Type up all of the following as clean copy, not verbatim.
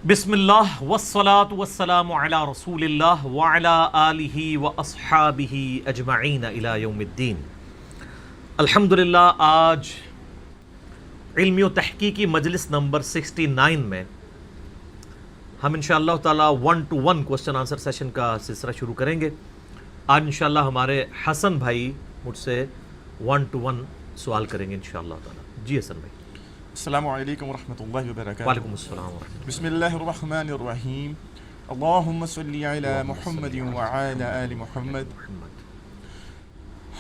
بسم اللہ والصلاة والسلام علی رسول اللہ وعلی آلہ واصحابہ اجمعین الی یوم الدین۔ الحمدللہ آج علمی و تحقیقی مجلس نمبر 69 میں ہم انشاءاللہ تعالی 1-to-1 کوسچن آنسر سیشن کا سلسلہ شروع کریں گے۔ آج انشاءاللہ ہمارے حسن بھائی مجھ سے 1-to-1 سوال کریں گے انشاءاللہ تعالی۔ جی حسن بھائی۔ السلام علیکم ورحمۃ اللہ وبرکاتہ۔ وعلیکم السلام ورحمۃ اللہ۔ بسم اللہ الرحمن الرحیم۔ اللہم صلی علی محمد وعلی آل محمد۔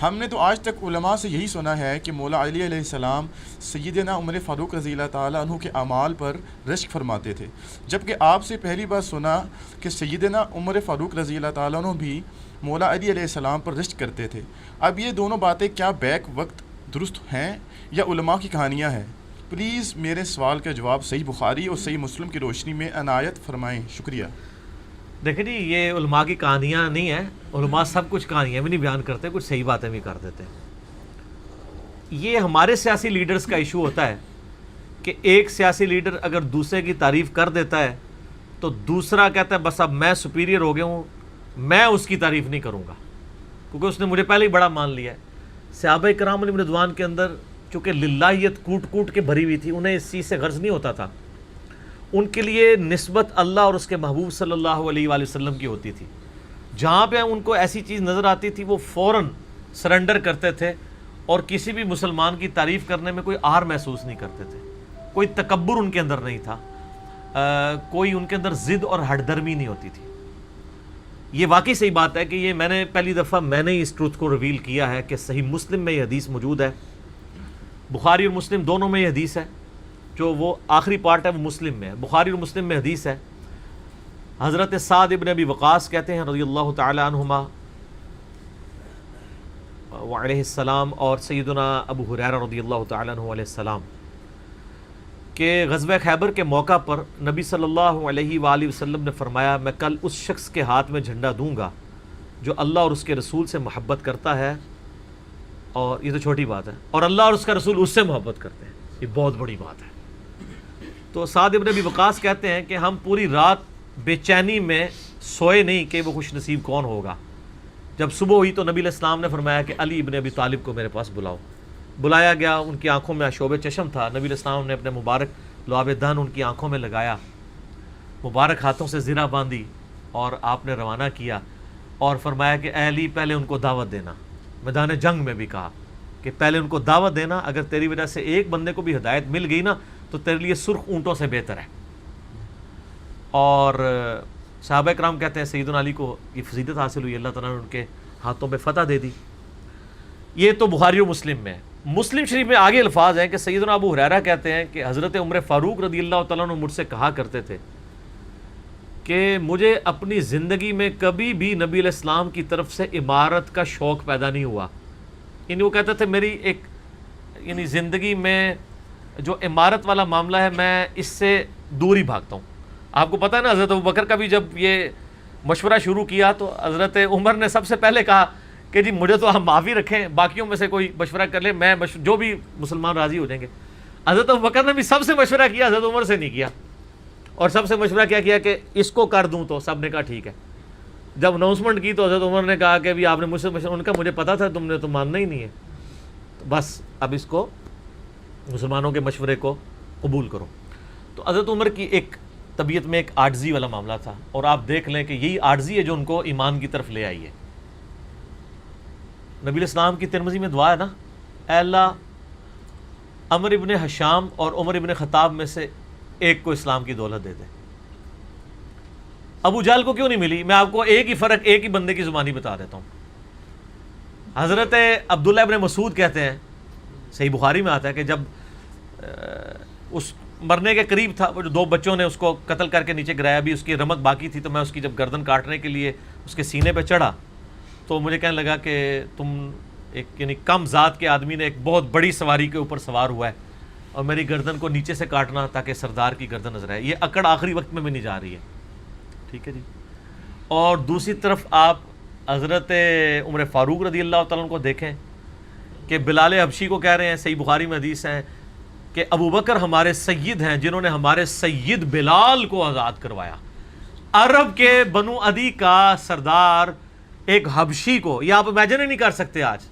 ہم نے تو آج تک علماء سے یہی سنا ہے کہ مولا علی علیہ السلام سیدنا عمر فاروق رضی اللہ تعالیٰ عنہ کے اعمال پر رشک فرماتے تھے، جبکہ آپ سے پہلی بار سنا کہ سیدنا عمر فاروق رضی اللہ تعالیٰ عنہ بھی مولا علی علیہ السلام پر رشک کرتے تھے۔ اب یہ دونوں باتیں کیا بیک وقت درست ہیں یا علماء کی کہانیاں ہیں؟ پلیز میرے سوال کا جواب صحیح بخاری اور صحیح مسلم کی روشنی میں عنایت فرمائیں، شکریہ۔ دیکھیں جی، یہ علماء کی کہانیاں نہیں ہیں، علماء سب کچھ کہانیاں بھی نہیں بیان کرتے، کچھ صحیح باتیں بھی کر دیتے ہیں۔ یہ ہمارے سیاسی لیڈرز کا ایشو ہوتا ہے کہ ایک سیاسی لیڈر اگر دوسرے کی تعریف کر دیتا ہے تو دوسرا کہتا ہے بس اب میں سپیریئر ہو گیا ہوں، میں اس کی تعریف نہیں کروں گا، کیونکہ اس نے مجھے پہلے ہی بڑا مان لیا ہے۔ صحابہ کرام علیہم رضوان کے اندر چونکہ للہیت کوٹ کوٹ کے بھری ہوئی تھی، انہیں اس چیز سے غرض نہیں ہوتا تھا، ان کے لیے نسبت اللہ اور اس کے محبوب صلی اللہ علیہ وآلہ وسلم کی ہوتی تھی۔ جہاں پہ ان کو ایسی چیز نظر آتی تھی وہ فوراً سرنڈر کرتے تھے اور کسی بھی مسلمان کی تعریف کرنے میں کوئی آر محسوس نہیں کرتے تھے، کوئی تکبر ان کے اندر نہیں تھا، کوئی ان کے اندر ضد اور ہٹ درمی نہیں ہوتی تھی۔ یہ واقعی صحیح بات ہے کہ یہ میں نے پہلی دفعہ اس ٹروتھ کو ریویل کیا ہے کہ صحیح مسلم میں یہ حدیث موجود ہے، بخاری اور مسلم دونوں میں یہ حدیث ہے، جو وہ آخری پارٹ ہے وہ مسلم میں ہے، بخاری اور مسلم میں حدیث ہے۔ حضرت سعد ابن ابی وقاص کہتے ہیں رضی اللہ تعالی عنہما وعلیہ السلام، اور سیدنا ابو ہریرہ رضی اللہ تعالی عنہ علیہ السلام، کہ غزوہ خیبر کے موقع پر نبی صلی اللہ علیہ وآلہ وسلم نے فرمایا میں کل اس شخص کے ہاتھ میں جھنڈا دوں گا جو اللہ اور اس کے رسول سے محبت کرتا ہے، اور یہ تو چھوٹی بات ہے، اور اللہ اور اس کا رسول اس سے محبت کرتے ہیں، یہ بہت بڑی بات ہے۔ تو سعد ابن ابی وقاص کہتے ہیں کہ ہم پوری رات بے چینی میں سوئے نہیں کہ وہ خوش نصیب کون ہوگا۔ جب صبح ہوئی تو نبی علیہ السلام نے فرمایا کہ علی ابن ابی طالب کو میرے پاس بلاؤ۔ بلایا گیا، ان کی آنکھوں میں آشوب چشم تھا، نبی علیہ السلام نے اپنے مبارک لعاب دہن ان کی آنکھوں میں لگایا، مبارک ہاتھوں سے زرہ باندھی اور آپ نے روانہ کیا اور فرمایا کہ اے علی پہلے ان کو دعوت دینا۔ میدان جنگ میں بھی کہا کہ پہلے ان کو دعوت دینا، اگر تیری وجہ سے ایک بندے کو بھی ہدایت مل گئی نا تو تیرے لیے سرخ اونٹوں سے بہتر ہے۔ اور صحابہ کرام کہتے ہیں سیدنا علی کو یہ فضیلت حاصل ہوئی، اللہ تعالیٰ نے ان کے ہاتھوں پہ فتح دے دی۔ یہ تو بخاری و مسلم میں ہے۔ مسلم شریف میں آگے الفاظ ہیں کہ سیدنا ابو ہریرہ کہتے ہیں کہ حضرت عمر فاروق رضی اللہ تعالیٰ عنہ مجھ سے کہا کرتے تھے کہ مجھے اپنی زندگی میں کبھی بھی نبی علیہ السلام کی طرف سے عمارت کا شوق پیدا نہیں ہوا، یعنی وہ کہتے تھے میری ایک زندگی میں جو عمارت والا معاملہ ہے میں اس سے دور ہی بھاگتا ہوں۔ آپ کو پتہ ہے نا، حضرت ابوبکر کا بھی جب یہ مشورہ شروع کیا تو حضرت عمر نے سب سے پہلے کہا کہ جی مجھے تو ہم معافی رکھیں، باقیوں میں سے کوئی مشورہ کر لے، میں جو بھی مسلمان راضی ہو جائیں گے۔ حضرت ابوبکر نے بھی سب سے مشورہ کیا، حضرت عمر سے نہیں کیا، اور سب سے مشورہ کیا کہ اس کو کر دوں، تو سب نے کہا ٹھیک ہے۔ جب اناؤنسمنٹ کی تو حضرت عمر نے کہا کہ آپ نے مجھ سے مشورہ، ان کا مجھے پتا تھا تم نے تو ماننا ہی نہیں ہے، تو بس اب اس کو مسلمانوں کے مشورے کو قبول کرو۔ تو حضرت عمر کی ایک طبیعت میں ایک عاجزی والا معاملہ تھا، اور آپ دیکھ لیں کہ یہی عاجزی ہے جو ان کو ایمان کی طرف لے آئی ہے۔ نبی علیہ السلام کی ترمذی میں دعا ہے نا، اے اللہ عمر ابن حشام اور عمر ابن خطاب میں سے ایک کو اسلام کی دولت دے دے۔ ابو جہل کو کیوں نہیں ملی؟ میں آپ کو ایک ہی فرق ایک ہی بندے کی زبانی بتا دیتا ہوں۔ حضرت عبداللہ ابن مسعود کہتے ہیں، صحیح بخاری میں آتا ہے کہ جب اس مرنے کے قریب تھا، وہ جو دو بچوں نے اس کو قتل کر کے نیچے گرایا، بھی اس کی رمق باقی تھی، تو میں اس کی جب گردن کاٹنے کے لیے اس کے سینے پہ چڑھا تو مجھے کہنے لگا کہ تم ایک کم ذات کے آدمی نے ایک بہت بڑی سواری کے اوپر سوار ہوا ہے اور میری گردن کو نیچے سے کاٹنا تاکہ سردار کی گردن نظر آئے۔ یہ اکڑ آخری وقت میں بھی نہیں جا رہی ہے، ٹھیک ہے جی۔ اور دوسری طرف آپ حضرت عمر فاروق رضی اللہ تعالیٰ عنہ کو دیکھیں کہ بلال حبشی کو کہہ رہے ہیں، صحیح بخاری میں حدیث ہیں کہ ابو بکر ہمارے سید ہیں جنہوں نے ہمارے سید بلال کو آزاد کروایا. عرب کے بنو عدی کا سردار ایک حبشی کو، یہ آپ امیجن ہی نہیں کر سکتے آج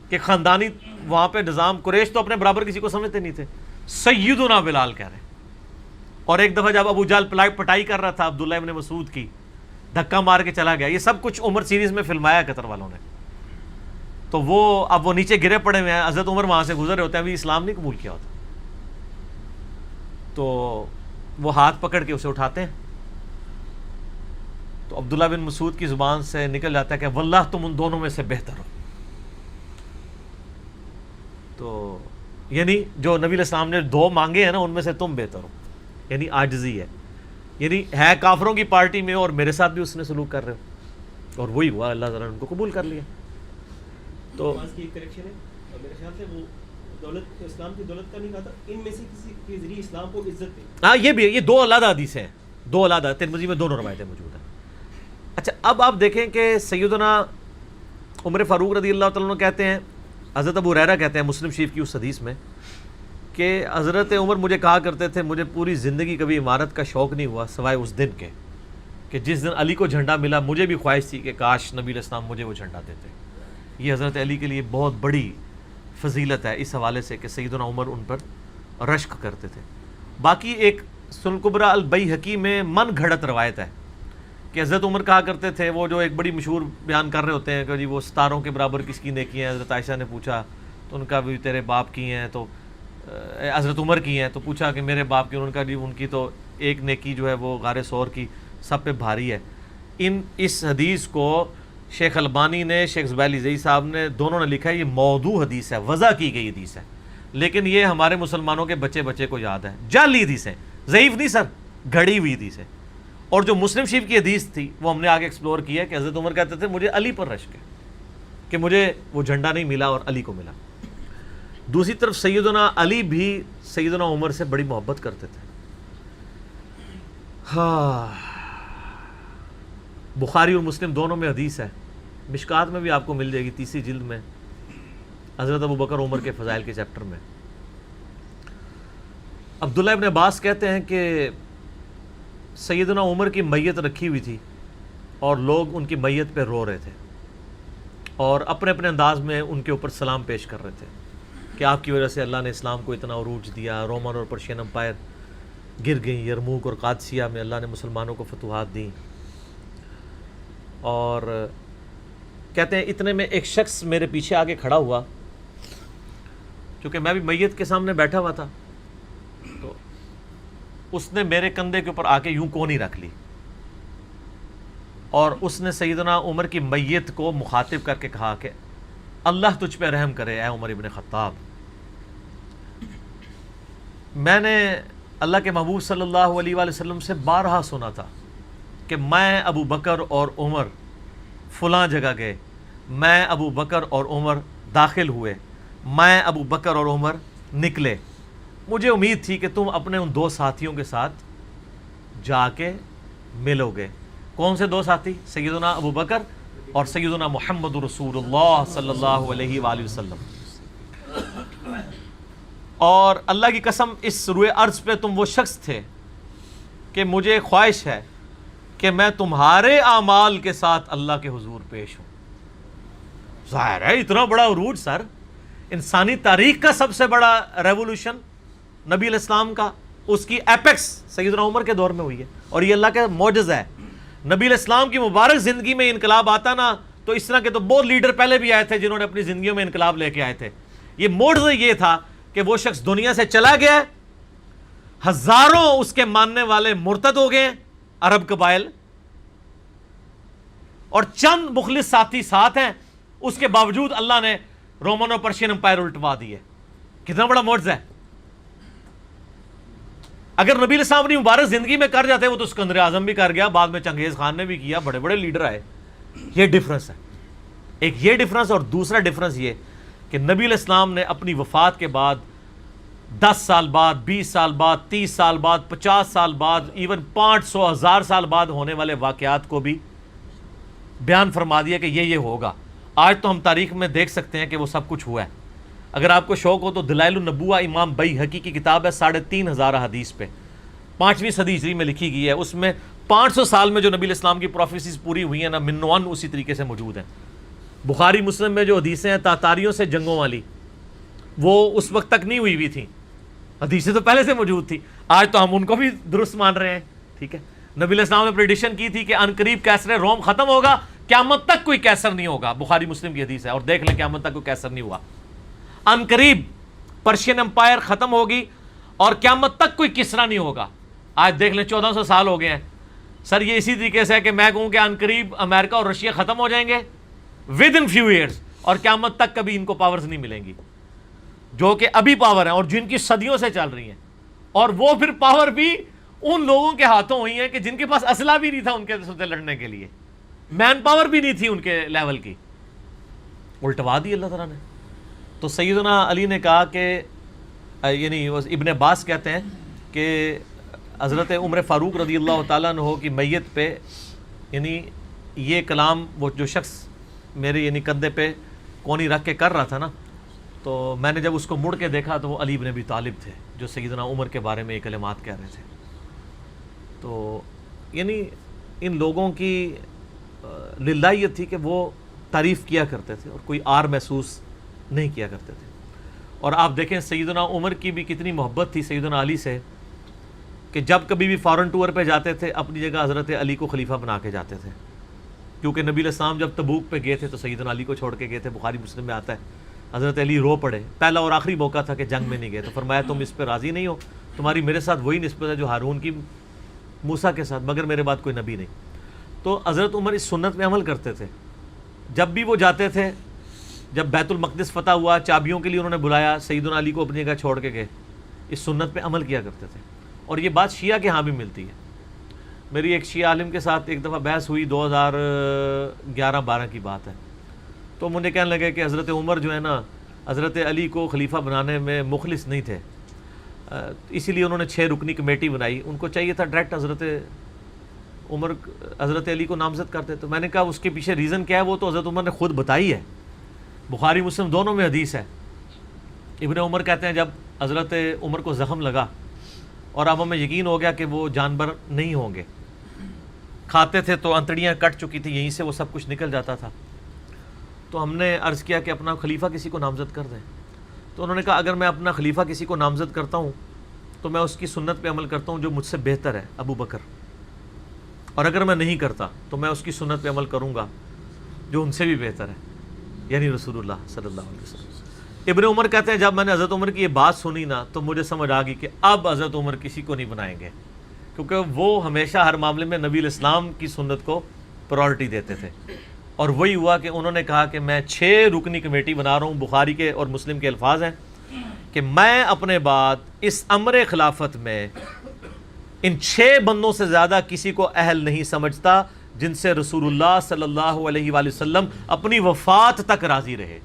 کہ خاندانی وہاں پہ نظام، قریش تو اپنے برابر کسی کو سمجھتے نہیں تھے، سیدنا بلال کہہ رہے ہیں. اور ایک دفعہ جب ابو جہل پٹائی کر رہا تھا عبداللہ ابن مسعود کی، دھکا مار کے چلا گیا. یہ سب کچھ عمر سیریز میں فلمایا قطر والوں نے. تو وہ اب وہ نیچے گرے پڑے ہوئے ہیں، حضرت عمر وہاں سے گزر رہے ہوتے ہیں، ابھی اسلام نہیں قبول کیا ہوتا. تو وہ ہاتھ پکڑ کے اسے اٹھاتے ہیں، تو عبداللہ بن مسعود کی زبان سے نکل جاتا ہے کہ واللہ تم ان دونوں میں سے بہتر ہو. تو یعنی جو نبی علیہ السلام نے دو مانگے ہیں نا، ان میں سے تم بہتر ہو، یعنی عاجزی ہے. یعنی ہے کافروں کی پارٹی میں اور میرے ساتھ بھی اس نے سلوک کر رہے ہو، اور وہی ہوا، اللہ تعالیٰ نے ان کو قبول کر لیا. تو کریکشن ہے، اور میرے خیال سے وہ دولت اسلام کی دولت کا نہیں کہا تھا، ان میں سے کسی کے ذریعے اسلام کو عزت دی. ہاں یہ بھی ہے، یہ دو علیحدہ حدیث ہیں، دو علیحدہ، ترمذی میں دونوں روایتیں موجود ہیں. اچھا اب آپ دیکھیں کہ سیدنا عمر فاروق رضی اللہ تعالیٰ عنہ کہتے ہیں، حضرت ابو ہریرہ کہتے ہیں مسلم شریف کی اس حدیث میں کہ حضرت عمر مجھے کہا کرتے تھے مجھے پوری زندگی کبھی عمارت کا شوق نہیں ہوا سوائے اس دن کے کہ جس دن علی کو جھنڈا ملا. مجھے بھی خواہش تھی کہ کاش نبی علیہ السلام مجھے وہ جھنڈا دیتے. یہ حضرت علی کے لیے بہت بڑی فضیلت ہے اس حوالے سے کہ سیدنا عمر ان پر رشک کرتے تھے. باقی ایک سنن کبریٰ البیہقی میں من گھڑت روایت ہے کہ حضرت عمر کہا کرتے تھے، وہ جو ایک بڑی مشہور بیان کر رہے ہوتے ہیں کہ جی وہ ستاروں کے برابر کس کی نیکی ہیں. حضرت عائشہ نے پوچھا تو ان کا بھی تیرے باپ کی ہیں، تو حضرت عمر کی ہیں، تو پوچھا کہ میرے باپ کی، ان کا جی ان کی تو ایک نیکی جو ہے وہ غار ثور کی سب پہ بھاری ہے. اس حدیث کو شیخ البانی نے، شیخ زبیلی زئی صاحب نے، دونوں نے لکھا ہے یہ موضوع حدیث ہے، وضع کی گئی حدیث ہے، لیکن یہ ہمارے مسلمانوں کے بچے کو یاد ہے. جعلی حدیث ہے، ضعیف نہیں سر، گھڑی ہوئی حدیث ہے. اور جو مسلم شریف کی حدیث تھی وہ ہم نے آگے ایکسپلور کی ہے کہ حضرت عمر کہتے تھے مجھے علی پر رشک ہے کہ مجھے وہ جھنڈا نہیں ملا اور علی کو ملا. دوسری طرف سیدنا علی بھی سیدنا عمر سے بڑی محبت کرتے تھے. ہاں بخاری اور مسلم دونوں میں حدیث ہے، مشکات میں بھی آپ کو مل جائے گی 3 جلد میں، حضرت ابو بکر عمر کے فضائل کے چیپٹر میں. عبداللہ ابن عباس کہتے ہیں کہ سیدنا عمر کی میت رکھی ہوئی تھی اور لوگ ان کی میت پہ رو رہے تھے اور اپنے اپنے انداز میں ان کے اوپر سلام پیش کر رہے تھے کہ آپ کی وجہ سے اللہ نے اسلام کو اتنا عروج دیا، رومن اور پرشین امپائر گر گئیں، یرموک اور قادسیہ میں اللہ نے مسلمانوں کو فتوحات دیں. اور کہتے ہیں اتنے میں ایک شخص میرے پیچھے آگے کھڑا ہوا، کیونکہ میں بھی میت کے سامنے بیٹھا ہوا تھا، تو اس نے میرے کندھے کے اوپر آ کے یوں کونی رکھ لی اور اس نے سیدنا عمر کی میت کو مخاطب کر کے کہا کہ اللہ تجھ پہ رحم کرے اے عمر ابن خطاب. میں نے اللہ کے محبوب صلی اللہ علیہ وآلہ وسلم سے بارہا سنا تھا کہ میں ابو بکر اور عمر فلاں جگہ گئے، میں ابو بکر اور عمر داخل ہوئے، میں ابو بکر اور عمر نکلے. مجھے امید تھی کہ تم اپنے ان 2 ساتھیوں کے ساتھ جا کے ملو گے. کون سے 2 ساتھی؟ سیدنا ابو بکر اور سیدنا محمد رسول اللہ صلی اللہ علیہ وآلہ وسلم. اور اللہ کی قسم اس روئے ارض پہ تم وہ شخص تھے کہ مجھے خواہش ہے کہ میں تمہارے اعمال کے ساتھ اللہ کے حضور پیش ہوں. ظاہر ہے اتنا بڑا عروج سر، انسانی تاریخ کا سب سے بڑا ریولوشن نبی علیہ السلام کا، اس کی ایپیکس سیدنا عمر کے دور میں ہوئی ہے، اور یہ اللہ کا معجزہ ہے. نبی علیہ السلام کی مبارک زندگی میں انقلاب آتا نا تو اس طرح کے تو بہت لیڈر پہلے بھی آئے تھے جنہوں نے اپنی زندگیوں میں انقلاب لے کے آئے تھے. یہ معجزہ یہ تھا کہ وہ شخص دنیا سے چلا گیا، ہزاروں اس کے ماننے والے مرتد ہو گئے عرب قبائل، اور چند مخلص ساتھی ساتھ ہیں، اس کے باوجود اللہ نے رومن اور پرشین امپائر الٹوا دیے. کتنا بڑا معجزہ ہے. اگر نبی علیہ السلام اپنی مبارک زندگی میں کر جاتے، وہ تو اسکندر اعظم بھی کر گیا، بعد میں چنگیز خان نے بھی کیا، بڑے بڑے لیڈر آئے. یہ ڈفرنس ہے، ایک یہ ڈفرنس، اور دوسرا ڈفرنس یہ کہ نبی علیہ السلام نے اپنی وفات کے بعد 10 سال بعد، 20 سال بعد، 30 سال بعد، 50 سال بعد، ایون 500 1000 سال بعد ہونے والے واقعات کو بھی بیان فرما دیا کہ یہ ہوگا. آج تو ہم تاریخ میں دیکھ سکتے ہیں کہ وہ سب کچھ ہوا ہے. اگر آپ کو شوق ہو تو دلائل النبوہ امام بیہقی کی کتاب ہے 3500 حدیث پہ، 5ویں صدی ہجری میں لکھی گئی ہے. اس میں 500 سال میں جو نبی الاسلام کی پروفیسیز پوری ہوئی ہیں نا، منوان اسی طریقے سے موجود ہیں. بخاری مسلم میں جو حدیثیں ہیں تاتاریوں سے جنگوں والی، وہ اس وقت تک نہیں ہوئی تھیں، حدیثیں تو پہلے سے موجود تھی. آج تو ہم ان کو بھی درست مان رہے ہیں. ٹھیک ہے، نبی علیہ السلام نے پریڈکشن کی تھی کہ عنقریب کیسر روم ختم ہوگا، قیامت تک کوئی کیسر نہیں ہوگا. بخاری مسلم کی حدیث ہے، اور دیکھ لیں قیامت تک کوئی کیسر نہیں ہوا. عنقریب پرشین امپائر ختم ہوگی اور قیامت تک کوئی کسرا نہیں ہوگا. آج دیکھ لیں 1400 سال ہو گئے ہیں. سر یہ اسی طریقے سے ہے کہ میں کہوں کہ عنقریب امریکہ اور رشیا ختم ہو جائیں گے ود ان فیو ایئرس، اور قیامت تک کبھی ان کو پاورز نہیں ملیں گی جو کہ ابھی پاور ہیں اور جن کی صدیوں سے چل رہی ہیں. اور وہ پھر پاور بھی ان لوگوں کے ہاتھوں ہوئی ہیں کہ جن کے پاس اسلحہ بھی نہیں تھا ان کے ساتھ لڑنے کے لیے، مین پاور بھی نہیں تھی ان کے لیول کی، الٹوا دی اللہ تعالیٰ نے. تو سیدنا علی نے کہا کہ یعنی ابن عباس کہتے ہیں کہ حضرت عمر فاروق رضی اللہ تعالیٰ عنہ کی میت پہ یعنی یہ کلام وہ جو شخص میرے یعنی کندھے پہ کونی رکھ کے کر رہا تھا نا، تو میں نے جب اس کو مڑ کے دیکھا تو وہ علی بن ابی طالب تھے جو سیدنا عمر کے بارے میں یہ کلمات کہہ رہے تھے. تو یعنی ان لوگوں کی للہیت تھی کہ وہ تعریف کیا کرتے تھے اور کوئی آر محسوس نہیں کیا کرتے تھے. اور آپ دیکھیں سیدنا عمر کی بھی کتنی محبت تھی سیدنا علی سے کہ جب کبھی بھی فارن ٹور پہ جاتے تھے اپنی جگہ حضرت علی کو خلیفہ بنا کے جاتے تھے. کیونکہ نبی علیہ السلام جب تبوک پہ گئے تھے تو سیدنا علی کو چھوڑ کے گئے تھے. بخاری مسلم میں آتا ہے حضرت علی رو پڑے، پہلا اور آخری موقع تھا کہ جنگ میں نہیں گئے. تو فرمایا تم اس پہ راضی نہیں ہو، تمہاری میرے ساتھ وہی نسبت ہے جو ہارون کی موسیٰ کے ساتھ، مگر میرے بعد کوئی نبی نہیں. تو حضرت عمر اس سنت میں عمل کرتے تھے. جب بھی وہ جاتے تھے، جب بیت المقدس فتح ہوا چابیوں کے لیے انہوں نے بلایا، سیدنا علی کو اپنی جگہ چھوڑ کے گئے. اس سنت پہ عمل کیا کرتے تھے. اور یہ بات شیعہ کے ہاں بھی ملتی ہے. میری ایک شیعہ عالم کے ساتھ ایک دفعہ بحث ہوئی، 2011-12 کی بات ہے. تو مجھے کہنے لگے کہ حضرت عمر جو ہے نا حضرت علی کو خلیفہ بنانے میں مخلص نہیں تھے، اسی لیے انہوں نے 6 رکنی کمیٹی بنائی. ان کو چاہیے تھا ڈائریکٹ حضرت علی کو نامزد کرتے. تو میں نے کہا اس کے پیچھے ریزن کیا ہے، وہ تو حضرت عمر نے خود بتائی ہے. بخاری مسلم دونوں میں حدیث ہے. ابن عمر کہتے ہیں جب حضرت عمر کو زخم لگا اور اب ہمیں یقین ہو گیا کہ وہ جانور نہیں ہوں گے، کھاتے تھے تو انتڑیاں کٹ چکی تھی، یہیں سے وہ سب کچھ نکل جاتا تھا. تو ہم نے عرض کیا کہ اپنا خلیفہ کسی کو نامزد کر دیں. تو انہوں نے کہا اگر میں اپنا خلیفہ کسی کو نامزد کرتا ہوں تو میں اس کی سنت پہ عمل کرتا ہوں جو مجھ سے بہتر ہے، ابو بکر. اور اگر میں نہیں کرتا تو میں اس کی سنت پہ عمل کروں گا جو ان سے بھی بہتر ہے، یعنی رسول اللہ صلی اللہ علیہ وسلم. ابن عمر کہتے ہیں جب میں نے حضرت عمر کی یہ بات سنی نا تو مجھے سمجھ آ گئی کہ اب حضرت عمر کسی کو نہیں بنائیں گے، کیونکہ وہ ہمیشہ ہر معاملے میں نبی الاسلام کی سنت کو پرائورٹی دیتے تھے. اور وہی ہوا کہ انہوں نے کہا کہ میں 6 رکنی کمیٹی بنا رہا ہوں. بخاری کے اور مسلم کے الفاظ ہیں کہ میں اپنے بعد اس امر خلافت میں ان 6 بندوں سے زیادہ کسی کو اہل نہیں سمجھتا جن سے رسول اللہ صلی اللہ علیہ وآلہ وسلم اپنی وفات تک راضی رہے.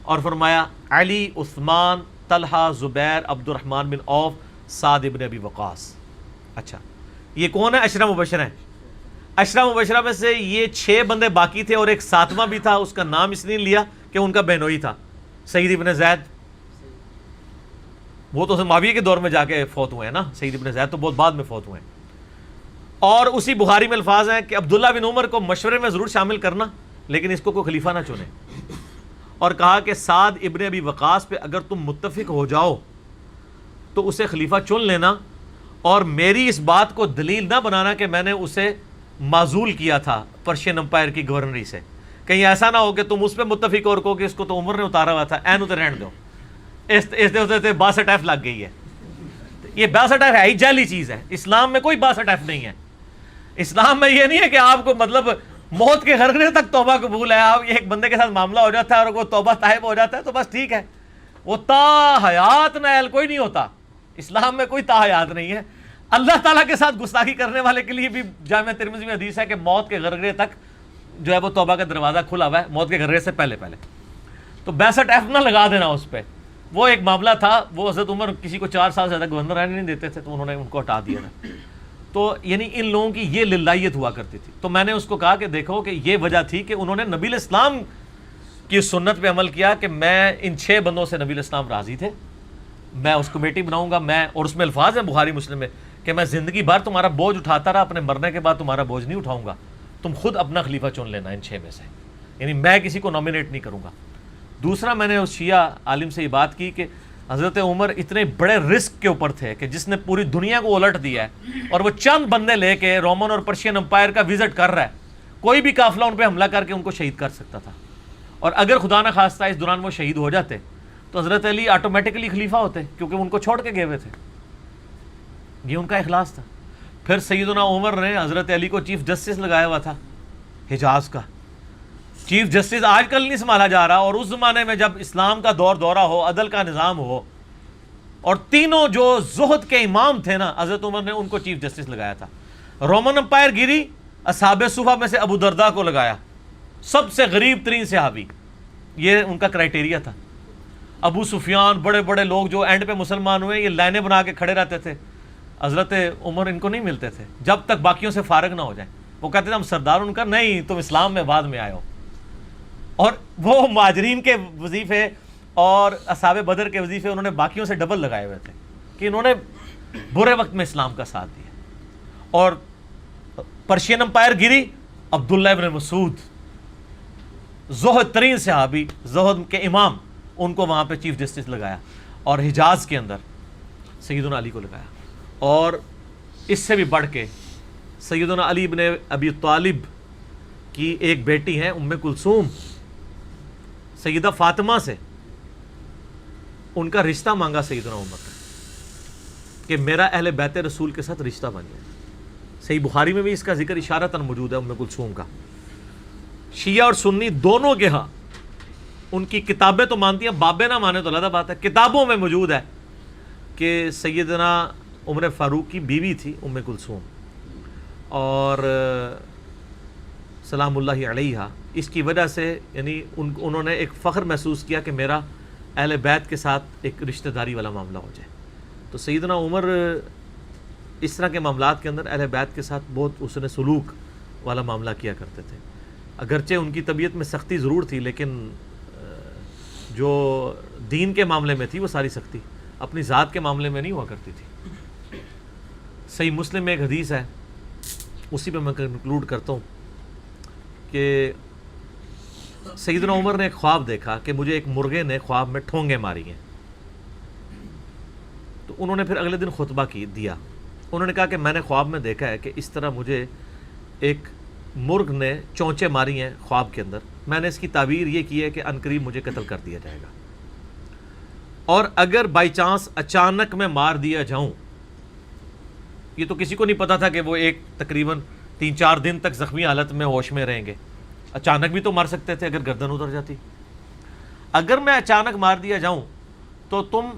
اور فرمایا علی، عثمان، طلحہ، زبیر، عبد الرحمن بن عوف، سعد بن ابی وقاص. اچھا یہ کون ہے؟ عشرہ مبشرہ ہیں. عشرہ مبشرہ میں سے یہ 6 بندے باقی تھے اور ایک 7واں بھی تھا. اس کا نام اس لیے لیا کہ ان کا بہنوئی تھا، سعید بن زید. وہ تو معاویہ کے دور میں جا کے فوت ہوئے ہیں نا، سعید بن زید تو بہت بعد میں فوت ہوئے ہیں. اور اسی بخاری میں الفاظ ہیں کہ عبداللہ بن عمر کو مشورے میں ضرور شامل کرنا لیکن اس کو کوئی خلیفہ نہ چنے. اور کہا کہ سعد ابن ابی وقاص پہ اگر تم متفق ہو جاؤ تو اسے خلیفہ چن لینا، اور میری اس بات کو دلیل نہ بنانا کہ میں نے اسے معزول کیا تھا پرشین امپائر کی گورنری سے. کہیں ایسا نہ ہو کہ تم اس پہ متفق اور کہو کہ اس کو تو عمر نے اتارا ہوا تھا، این اتر رہن دو، اس 62 لگ گئی ہے. یہ 62 ہے ہی جعلی چیز ہے. اسلام میں کوئی 62 نہیں ہے. اسلام میں یہ نہیں ہے کہ آپ کو مطلب موت کے غرغرے تک توبہ قبول ہے. آپ ایک بندے کے ساتھ معاملہ ہو جاتا ہے اور وہ توبہ طائب ہو جاتا ہے تو بس ٹھیک ہے، وہ تا حیات نائل کوئی نہیں ہوتا. اسلام میں کوئی تا حیات نہیں ہے. اللہ تعالیٰ کے ساتھ گستاخی کرنے والے کے لیے بھی جامعہ ترمذی میں حدیث ہے کہ موت کے غرغرے تک جو ہے وہ توبہ کا دروازہ کھلا ہوا ہے، موت کے غرغرے سے پہلے. تو 62 نہ لگا دینا اس پہ. وہ ایک معاملہ تھا، وہ حضرت عمر کسی کو 4 سال سے زیادہ گورنر رہنے نہیں دیتے تھے تو انہوں نے ان کو ہٹا دیا تھا. تو یعنی ان لوگوں کی یہ للہیت ہوا کرتی تھی. تو میں نے اس کو کہا کہ دیکھو کہ یہ وجہ تھی کہ انہوں نے نبی الاسلام کی سنت پہ عمل کیا کہ میں ان 6 بندوں سے نبی علیہ السلام راضی تھے، میں اس کمیٹی بناؤں گا، میں، اور اس میں الفاظ ہیں بخاری مسلم میں کہ میں زندگی بھر تمہارا بوجھ اٹھاتا رہا، اپنے مرنے کے بعد تمہارا بوجھ نہیں اٹھاؤں گا، تم خود اپنا خلیفہ چن لینا ان 6 میں سے، یعنی میں کسی کو نامینیٹ نہیں کروں گا۔ دوسرا، میں نے اس شیعہ عالم سے یہ بات کی کہ حضرت عمر اتنے بڑے رسک کے اوپر تھے کہ جس نے پوری دنیا کو الٹ دیا ہے، اور وہ چند بندے لے کے رومن اور پرشین امپائر کا وزٹ کر رہا ہے، کوئی بھی قافلہ ان پہ حملہ کر کے ان کو شہید کر سکتا تھا، اور اگر خدا نہ خواستہ اس دوران وہ شہید ہو جاتے تو حضرت علی آٹومیٹکلی خلیفہ ہوتے، کیونکہ ان کو چھوڑ کے گئے ہوئے تھے۔ یہ ان کا اخلاص تھا۔ پھر سیدنا عمر نے حضرت علی کو چیف جسٹس لگایا ہوا تھا حجاز کا۔ چیف جسٹس آج کل نہیں سنبھالا جا رہا، اور اس زمانے میں جب اسلام کا دورہ ہو، عدل کا نظام ہو، اور تینوں جو زہد کے امام تھے نا، حضرت عمر نے ان کو چیف جسٹس لگایا تھا۔ رومن امپائر گری، اصحاب صفہ میں سے ابو درداء کو لگایا، سب سے غریب ترین صحابی، یہ ان کا کرائٹیریا تھا۔ ابو سفیان، بڑے بڑے لوگ جو اینڈ پہ مسلمان ہوئے، یہ لائنیں بنا کے کھڑے رہتے تھے، حضرت عمر ان کو نہیں ملتے تھے جب تک باقیوں سے فارغ نہ ہو جائیں۔ وہ کہتے تھے ہم سردار، ان کا نہیں، تم اسلام میں بعد میں آئے ہو۔ اور وہ مہاجرین کے وظیفے اور اصحاب بدر کے وظیفے انہوں نے باقیوں سے ڈبل لگائے ہوئے تھے کہ انہوں نے برے وقت میں اسلام کا ساتھ دیا۔ اور پرشین امپائر گری، عبداللہ ابن مسعود، زہد ترین صحابی، زہد کے امام، ان کو وہاں پہ چیف جسٹس لگایا، اور حجاز کے اندر سیدنا علی کو لگایا۔ اور اس سے بھی بڑھ کے سیدنا علی ابن ابی طالب کی ایک بیٹی ہیں ام کلثوم، سیدہ فاطمہ سے ان کا رشتہ مانگا سیدنا عمر کہ میرا اہل بیت رسول کے ساتھ رشتہ بن جائے۔ صحیح بخاری میں بھی اس کا ذکر اشارتاً موجود ہے ام کلثوم کا۔ شیعہ اور سنی دونوں کے ہاں ان کی کتابیں تو مانتی ہیں، بابیں نہ مانے تو علیحدہ بات ہے، کتابوں میں موجود ہے کہ سیدنا عمر فاروق کی بیوی تھی ام کلثوم، اور سلام اللہ علیہا، اس کی وجہ سے یعنی انہوں نے ایک فخر محسوس کیا کہ میرا اہل بیت کے ساتھ ایک رشتہ داری والا معاملہ ہو جائے۔ تو سیدنا عمر اس طرح کے معاملات کے اندر اہل بیت کے ساتھ بہت حسن سلوک والا معاملہ کیا کرتے تھے۔ اگرچہ ان کی طبیعت میں سختی ضرور تھی، لیکن جو دین کے معاملے میں تھی وہ ساری سختی اپنی ذات کے معاملے میں نہیں ہوا کرتی تھی۔ صحیح مسلم میں ایک حدیث ہے، اسی پہ میں کنکلوڈ کرتا ہوں کہ سیدنا عمر نے ایک خواب دیکھا کہ مجھے ایک مرغے نے خواب میں ٹھونگے ماری ہیں۔ تو انہوں نے پھر اگلے دن خطبہ دیا، انہوں نے کہا کہ میں نے خواب میں دیکھا ہے کہ اس طرح مجھے ایک مرغ نے چونچے ماری ہیں خواب کے اندر، میں نے اس کی تعبیر یہ کی ہے کہ عنقریب مجھے قتل کر دیا جائے گا، اور اگر بائی چانس اچانک میں مار دیا جاؤں، یہ تو کسی کو نہیں پتا تھا کہ وہ ایک تقریباً 3-4 دن تک زخمی حالت میں ہوش میں رہیں گے، اچانک بھی تو مار سکتے تھے اگر گردن اتر جاتی۔ اگر میں اچانک مار دیا جاؤں تو تم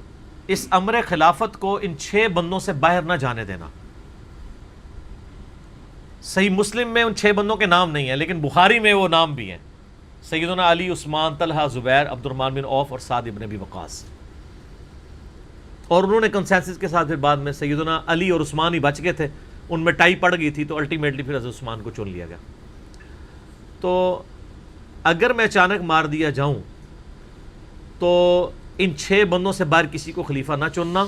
اس امر خلافت کو ان 6 بندوں سے باہر نہ جانے دینا۔ صحیح مسلم میں ان 6 بندوں کے نام نہیں ہیں، لیکن بخاری میں وہ نام بھی ہیں، سیدنا علی، عثمان، طلحہ، زبیر، عبد الرحمن بن عوف اور سعد ابن ابی وقاص۔ اور انہوں نے کنسنسس کے ساتھ پھر بعد میں سیدنا علی اور عثمان ہی بچ گئے تھے، ان میں ٹائی پڑ گئی تھی تو الٹیمیٹلی پھر حضرت عثمان کو چن لیا گیا۔ تو اگر میں اچانک مار دیا جاؤں تو ان 6 بندوں سے باہر کسی کو خلیفہ نہ چننا،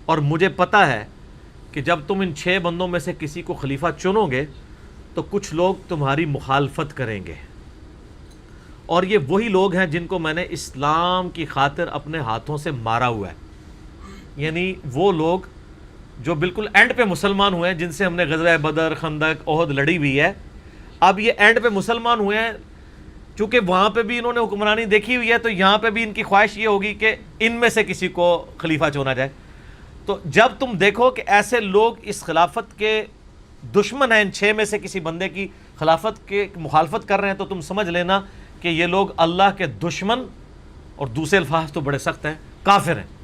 اور مجھے پتہ ہے کہ جب تم ان 6 بندوں میں سے کسی کو خلیفہ چنو گے تو کچھ لوگ تمہاری مخالفت کریں گے، اور یہ وہی لوگ ہیں جن کو میں نے اسلام کی خاطر اپنے ہاتھوں سے مارا ہوا ہے، یعنی وہ لوگ جو بالکل اینڈ پہ مسلمان ہوئے ہیں، جن سے ہم نے غزوہ بدر، خندق، احد لڑی ہوئی ہے، اب یہ اینڈ پہ مسلمان ہوئے ہیں، چونکہ وہاں پہ بھی انہوں نے حکمرانی دیکھی ہوئی ہے تو یہاں پہ بھی ان کی خواہش یہ ہوگی کہ ان میں سے کسی کو خلیفہ چنا جائے۔ تو جب تم دیکھو کہ ایسے لوگ اس خلافت کے دشمن ہیں، ان 6 میں سے کسی بندے کی خلافت کے مخالفت کر رہے ہیں، تو تم سمجھ لینا کہ یہ لوگ اللہ کے دشمن، اور دوسرے الفاظ تو بڑے سخت ہیں، کافر ہیں۔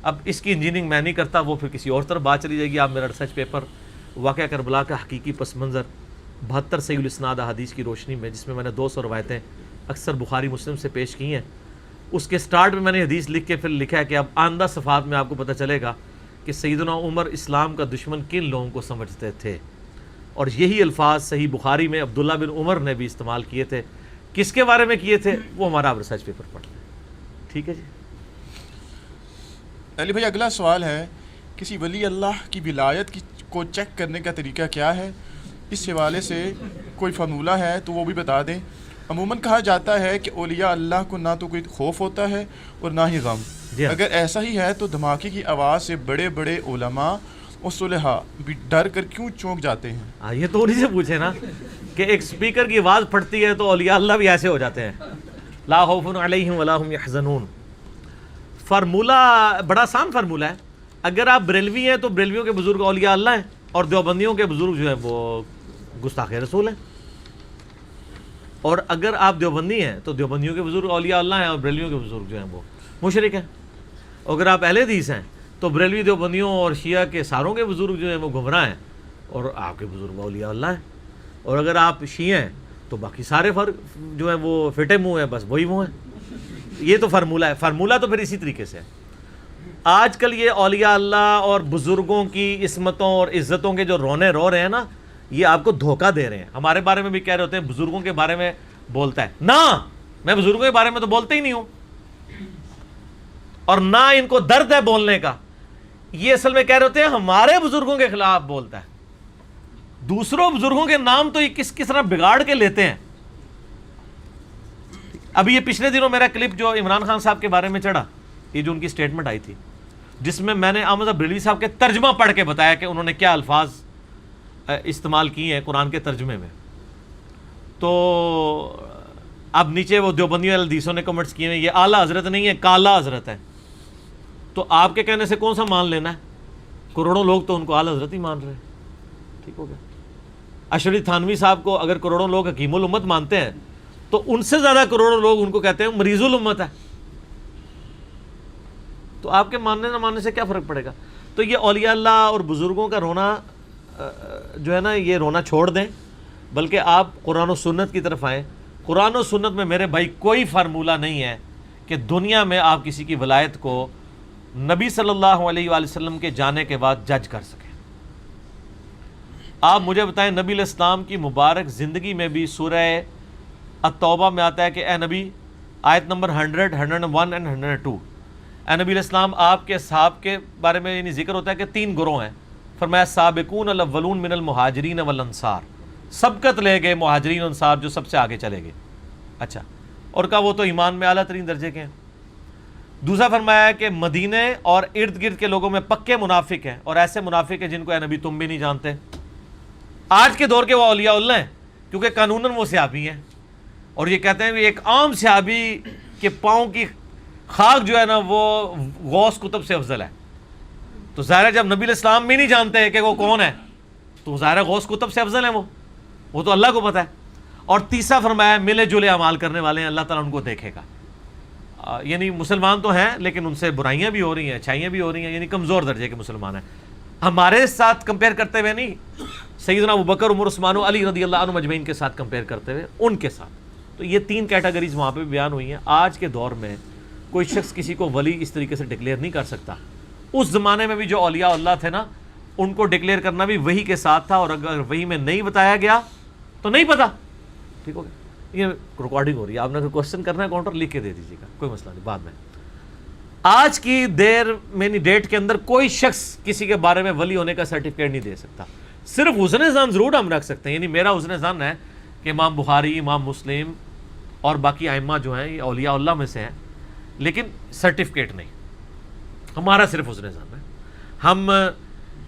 اب اس کی انجینئرنگ میں نہیں کرتا، وہ پھر کسی اور طرف بات چلی جائے گی۔ آپ میرا ریسرچ پیپر واقعہ کربلا کا حقیقی پس منظر 72 صحیح الاسناد احادیث کی روشنی میں، جس میں میں نے 200 روایتیں اکثر بخاری مسلم سے پیش کی ہیں، اس کے سٹارٹ میں میں نے حدیث لکھ کے پھر لکھا ہے کہ اب آئندہ صفحات میں آپ کو پتہ چلے گا کہ سیدنا عمر اسلام کا دشمن کن لوگوں کو سمجھتے تھے۔ اور یہی الفاظ صحیح بخاری میں عبداللہ بن عمر نے بھی استعمال کیے تھے. کس کے بارے میں کیے تھے وہ ہمارا آپ ریسرچ پیپر پڑھ لیں. ٹھیک ہے جی. علی بھائی اگلا سوال ہے، کسی ولی اللہ کی ولایت کو چیک کرنے کا طریقہ کیا ہے؟ اس حوالے سے کوئی فارمولہ ہے تو وہ بھی بتا دیں. عموماً کہا جاتا ہے کہ اولیاء اللہ کو نہ تو کوئی خوف ہوتا ہے اور نہ ہی غم. اگر ایسا ہی ہے تو دھماکے کی آواز سے بڑے بڑے علماء اور صلحاء بھی ڈر کر کیوں چونک جاتے ہیں؟ ہاں یہ تو انہیں سے پوچھے نا کہ ایک سپیکر کی آواز پھٹتی ہے تو اولیاء اللہ بھی ایسے ہو جاتے ہیں. لا خوف علیہم ولا هم یحزنون. فارمولہ بڑا آسان فارمولہ ہے. اگر آپ بریلوی ہیں تو بریلویوں کے بزرگ اولیاء اللہ ہیں اور دیوبندیوں کے بزرگ جو ہیں وہ گستاخ رسول ہیں. اور اگر آپ دیوبندی ہیں تو دیوبندیوں کے بزرگ اولیاء اللہ ہیں اور بریلویوں کے بزرگ جو ہیں وہ مشرک ہیں. اگر آپ اہل حدیث ہیں تو بریلوی دیوبندیوں اور شیعہ کے ساروں کے بزرگ جو ہیں وہ گمراہ ہیں اور آپ کے بزرگ اولیاء اللہ ہیں. اور اگر آپ شیعہ ہیں تو باقی سارے فرق جو ہیں وہ فٹے منہ ہیں، بس وہی منہ ہیں. یہ تو فارمولہ ہے. فارمولہ تو پھر اسی طریقے سے ہے. آج کل یہ اولیاء اللہ اور بزرگوں کی عصمتوں اور عزتوں کے جو رونے رو رہے ہیں نا، یہ آپ کو دھوکہ دے رہے ہیں. ہمارے بارے میں بھی کہہ رہے ہوتے ہیں بزرگوں کے بارے میں بولتا ہے. نہ، میں بزرگوں کے بارے میں تو بولتا ہی نہیں ہوں اور نہ ان کو درد ہے بولنے کا. یہ اصل میں کہہ رہے ہوتے ہیں ہمارے بزرگوں کے خلاف بولتا ہے. دوسروں بزرگوں کے نام تو یہ کس طرح بگاڑ کے لیتے ہیں. ابھی یہ پچھلے دنوں میرا کلپ جو عمران خان صاحب کے بارے میں چڑھا، یہ جو ان کی سٹیٹمنٹ آئی تھی جس میں میں نے احمد بریلوی صاحب کے ترجمہ پڑھ کے بتایا کہ انہوں نے کیا الفاظ استعمال کیے ہیں قرآن کے ترجمے میں. تو اب نیچے وہ دیوبندی والے حدیثوں نے کمنٹس کیے ہیں یہ اعلیٰ حضرت نہیں ہے، کالا حضرت ہے. تو آپ کے کہنے سے کون سا مان لینا ہے؟ کروڑوں لوگ تو ان کو اعلیٰ حضرت ہی مان رہے ہیں. ٹھیک ہو گیا. اشری تھانوی صاحب کو اگر کروڑوں لوگ حکیم الامت مانتے ہیں تو ان سے زیادہ کروڑوں لوگ ان کو کہتے ہیں مریض الامت ہے. تو آپ کے ماننے نہ ماننے سے کیا فرق پڑے گا؟ تو یہ اولیاء اللہ اور بزرگوں کا رونا جو ہے نا، یہ رونا چھوڑ دیں، بلکہ آپ قرآن و سنت کی طرف آئیں. قرآن و سنت میں میرے بھائی کوئی فارمولہ نہیں ہے کہ دنیا میں آپ کسی کی ولایت کو نبی صلی اللہ علیہ وآلہ وسلم کے جانے کے بعد جج کر سکیں. آپ مجھے بتائیں نبی علیہ السلام کی مبارک زندگی میں بھی سورہ التوبہ میں آتا ہے کہ اے نبی، آیت نمبر 100، 101 and 102، اے نبی علیہ السلام آپ کے اصحاب کے بارے میں یعنی ذکر ہوتا ہے کہ 3 گروہ ہیں. فرمایا سابقون الاولون من المہاجرین والانصار، سبقت لے گئے مہاجرین و انصار جو سب سے آگے چلے گئے. اچھا، اور کہا وہ تو ایمان میں اعلیٰ ترین درجے کے ہیں. دوسرا فرمایا کہ مدینے اور ارد گرد کے لوگوں میں پکے منافق ہیں اور ایسے منافق ہیں جن کو اے نبی تم بھی نہیں جانتے. آج کے دور کے وہ اولیاء اللہ ہیں کیونکہ قانوناً وہ صحابی ہیں اور یہ کہتے ہیں کہ ایک عام صحابی کے پاؤں کی خاک جو ہے نا وہ غوث کتب سے افضل ہے. تو ظاہر ہے جب نبی علیہ السلام بھی نہیں جانتے کہ وہ کون ہے تو ظاہر ہے غوث کتب سے افضل ہیں وہ تو اللہ کو پتہ ہے. اور تیسرا فرمایا ملے جلے اعمال کرنے والے ہیں، اللہ تعالیٰ ان کو دیکھے گا. یعنی مسلمان تو ہیں لیکن ان سے برائیاں بھی ہو رہی ہیں، اچھائیاں بھی ہو رہی ہیں، یعنی کمزور درجے کے مسلمان ہیں. ہمارے ساتھ کمپیئر کرتے ہوئے نہیں، سیدنا ابوبکر، عمر، عثمان و علی رضی اللہ عنہ مجمعین کے ساتھ کمپیئر کرتے ہوئے ان کے ساتھ. تو یہ 3 کیٹیگریز وہاں پہ بیان ہوئی ہیں. آج کے دور میں کوئی شخص کسی کو ولی اس طریقے سے ڈکلیئر نہیں کر سکتا. اس زمانے میں بھی جو اولیاء اللہ تھے نا، ان کو ڈکلیئر کرنا بھی وہی کے ساتھ تھا، اور اگر وہی میں نہیں بتایا گیا تو نہیں پتا. ٹھیک ہو گیا. یہ ریکارڈنگ ہو رہی ہے، آپ نے اگر کوشچن کرنا ہے کاؤنٹر لکھ کے دے دیجیے گا، کوئی مسئلہ نہیں. بعد میں آج کی دیر میں ڈیٹ کے اندر کوئی شخص کسی کے بارے میں ولی ہونے کا سرٹیفکیٹ نہیں دے سکتا. صرف حسن ظن ضرور ہم رکھ سکتے ہیں، یعنی میرا حسن ظن ہے کہ امام بخاری، امام مسلم اور باقی ائمہ جو ہیں یہ اولیاء اللہ میں سے ہیں، لیکن سرٹیفکیٹ نہیں. ہمارا صرف حسن ظن ہے، ہم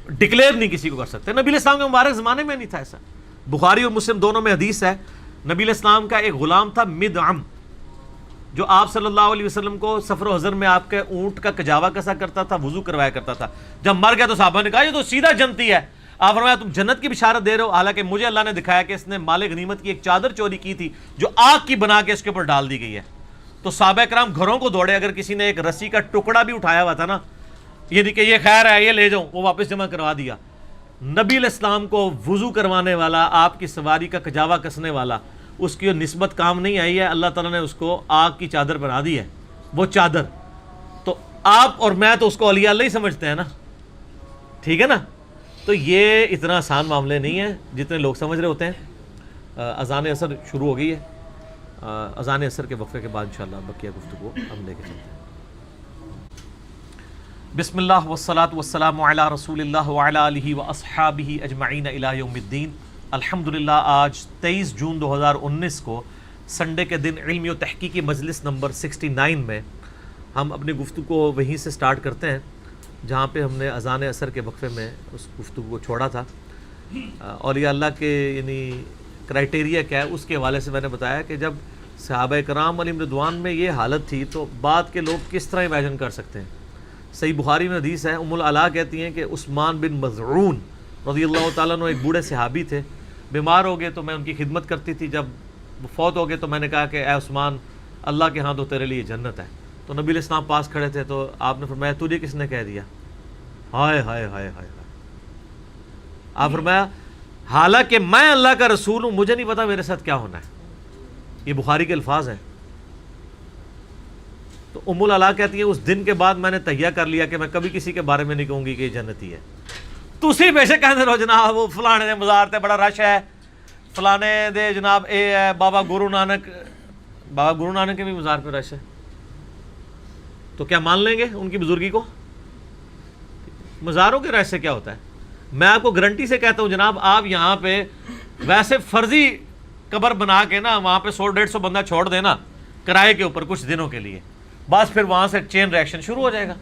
ڈکلیئر نہیں کسی کو کر سکتے. نبی علیہ السلام کے مبارک زمانے میں نہیں تھا ایسا. بخاری اور مسلم دونوں میں حدیث ہے، نبی علیہ السلام کا ایک غلام تھا مدعم، جو آپ صلی اللہ علیہ وسلم کو سفر و حضر میں آپ کے اونٹ کا کجاوا کسا کرتا تھا، وضو کروایا کرتا تھا. جب مر گیا تو صحابہ نے کہا یہ تو سیدھا جنتی ہے. آپ فرمایا تم جنت کی بشارت دے رہے ہو، حالانکہ مجھے اللہ نے دکھایا کہ اس نے مال غنیمت کی ایک چادر چوری کی تھی جو آگ کی بنا کے اس کے اوپر ڈال دی گئی ہے. تو صحابہ کرام گھروں کو دوڑے. اگر کسی نے ایک رسی کا ٹکڑا بھی اٹھایا ہوا تھا نا، یہ کہ یہ خیر ہے یہ لے جاؤں، وہ واپس جمع کروا دیا. نبی علیہ السلام کو وضو کروانے والا، آپ کی سواری کا کجاوا کسنے والا، اس کی نسبت کام نہیں آئی ہے، اللہ تعالیٰ نے اس کو آگ کی چادر بنا دی ہے. وہ چادر تو آپ اور میں تو اس کو اولیاء اللہ ہی سمجھتے ہیں نا. ٹھیک ہے نا. تو یہ اتنا آسان معاملے نہیں ہے جتنے لوگ سمجھ رہے ہوتے ہیں۔ اذان عصر شروع ہو گئی ہے، اذان عصر کے وقفے کے بعد انشاءاللہ بقیہ گفتگو ہم لے کے چلتے ہیں۔ بسم اللہ والصلاة والسلام علی رسول اللہ وعلی آلہ واصحابہ اجمعین الی یوم الدین۔ الحمدللہ آج 23 جون 2019 کو سنڈے کے دن علمی و تحقیقی مجلس نمبر 69 میں ہم اپنی گفتگو کو وہیں سے سٹارٹ کرتے ہیں جہاں پہ ہم نے اذان عصر کے وقفے میں اس گفتگو کو چھوڑا تھا۔ اولیاء اللہ کے یعنی کرائٹیریا کیا ہے اس کے حوالے سے میں نے بتایا کہ جب صحابہ کرام علیہم رضوان میں یہ حالت تھی تو بعد کے لوگ کس طرح امیجن کر سکتے ہیں۔ صحیح بخاری میں حدیث ہے، ام العلا کہتی ہیں کہ عثمان بن مظعون رضی اللہ تعالیٰ عنہ ایک بوڑھے صحابی تھے، بیمار ہو گئے تو میں ان کی خدمت کرتی تھی، جب وہ فوت ہو گئے تو میں نے کہا کہ اے عثمان اللہ کے ہاں تو تیرے لیے جنت ہے۔ تو نبی علیہ السلام پاس کھڑے تھے تو آپ نے فرمایا تجھے کس نے کہہ دیا؟ ہائے ہائے ہائے ہائے۔ آپ فرمایا حالانکہ میں اللہ کا رسول ہوں، مجھے نہیں پتا میرے ساتھ کیا ہونا ہے۔ یہ بخاری کے الفاظ ہیں۔ تو ام العلا کہتی ہے اس دن کے بعد میں نے تہیہ کر لیا کہ میں کبھی کسی کے بارے میں نہیں کہوں گی کہ یہ جنتی ہے۔ تسی بے شک کہندے رہو جناب وہ فلانے دے مزار تے بڑا رش ہے، فلانے دے جناب اے ہے، بابا گرو نانک کے بھی مزار پہ رش ہے، تو کیا مان لیں گے ان کی بزرگی کو؟ مزاروں کے رش سے کیا ہوتا ہے؟ میں آپ کو گارنٹی سے کہتا ہوں جناب، آپ یہاں پہ ویسے فرضی قبر بنا کے نا وہاں پہ 100-150 بندہ چھوڑ دینا کرائے کے اوپر کچھ دنوں کے لیے، بس پھر وہاں سے چین ریئیکشن شروع ہو جائے گا،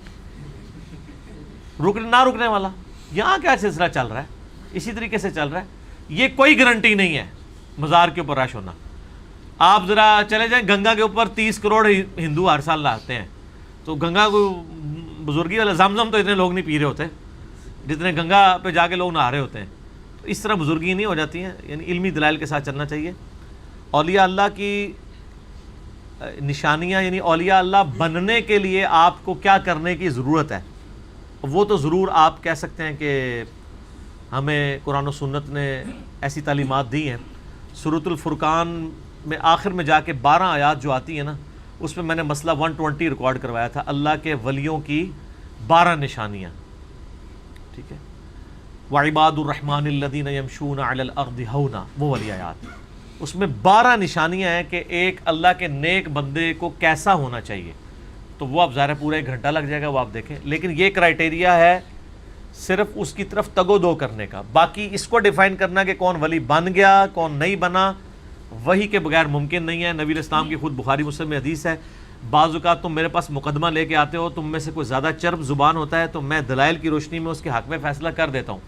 نہ رکنے والا۔ یہاں کیا سلسلہ چل رہا ہے؟ اسی طریقے سے چل رہا ہے۔ یہ کوئی گارنٹی نہیں ہے مزار کے اوپر رش ہونا۔ آپ ذرا چلے جائیں گنگا کے اوپر 30 کروڑ ہندو ہر سال لاتے ہیں، تو گنگا کو بزرگی والا زمزم تو اتنے لوگ نہیں پی رہے ہوتے جتنے گنگا پہ جا کے لوگ نہا رہے ہوتے ہیں۔ تو اس طرح بزرگی نہیں ہو جاتی ہیں، یعنی علمی دلائل کے ساتھ چلنا چاہیے۔ اولیاء اللہ کی نشانیاں، یعنی اولیاء اللہ بننے کے لیے آپ کو کیا کرنے کی ضرورت ہے، وہ تو ضرور آپ کہہ سکتے ہیں کہ ہمیں قرآن و سنت نے ایسی تعلیمات دی ہیں۔ سورۃ الفرقان میں آخر میں جا کے 12 آیات جو آتی ہیں نا، اس میں نے مسئلہ 120 ریکارڈ کروایا تھا، اللہ کے ولیوں کی 12 نشانیاں، ٹھیک ہے۔ وعباد الرحمن الذین یمشون علی الارض ہونا، وہ والی آیات، اس میں 12 نشانیاں ہیں کہ ایک اللہ کے نیک بندے کو کیسا ہونا چاہیے۔ تو وہ اب ظاہر پورا 1 گھنٹہ لگ جائے گا، وہ آپ دیکھیں، لیکن یہ کرائٹیریا ہے صرف اس کی طرف تگ و دو کرنے کا۔ باقی اس کو ڈیفائن کرنا کہ کون ولی بن گیا کون نہیں بنا، وہی کے بغیر ممکن نہیں ہے۔ نبی علیہ السلام کی خود بخاری مسلم میں حدیث ہے، بعض اوقات تم میرے پاس مقدمہ لے کے آتے ہو، تم میں سے کوئی زیادہ چرب زبان ہوتا ہے تو میں دلائل کی روشنی میں اس کے حق میں فیصلہ کر دیتا ہوں،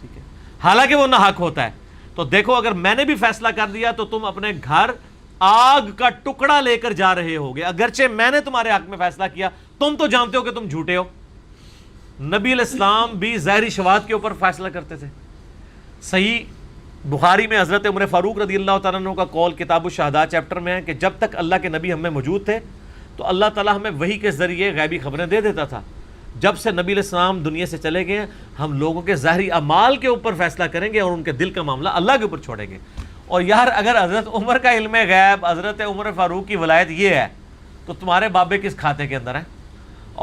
ٹھیک ہے، حالانکہ وہ نہ حق ہوتا ہے۔ تو دیکھو اگر میں نے بھی فیصلہ کر دیا تو تم اپنے گھر آگ کا ٹکڑا لے کر جا رہے ہوگے، اگرچہ میں نے تمہارے حق میں فیصلہ کیا، تم تو جانتے ہو کہ تم جھوٹے ہو۔ نبی علیہ السلام بھی ظاہری شواہد کے اوپر فیصلہ کرتے تھے۔ صحیح بخاری میں حضرت عمر فاروق رضی اللہ تعالیٰ عنہ کا قول کتاب الشہداء چیپٹر میں ہے کہ جب تک اللہ کے نبی ہم میں موجود تھے تو اللہ تعالیٰ ہمیں وحی کے ذریعے غیبی خبریں دے دیتا تھا۔ جب سے نبی علیہ السلام دنیا سے چلے گئے ہم لوگوں کے ظاہری اعمال کے اوپر فیصلہ کریں گے اور ان کے دل کا معاملہ اللہ کے اوپر چھوڑیں گے۔ اور یار اگر حضرت عمر کا علم غیب، حضرت عمر فاروق کی ولایت یہ ہے تو تمہارے بابے کس کھاتے کے اندر ہیں؟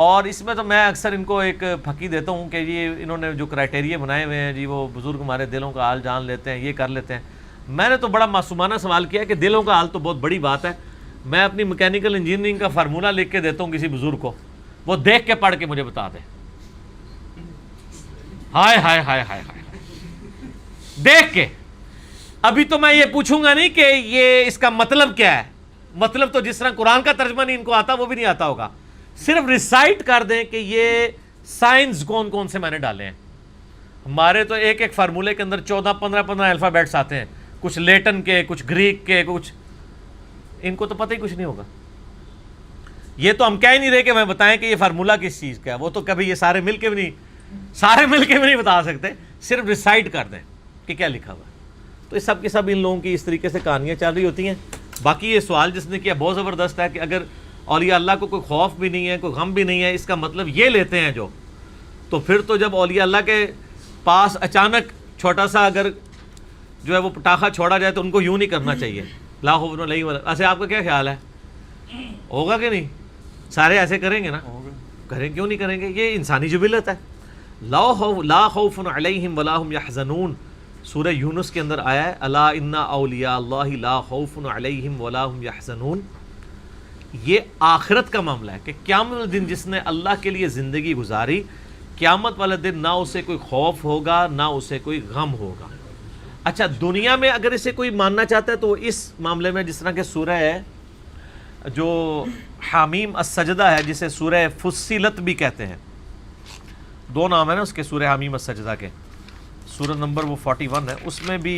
اور اس میں تو میں اکثر ان کو ایک پھکی دیتا ہوں کہ یہ انہوں نے جو کرائٹیریا بنائے ہوئے ہیں جی، وہ بزرگ ہمارے دلوں کا حال جان لیتے ہیں، یہ کر لیتے ہیں۔ میں نے تو بڑا معصومانہ سوال کیا کہ دلوں کا حال تو بہت بڑی بات ہے، میں اپنی میکینیکل انجینئرنگ کا فارمولہ لکھ کے دیتا ہوں کسی بزرگ کو، وہ دیکھ کے پڑھ کے مجھے بتا دے۔ ہائے ہائے ہائے ہائے ہائے، دیکھ کے۔ ابھی تو میں یہ پوچھوں گا نہیں کہ یہ اس کا مطلب کیا ہے، مطلب تو جس طرح قرآن کا ترجمہ نہیں ان کو آتا وہ بھی نہیں آتا ہوگا، صرف ریسائٹ کر دیں کہ یہ سائنس کون کون سے میں نے ڈالے ہیں۔ ہمارے تو ایک ایک فارمولے کے اندر 14-15 الفابیٹس آتے ہیں، کچھ لیٹن کے، کچھ گریک کے، کچھ، ان کو تو پتہ ہی کچھ نہیں ہوگا۔ یہ تو ہم کہہ ہی نہیں رہے کہ میں بتائیں کہ یہ فارمولہ کس چیز کا ہے، وہ تو کبھی یہ سارے مل کے بھی نہیں بتا سکتے، صرف ریسائٹ کر دیں کہ کیا لکھا ہوا ہے۔ تو یہ سب کے سب ان لوگوں کی اس طریقے سے کہانیاں چل رہی ہوتی ہیں۔ باقی یہ سوال جس نے کیا بہت زبردست ہے کہ اگر اولیاء اللہ کو کوئی خوف بھی نہیں ہے، کوئی غم بھی نہیں ہے، اس کا مطلب یہ لیتے ہیں جو، تو پھر تو جب اولیاء اللہ کے پاس اچانک چھوٹا سا اگر جو ہے وہ پٹاخہ چھوڑا جائے تو ان کو یوں نہیں کرنا چاہیے، لا خوف علیہم ولا۔ ایسے آپ کا کیا خیال ہے، ہوگا کہ نہیں؟ سارے ایسے کریں گے نا؟ کریں، کیوں نہیں کریں گے؟ یہ انسانی جبلت ہے۔ لا خوف علیہم ولا هم یحزنون، سورہ یونس کے اندر آیا ہے الا ان اولیاء اللہ لا خوف علیہم ولا هم یحزنون. یہ آخرت کا معاملہ ہے کہ قیامت والے دن جس نے اللہ کے لیے زندگی گزاری، قیامت والے دن نہ اسے کوئی خوف ہوگا نہ اسے کوئی غم ہوگا. اچھا دنیا میں اگر اسے کوئی ماننا چاہتا ہے تو اس معاملے میں جس طرح کہ سورہ ہے جو حامیم السجدہ ہے، جسے سورہ فصلت بھی کہتے ہیں، دو نام ہے نا اس کے سورہ حامیم السجدہ کے، سورہ نمبر وہ 41 ہے، اس میں بھی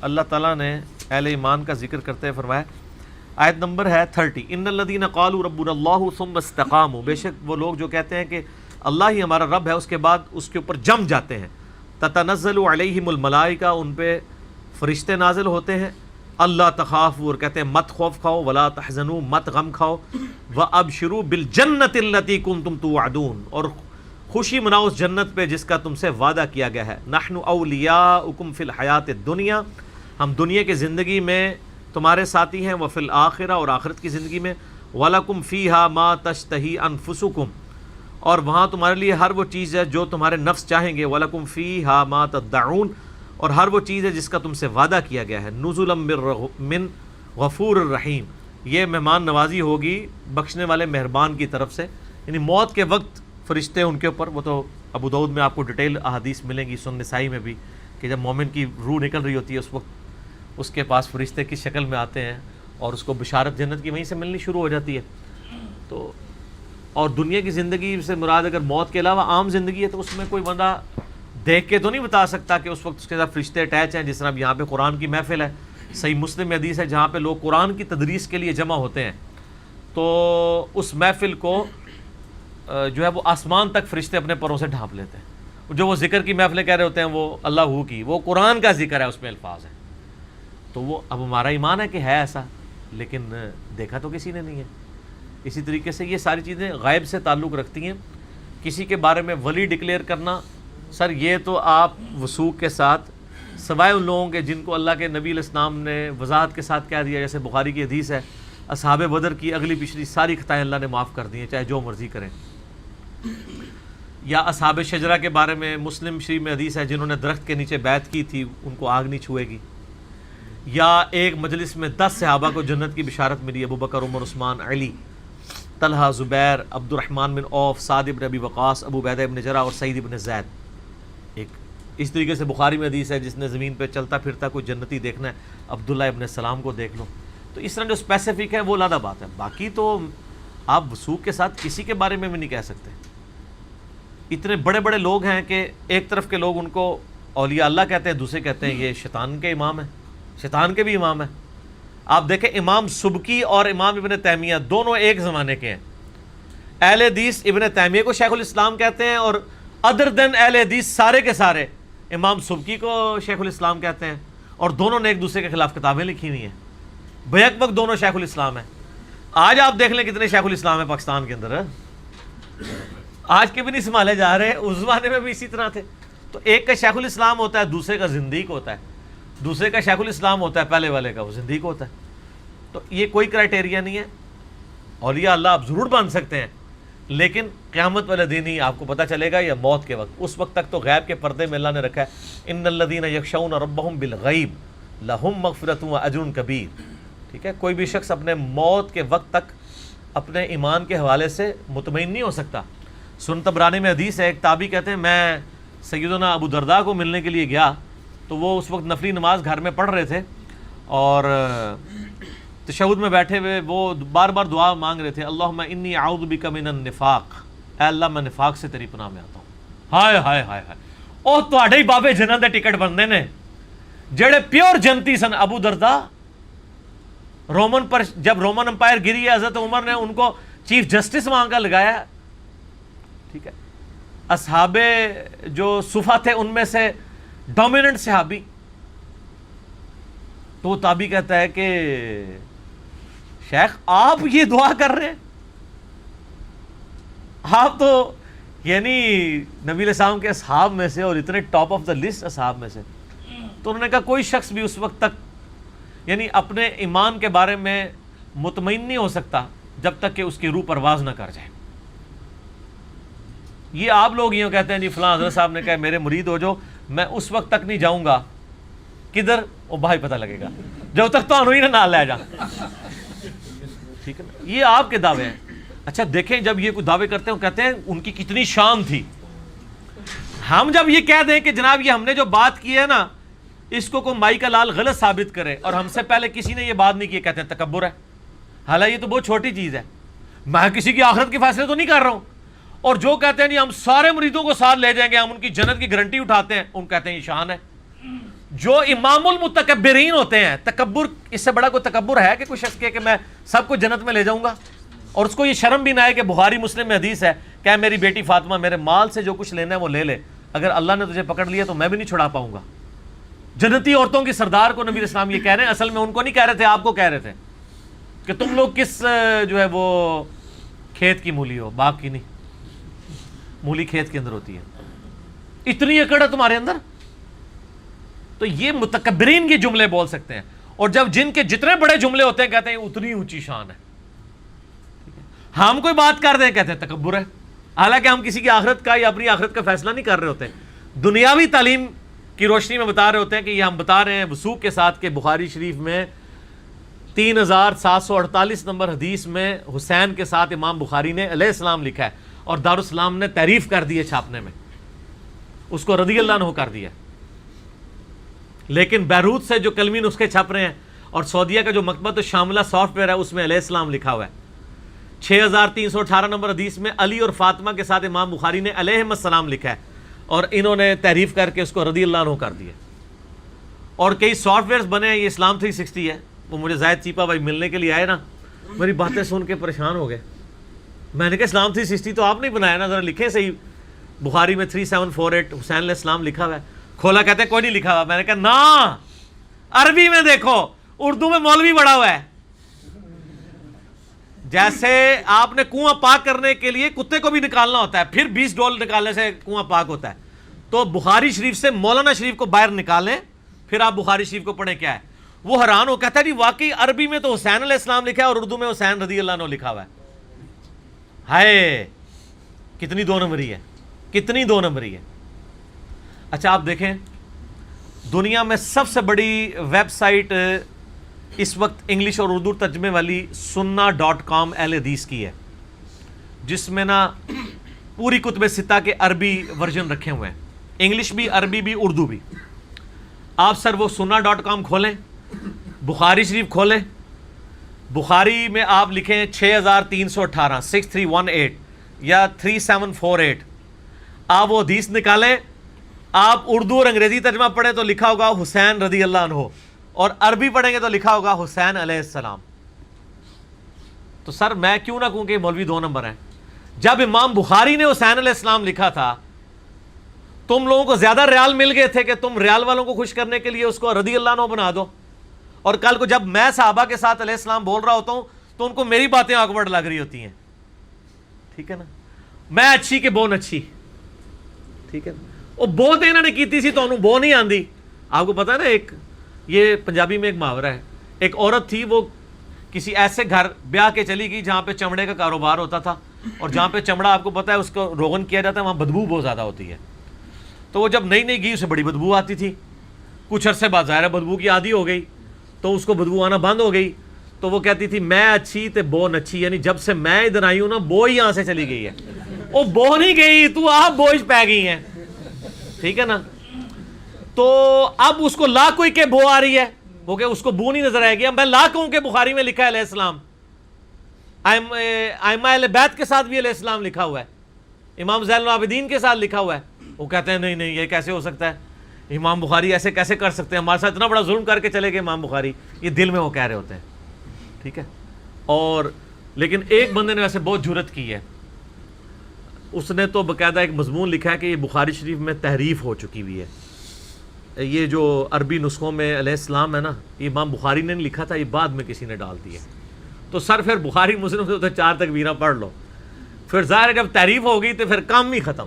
اللہ تعالیٰ نے اہل ایمان کا ذکر کرتے ہوئے فرمایا، آیت نمبر ہے 30، ان الذین قالوا ربنا اللہ ثم استقاموا، بے شک وہ لوگ جو کہتے ہیں کہ اللہ ہی ہمارا رب ہے، اس کے بعد اس کے اوپر جم جاتے ہیں، تتنزل علیہم الملائکہ، ان پہ فرشتے نازل ہوتے ہیں، اللہ تخافوا، اور کہتے ہیں مت خوف کھاؤ، ولا تحزنوا، مت غم کھاؤ، وابشروا بالجنۃ التی کنتم توعدون، اور خوشی مناؤ اس جنت پہ جس کا تم سے وعدہ کیا گیا ہے، نحن اولیاؤکم فی الحیات الدنیا، ہم دنیا کی زندگی میں تمہارے ساتھی ہیں، وفی الآخرہ، اور آخرت کی زندگی میں، وَلَكُمْ فِيهَا مَا تَشْتَهِي أَنفُسُكُمْ، اور وہاں تمہارے لیے ہر وہ چیز ہے جو تمہارے نفس چاہیں گے، وَلَكُمْ فِيهَا مَا تَدَّعُونَ، اور ہر وہ چیز ہے جس کا تم سے وعدہ کیا گیا ہے، نُزُلًا مِّن غفور الرحیم، یہ مہمان نوازی ہوگی بخشنے والے مہربان کی طرف سے. یعنی موت کے وقت فرشتے ان کے اوپر، وہ تو ابو داؤد میں آپ کو ڈیٹیل احادیث ملیں گی، سنن نسائی میں بھی، کہ جب مومن کی روح نکل رہی ہوتی ہے اس وقت اس کے پاس فرشتے کی شکل میں آتے ہیں اور اس کو بشارت جنت کی وہیں سے ملنی شروع ہو جاتی ہے. تو اور دنیا کی زندگی سے مراد اگر موت کے علاوہ عام زندگی ہے تو اس میں کوئی بندہ دیکھ کے تو نہیں بتا سکتا کہ اس وقت اس کے ساتھ فرشتے اٹیچ ہیں. جس طرح اب یہاں پہ قرآن کی محفل ہے، صحیح مسلم میں حدیث ہے جہاں پہ لوگ قرآن کی تدریس کے لیے جمع ہوتے ہیں، تو اس محفل کو جو ہے وہ آسمان تک فرشتے اپنے پروں سے ڈھانپ لیتے ہیں. جو وہ ذکر کی محفلیں کہہ رہے ہوتے ہیں وہ اللہ ہو کی، وہ قرآن کا ذکر ہے، اس میں الفاظ ہیں. تو وہ اب ہمارا ایمان ہے کہ ہے ایسا، لیکن دیکھا تو کسی نے نہیں ہے. اسی طریقے سے یہ ساری چیزیں غیب سے تعلق رکھتی ہیں. کسی کے بارے میں ولی ڈکلیئر کرنا، سر یہ تو آپ وثوق کے ساتھ، سوائے ان لوگوں کے جن کو اللہ کے نبی علیہ السلام نے وضاحت کے ساتھ کہہ دیا، جیسے بخاری کی حدیث ہے اصحاب بدر کی اگلی پچھلی ساری خطائیں اللہ نے معاف کر دی ہیں چاہے جو مرضی کریں. یا اصحاب شجرہ کے بارے میں مسلم شریف میں حدیث ہے جنہوں نے درخت کے نیچے بیعت کی تھی ان کو آگ نہیں چھوئے گی. یا ایک مجلس میں 10 صحابہ کو جنت کی بشارت ملی، ابو بکر، عمر، عثمان، علی، طلحہ، زبیر، عبد الرحمن بن عوف، سعد بن ابی وقاص، ابو عبیدہ بن جرح اور سعید بن زید. ایک اس طریقے سے بخاری میں حدیث ہے جس نے زمین پہ چلتا پھرتا کوئی جنتی دیکھنا ہے عبداللہ ابن السلام کو دیکھ لو. تو اس طرح جو اسپیسیفک ہے وہ علیحدہ بات ہے. باقی تو آپ وثوق کے ساتھ کسی کے بارے میں بھی نہیں کہہ سکتے. اتنے بڑے بڑے لوگ ہیں کہ ایک طرف کے لوگ ان کو اولیاء اللہ کہتے ہیں، دوسرے کہتے ہیں یہ شیطان کے امام ہیں، شیطان کے بھی امام ہیں. آپ دیکھیں امام سبکی اور امام ابن تیمیہ دونوں ایک زمانے کے ہیں. اہل حدیث ابن تیمیہ کو شیخ الاسلام کہتے ہیں، اور ادر دین اہل حدیث سارے کے سارے امام سبکی کو شیخ الاسلام کہتے ہیں، اور دونوں نے ایک دوسرے کے خلاف کتابیں لکھی ہوئی ہیں. بیک وقت دونوں شیخ الاسلام ہیں. آج آپ دیکھ لیں کتنے شیخ الاسلام ہیں پاکستان کے اندر، آج کے بھی نہیں سنبھالے جا رہے، اس زمانے میں بھی اسی طرح تھے. تو ایک کا شیخ الاسلام ہوتا ہے، دوسرے کا زندیق ہوتا ہے. دوسرے کا شیخ الاسلام ہوتا ہے، پہلے والے کا وہ زندیق ہوتا ہے. تو یہ کوئی کرائٹیریا نہیں ہے. اولیاء اللہ آپ ضرور بن سکتے ہیں، لیکن قیامت والے دن ہی آپ کو پتہ چلے گا، یا موت کے وقت. اس وقت تک تو غیب کے پردے میں اللہ نے رکھا ہے، ان الذین یخشون ربهم بالغیب لہم مغفرۃ واجر کبیر. ٹھیک ہے، کوئی بھی شخص اپنے موت کے وقت تک اپنے ایمان کے حوالے سے مطمئن نہیں ہو سکتا. سنن طبرانی میں حدیث ہے، ایک تابعی کہتے ہیں میں سیدنا ابو درداء کو ملنے کے لیے گیا تو وہ اس وقت نفلی نماز گھر میں پڑھ رہے تھے اور تشہد میں بیٹھے ہوئے وہ بار بار دعا مانگ رہے تھے، اللہم انی اعوذ بک من النفاق، اے اللہ میں نفاق سے تیری پناہ میں آتا ہوں. ہائے ہائے ہائے ہائے، او تواڈے ہی بابے جنت دے ٹکٹ بننے نے جڑے پیور جنتی سن. ابو درداء رومن پر جب رومن امپائر گری ہے حضرت عمر نے ان کو چیف جسٹس وہاں کا لگایا. ٹھیک ہے، اصحاب جو صفہ تھے ان میں سے ڈومیننٹ صحابی. تو وہ تابعی کہتا ہے کہ شیخ آپ یہ دعا کر رہے ہیں، آپ تو یعنی نبی علیہ السلام کے اصحاب میں سے اور اتنے ٹاپ آف دا لسٹ اصحاب میں سے. تو انہوں نے کہا کوئی شخص بھی اس وقت تک یعنی اپنے ایمان کے بارے میں مطمئن نہیں ہو سکتا جب تک کہ اس کی روح پرواز نہ کر جائے. یہ آپ لوگ یوں کہتے ہیں جی فلاں حضرت صاحب نے کہا میرے مرید ہو جو، میں اس وقت تک نہیں جاؤں گا کدھر وہ بھائی پتہ لگے گا جب تک تو ہی نہ لے جا. ٹھیک ہے نا، یہ آپ کے دعوے ہیں. اچھا دیکھیں جب یہ کوئی دعوے کرتے ہیں کہتے ہیں ان کی کتنی شان تھی. ہم جب یہ کہہ دیں کہ جناب یہ ہم نے جو بات کی ہے نا اس کو کوئی مائی کا لال غلط ثابت کرے اور ہم سے پہلے کسی نے یہ بات نہیں کی، کہتے ہیں تکبر ہے. حالانکہ یہ تو بہت چھوٹی چیز ہے، میں کسی کی آخرت کے فیصلے تو نہیں کر رہا ہوں. اور جو کہتے ہیں جی ہم سارے مریدوں کو ساتھ لے جائیں گے، ہم ان کی جنت کی گارنٹی اٹھاتے ہیں، ان کہتے ہیں یہ شان ہے. جو امام المتکبرین ہوتے ہیں، تکبر اس سے بڑا کوئی تکبر ہے کہ کوئی شخص کہ میں سب کو جنت میں لے جاؤں گا اور اس کو یہ شرم بھی نہ ہے کہ بخاری مسلم میں حدیث ہے کہ میری بیٹی فاطمہ میرے مال سے جو کچھ لینا ہے وہ لے لے، اگر اللہ نے تجھے پکڑ لیا تو میں بھی نہیں چھڑا پاؤں گا. جنتی عورتوں کی سردار کو نبی اسلام یہ کہہ رہے ہیں، اصل میں ان کو نہیں کہہ رہے تھے، آپ کو کہہ رہے تھے کہ تم لوگ کس جو ہے وہ کھیت کی مولی ہو، باغ کی نہیں. مولی کھیت کے اندر ہوتی ہے. اتنی اکڑ ہے تمہارے اندر. تو یہ متکبرین کے جملے بول سکتے ہیں، اور جب جن کے جتنے بڑے جملے ہوتے ہیں کہتے ہیں اتنی اونچی شان ہے. ہم کوئی بات کر دیں کہتے ہیں تکبر ہے، حالانکہ ہم کسی کی آخرت کا یا اپنی آخرت کا فیصلہ نہیں کر رہے ہوتے، دنیاوی تعلیم کی روشنی میں بتا رہے ہوتے ہیں کہ یہ ہم بتا رہے ہیں وثوق کے ساتھ کہ بخاری شریف میں 3748 نمبر حدیث میں حسین کے ساتھ امام بخاری نے علیہ السلام لکھا ہے اور دارالسلام نے تعریف کر دی ہے چھاپنے میں، اس کو رضی اللہ عنہ کر دیا. لیکن بیروت سے جو کلمی نسخے چھپ رہے ہیں اور سعودیہ کا جو مکتبۃ الشاملہ سافٹ ویئر ہے اس میں علیہ السلام لکھا ہوا ہے. 6318 نمبر حدیث میں علی اور فاطمہ کے ساتھ امام بخاری نے علیہم السلام لکھا ہے اور انہوں نے تعریف کر کے اس کو رضی اللہ عنہ کر دیا. اور کئی سافٹ ویئرز بنے ہیں، یہ اسلام 360 ہے. وہ مجھے زاہد چیپا بھائی ملنے کے لیے آئے نا، میری باتیں سن کے پریشان ہو گئے. میں نے کہا اسلام 360 تو آپ نے بنایا نا، ذرا لکھیں صحیح. بخاری میں 3748 حسین علیہ السلام لکھا ہوا ہے. کھولا کہتے ہیں کوئی نہیں لکھا ہوا. میں نے کہا نا عربی میں دیکھو، اردو میں مولوی بڑا ہوا ہے. جیسے آپ نے کنواں پاک کرنے کے لیے کتے کو بھی نکالنا ہوتا ہے، پھر 20 ڈول نکالنے سے کنواں پاک ہوتا ہے، تو بخاری شریف سے مولانا شریف کو باہر نکالیں پھر آپ بخاری شریف کو پڑھیں. کیا ہے وہ حیران ہو کہتا ہے جی واقعی عربی میں تو حسین علیہ السلام لکھا ہے اور اردو میں حسین رضی اللہ عنہ لکھا ہوا ہے. ہائے کتنی دو نمبری ہے، کتنی دو نمبری ہے. اچھا آپ دیکھیں دنیا میں سب سے بڑی ویب سائٹ اس وقت انگلش اور اردو ترجمے والی sunna.com اہل حدیث کی ہے، جس میں نا پوری کتب ستہ کے عربی ورژن رکھے ہوئے ہیں، انگلش بھی، عربی بھی، اردو بھی. آپ سر وہ sunna.com کھولیں، بخاری شریف کھولیں، بخاری میں آپ لکھیں 6318 6318 یا 3748، آپ وہ حدیث نکالیں، آپ اردو اور انگریزی ترجمہ پڑھیں تو لکھا ہوگا حسین رضی اللہ عنہ، اور عربی پڑھیں گے تو لکھا ہوگا حسین علیہ السلام. تو سر میں کیوں نہ کہوں کہ مولوی دو نمبر ہیں؟ جب امام بخاری نے حسین علیہ السلام لکھا تھا تم لوگوں کو زیادہ ریال مل گئے تھے کہ تم ریال والوں کو خوش کرنے کے لیے اس کو رضی اللہ عنہ بنا دو، اور کل کو جب میں صحابہ کے ساتھ علیہ السلام بول رہا ہوتا ہوں تو ان کو میری باتیں آکورڈ لگ رہی ہوتی ہیں. ٹھیک ہے نا، میں اچھی کہ بون اچھی. ٹھیک ہے نا، وہ بہت انہوں نے کیتی سی تو انہوں بو نہیں آندی. آپ کو پتا ہے نا، ایک یہ پنجابی میں ایک محاورہ ہے، ایک عورت تھی وہ کسی ایسے گھر بیاہ کے چلی گئی جہاں پہ چمڑے کا کاروبار ہوتا تھا، اور جہاں پہ چمڑا آپ کو پتا ہے اس کو روغن کیا جاتا ہے وہاں بدبو بہت زیادہ ہوتی ہے. تو وہ جب نئی گئی اسے بڑی بدبو آتی تھی، کچھ عرصے بعد ظاہر بدبو کی عادی ہو گئی تو اس کو بدبو آنا بند ہو گئی. تو وہ کہتی تھی میں اچھی تے بو نچھی، یعنی جب سے میں ادھر آئی ہوں نا بو ہی یہاں سے چلی گئی ہے. وہ بو نہیں گئی، تو آپ بوجھ پہ گئی ہیں. ٹھیک ہے نا، تو اب اس کو لا کوئی کہ بو آ رہی ہے، وہ کہ اس کو بو نہیں نظر آئے گی. میں لا کہوں کہ بخاری میں لکھا ہے علیہ السلام، ائمہ اہل بیت کے ساتھ بھی علیہ السلام لکھا ہوا ہے، امام زین العابدین کے ساتھ لکھا ہوا ہے. وہ کہتے ہیں نہیں یہ کیسے ہو سکتا ہے، امام بخاری ایسے کیسے کر سکتے ہیں، ہمارے ساتھ اتنا بڑا ظلم کر کے چلے گئے امام بخاری. یہ دل میں وہ کہہ رہے ہوتے ہیں. ٹھیک ہے، اور لیکن ایک بندے نے ویسے بہت جرت کی ہے، اس نے تو باقاعدہ ایک مضمون لکھا ہے کہ یہ بخاری شریف میں تحریف ہو چکی ہوئی ہے. یہ جو عربی نسخوں میں علیہ السلام ہے نا، یہ امام بخاری نے نہیں لکھا تھا، یہ بعد میں کسی نے ڈال دی ہے. تو سر پھر بخاری مسلم سے تو 4 تکبیریں پڑھ لو، پھر ظاہر ہے جب تعریف ہو گئی تو پھر کام ہی ختم.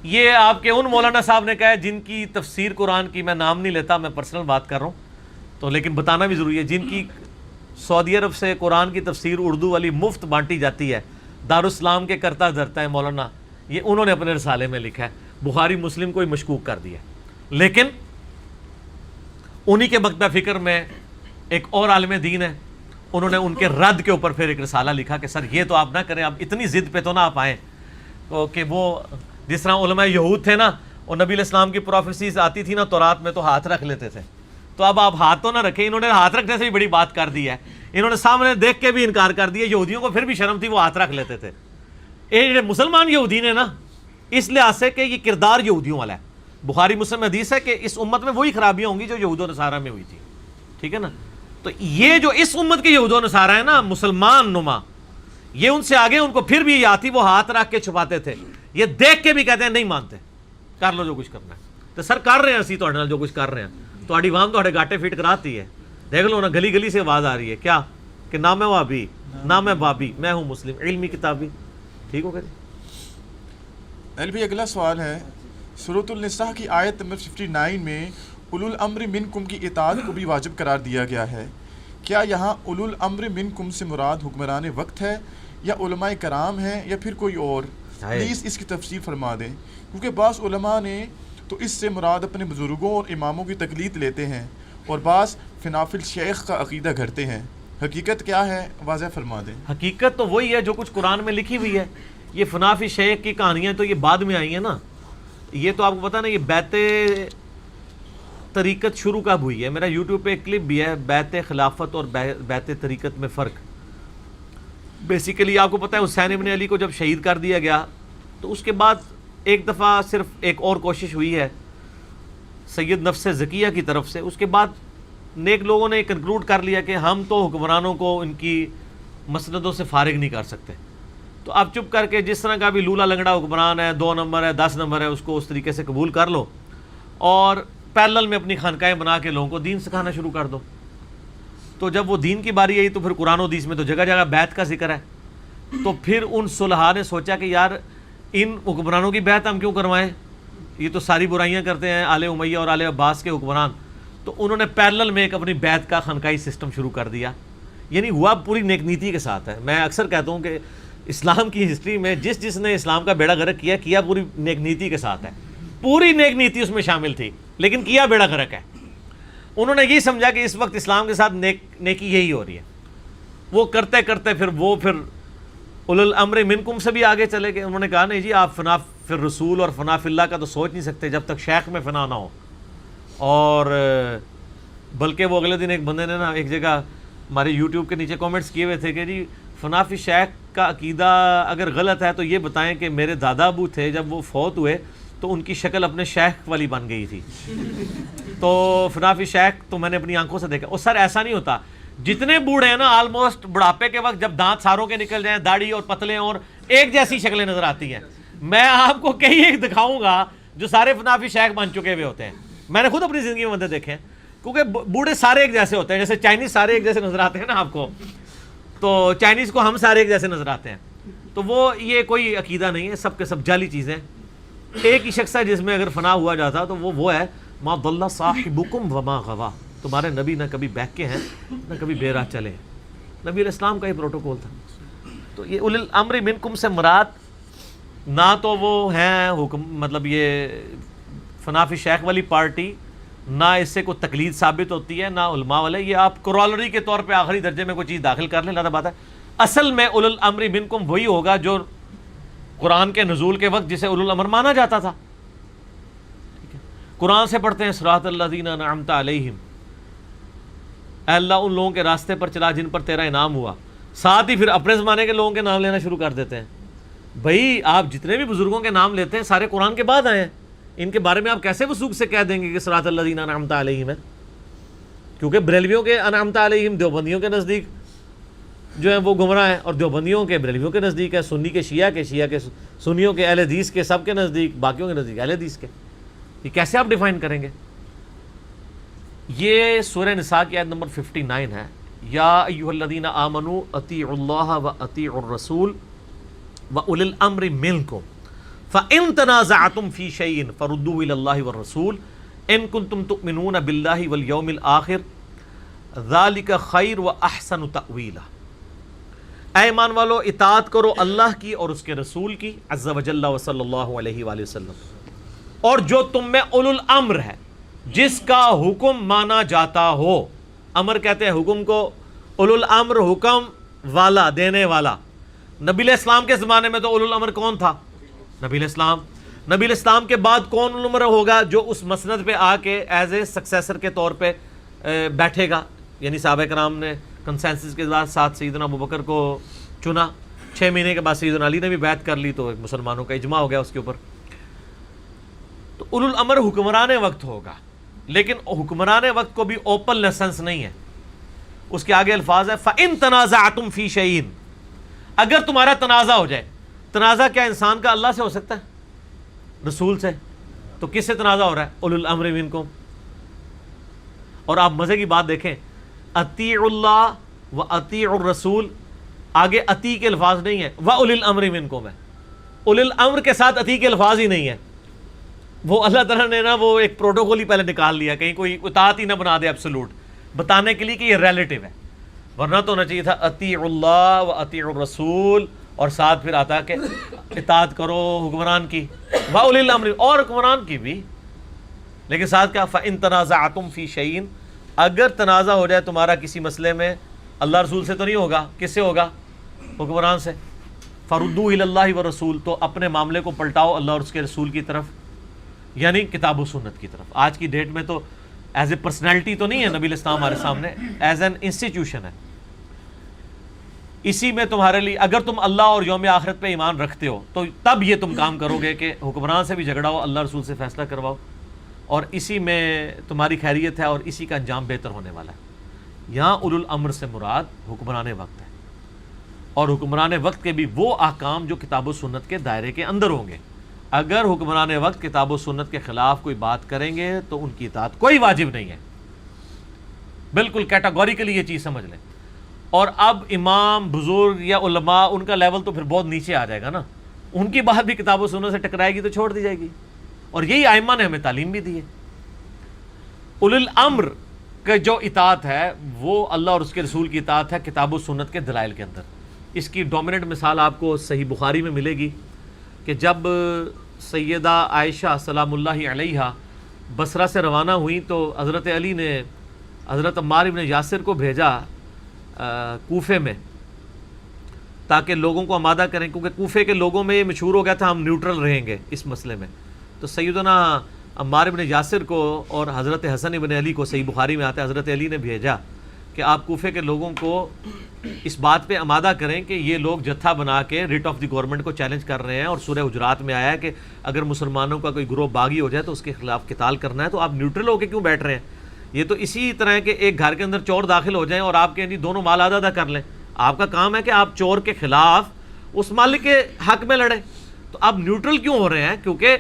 یہ آپ کے ان مولانا صاحب نے کہا ہے جن کی تفسیر قرآن کی، میں نام نہیں لیتا، میں پرسنل بات کر رہا ہوں تو لیکن بتانا بھی ضروری ہے، جن کی سعودی عرب سے قرآن کی تفسیر اردو والی مفت بانٹی جاتی ہے، دارالسلام کے کرتا دھرتا ہے مولانا، یہ انہوں نے اپنے رسالے میں لکھا ہے، بخاری مسلم کو ہی مشکوک کر دیا. لیکن انہی کے مکتبہ فکر میں ایک اور عالم دین ہے، انہوں نے ان کے رد کے اوپر پھر ایک رسالہ لکھا کہ سر یہ تو آپ نہ کریں، آپ اتنی ضد پہ تو نہ آپ آئیں کہ وہ جس طرح علماء یہود تھے نا، اور نبی علیہ السلام کی پروفیسیز آتی تھی نا تورات میں تو ہاتھ رکھ لیتے تھے، تو اب آپ ہاتھ تو نہ رکھیں. انہوں نے ہاتھ رکھنے سے بھی بڑی بات کر دی ہے، انہوں نے سامنے دیکھ کے بھی انکار کر دیا. یہودیوں کو پھر بھی شرم تھی، وہ ہاتھ رکھ لیتے تھے. یہ مسلمان یہودی نے نا، اس لحاظ سے کہ یہ کردار یہودیوں والا ہے. بخاری مسلم حدیث ہے کہ اس امت میں وہی خرابیاں ہوں گی جو یہود و نصارہ میں ہوئی تھی، ٹھیک ہے نا. تو یہ جو اس امت کے یہود و نصارہ ہیں نا، مسلمان نما، یہ ان سے آگے، ان کو پھر بھی یہ آتی، وہ ہاتھ رکھ کے چھپاتے تھے. یہ دیکھ کے بھی کہتے ہیں نہیں مانتے، کر لو جو کچھ کرنا ہے. تو سر کر رہے ہیں اسی تہاڈے نال جو کچھ کر رہے ہیں، تہاڈی عوام تہاڈے گاٹے فٹ کراتی ہے. دیکھ لو نا، گلی گلی سے آواز آ رہی ہے کیا کہ نہ میں وہابی، نہ میں بابی، میں ہوں مسلم علمی کتابی. ٹھیک ہو گیا جی. بھی اگلا سوال ہے، سورۃ النساء کی آیت نمبر 59 میں اولو الامر منکم کی اطاعت کو بھی واجب قرار دیا گیا ہے. کیا یہاں اولو الامر منکم سے مراد حکمران وقت ہے یا علماء کرام ہیں یا پھر کوئی اور؟ پلیز اس کی تفصیل فرما دیں، کیونکہ بعض علماء نے تو اس سے مراد اپنے بزرگوں اور اماموں کی تقلید لیتے ہیں اور بعض فناف الشیخ کا عقیدہ گھڑتے ہیں. حقیقت کیا ہے واضح فرما دیں. حقیقت تو وہی ہے جو کچھ قرآن میں لکھی ہوئی ہے. یہ فناف شیخ کی کہانیاں تو یہ بعد میں آئی ہیں نا. یہ تو آپ کو پتہ نا، یہ بیعت طریقت شروع کب ہوئی ہے. میرا یوٹیوب پہ ایک کلپ بھی ہے، بیعت خلافت اور بیعت طریقت میں فرق. بیسیکلی آپ کو پتہ ہے حسین ابن علی کو جب شہید کر دیا گیا تو اس کے بعد ایک دفعہ صرف ایک اور کوشش ہوئی ہے سید نفس زکیہ کی طرف سے. اس کے بعد نیک لوگوں نے کنکلوڈ کر لیا کہ ہم تو حکمرانوں کو ان کی مسندوں سے فارغ نہیں کر سکتے، تو اب چپ کر کے جس طرح کا بھی لولا لنگڑا حکمران ہے، 2 نمبر ہے، 10 نمبر ہے، اس کو اس طریقے سے قبول کر لو اور پیرلل میں اپنی خانقاہیں بنا کے لوگوں کو دین سکھانا شروع کر دو. تو جب وہ دین کی باری آئی تو پھر قرآن و حدیث میں تو جگہ جگہ بیعت کا ذکر ہے. تو پھر ان صلحاء نے سوچا کہ یار ان حکمرانوں کی بیعت ہم کیوں کروائیں، یہ تو ساری برائیاں کرتے ہیں آل امیہ اور آل عباس کے حکمران. تو انہوں نے پیرلل میں ایک اپنی بیعت کا خانقاہی سسٹم شروع کر دیا. یعنی ہوا پوری نیک نیتی کے ساتھ ہے. میں اکثر کہتا ہوں کہ اسلام کی ہسٹری میں جس نے اسلام کا بیڑا غرق کیا پوری نیک نیتی کے ساتھ ہے. پوری نیک نیتی اس میں شامل تھی، لیکن کیا بیڑا غرق ہے. انہوں نے یہی سمجھا کہ اس وقت اسلام کے ساتھ نیکی یہی ہو رہی ہے. وہ کرتے کرتے پھر اولو الامر منکم سے بھی آگے چلے گئے. انہوں نے کہا نہیں جی آپ فنا فی الرسول اور فنا فی اللہ کا تو سوچ نہیں سکتے جب تک شیخ میں فنا نہ ہو. اور بلکہ وہ اگلے دن ایک بندے نے نا ایک جگہ ہمارے یوٹیوب کے نیچے کومنٹس کیے ہوئے تھے کہ جی فنا فی شیخ کا عقیدہ اگر غلط ہے تو یہ بتائیں کہ میرے دادا ابو تھے جب وہ فوت ہوئے تو ان کی شکل اپنے شیخ والی بن گئی تھی، تو فنا فی شیخ تو میں نے اپنی آنکھوں سے دیکھا. اور سر ایسا نہیں ہوتا. جتنے بوڑھے ہیں نا آلموسٹ بڑھاپے کے وقت جب دانت ساروں کے نکل جائیں، داڑھی اور پتلے اور ایک جیسی شکلیں نظر آتی ہیں. میں آپ کو کئی ایک دکھاؤں گا جو سارے فنا فی شیخ بن چکے ہوئے ہوتے ہیں. میں نے خود اپنی زندگی میں بندے دیکھے ہیں، کیونکہ بوڑھے سارے ایک جیسے ہوتے ہیں. جیسے چائنیز سارے ایک جیسے نظر آتے ہیں نا آپ کو، تو چائنیز کو ہم سارے ایک جیسے نظر آتے ہیں. تو وہ یہ کوئی عقیدہ نہیں ہے، سب کے سب جعلی چیزیں. ایک ہی شخص ہے جس میں اگر فنا ہوا جاتا تو وہ ہے ما ضل صاحبکم وما غوا. تمہارے نبی نہ کبھی بہک کے ہیں نہ کبھی بے راہ چلے. نبی علیہ السلام کا یہ پروٹوکول تھا. تو یہ اولو الامر منکم سے مراد نہ تو وہ ہیں حکم، مطلب یہ فنا فی شیخ والی پارٹی، نہ اس سے کوئی تقلید ثابت ہوتی ہے، نہ علماء والے. یہ آپ کرولری کے طور پہ آخری درجے میں کوئی چیز داخل کر لیں، لازم بات ہے. اصل میں اولو الامر منکم وہی ہوگا جو قرآن کے نزول کے وقت جسے اولو الامر مانا جاتا تھا. قرآن سے پڑھتے ہیں صراط الذین انعمت علیہم، اے اللہ ان لوگوں کے راستے پر چلا جن پر تیرا انعام ہوا. ساتھ ہی پھر اپنے زمانے کے لوگوں کے نام لینا شروع کر دیتے ہیں. بھائی آپ جتنے بھی بزرگوں کے نام لیتے ہیں سارے قرآن کے بعد آئے ہیں. ان کے بارے میں آپ کیسے وثوق سے کہہ دیں گے کہ صراط الذین انعمت علیہم ہے؟ کیونکہ بریلویوں کے انعمت علیہم دیوبندیوں کے نزدیک جو ہیں وہ گمراہ ہیں، اور دیوبندیوں کے بریلویوں کے نزدیک ہے، سنی کے شیعہ کے سنیوں کے اہل حدیث کے سب کے نزدیک، باقیوں کے نزدیک اہل حدیث کے. یہ کیسے آپ ڈیفائن کریں گے؟ یہ سورہ نساء کی آیت نمبر 59 ہے. یا ایھا الذین آمنوا اطیعوا اللہ واطیعوا الرسول واولی الامر منکم فان تنازعتم فی شیء فردوه الی اللہ والرسول ان کنتم تؤمنون باللہ والیوم الآخر ذالک خیر واحسن تأویلا. اے ایمان والو اطاعت کرو اللہ کی اور اس کے رسول کی عز وجل و صلی اللہ علیہ وآلہ وسلم، اور جو تم میں اولو الامر ہے، جس کا حکم مانا جاتا ہو۔ امر کہتے ہیں حکم کو، اولو الامر حکم والا، دینے والا۔ نبی علیہ السلام کے زمانے میں تو اولو الامر کون تھا؟ نبی علیہ السلام۔ نبی علیہ السلام کے بعد کون اولو الامر ہوگا؟ جو اس مسند پہ آ کے ایز اے سکسیسر کے طور پہ بیٹھے گا، یعنی صحابہ کرام نے کنسنسس کے ساتھ سیدنا ابوبکر کو چنا، 6 مہینے کے بعد سیدنا علی نے بھی بیعت کر لی، تو مسلمانوں کا اجماع ہو گیا اس کے اوپر۔ تو اولو الامر حکمران وقت ہوگا، لیکن حکمران وقت کو بھی اوپن لائسنس نہیں ہے۔ اس کے آگے الفاظ ہے فَإِن تَنَازَعْتُمْ فِي شَيْءٍ، اگر تمہارا تنازع ہو جائے۔ تنازع کیا انسان کا اللہ سے ہو سکتا ہے؟ رسول سے؟ تو کس سے تنازع ہو رہا ہے؟ اولو الامر منکم۔ اور آپ مزے کی بات دیکھیں، اطیعوا اللہ و اطیعوا الرسول، آگے اطیع کے الفاظ نہیں ہیں، وَأُولِي الْأَمْرِ مِنْكُمْ ہے۔ اولی الامر کے ساتھ اطیع کے الفاظ ہی نہیں ہیں۔ وہ اللہ تعالیٰ نے نا وہ ایک پروٹوکول ہی پہلے نکال لیا، کہیں کوئی اطاعت ہی نہ بنا دے ایبسولوٹ، بتانے کے لیے کہ یہ ریلیٹیو ہے، ورنہ تو ہونا چاہیے تھا اطیعوا اللہ و اطیعوا الرسول، اور ساتھ پھر آتا کہ اطاعت کرو حکمران کی، وَأُولِي الْأَمْرِ، اور حکمران کی بھی، لیکن ساتھ کیا فَإِن تَنَازَعْتُمْ فِي شَيْءٍ، اگر تنازع ہو جائے تمہارا کسی مسئلے میں، اللہ رسول سے تو نہیں ہوگا، کس سے ہوگا؟ حکمران سے۔ فَرُدُّوا إِلَى اللَّهِ وَالرَّسُولِ، تو اپنے معاملے کو پلٹاؤ اللہ اور اس کے رسول کی طرف، یعنی کتاب و سنت کی طرف۔ آج کی ڈیٹ میں تو ایز اے پرسنالٹی تو نہیں ہے نبی علیہ السلام ہمارے سامنے، ایز این انسٹیٹیوشن ہے۔ اسی میں تمہارے لیے، اگر تم اللہ اور یوم آخرت پہ ایمان رکھتے ہو تو تب یہ تم کام کرو گے کہ حکمران سے بھی جھگڑا ہو، اللہ رسول سے فیصلہ کرواؤ، اور اسی میں تمہاری خیریت ہے اور اسی کا انجام بہتر ہونے والا ہے۔ یہاں اولو الامر سے مراد حکمران وقت ہے، اور حکمران وقت کے بھی وہ احکام جو کتاب و سنت کے دائرے کے اندر ہوں گے۔ اگر حکمران وقت کتاب و سنت کے خلاف کوئی بات کریں گے تو ان کی اطاعت کوئی واجب نہیں ہے، بالکل کیٹاگوریکلی یہ چیز سمجھ لیں۔ اور اب امام بزرگ یا علماء، ان کا لیول تو پھر بہت نیچے آ جائے گا نا، ان کی بات بھی کتاب و سنت سے ٹکرائے گی تو چھوڑ دی جائے گی، اور یہی ائمہ نے ہمیں تعلیم بھی دی ہے۔ اولو الامر کا جو اطاعت ہے وہ اللہ اور اس کے رسول کی اطاعت ہے کتاب و سنت کے دلائل کے اندر۔ اس کی ڈومیننٹ مثال آپ کو صحیح بخاری میں ملے گی کہ جب سیدہ عائشہ سلام اللہ علیہا بصرہ سے روانہ ہوئی تو حضرت علی نے حضرت عمار بن یاسر کو بھیجا کوفے میں، تاکہ لوگوں کو آمادہ کریں، کیونکہ کوفے کے لوگوں میں یہ مشہور ہو گیا تھا ہم نیوٹرل رہیں گے اس مسئلے میں۔ تو سیدنا عمار بن یاسر کو اور حضرت حسن بن علی کو، صحیح بخاری میں آتا ہے، حضرت علی نے بھیجا کہ آپ کوفے کے لوگوں کو اس بات پہ آمادہ کریں کہ یہ لوگ جتھا بنا کے ریٹ آف دی گورنمنٹ کو چیلنج کر رہے ہیں، اور سورہ حجرات میں آیا ہے کہ اگر مسلمانوں کا کوئی گروہ باغی ہو جائے تو اس کے خلاف قتال کرنا ہے، تو آپ نیوٹرل ہو کے کیوں بیٹھ رہے ہیں؟ یہ تو اسی طرح ہے کہ ایک گھر کے اندر چور داخل ہو جائیں اور آپ کے دونوں مال آدھا کر لیں، آپ کا کام ہے کہ آپ چور کے خلاف اس مالک کے حق میں لڑیں۔ تو آپ نیوٹرل کیوں ہو رہے ہیں؟ کیونکہ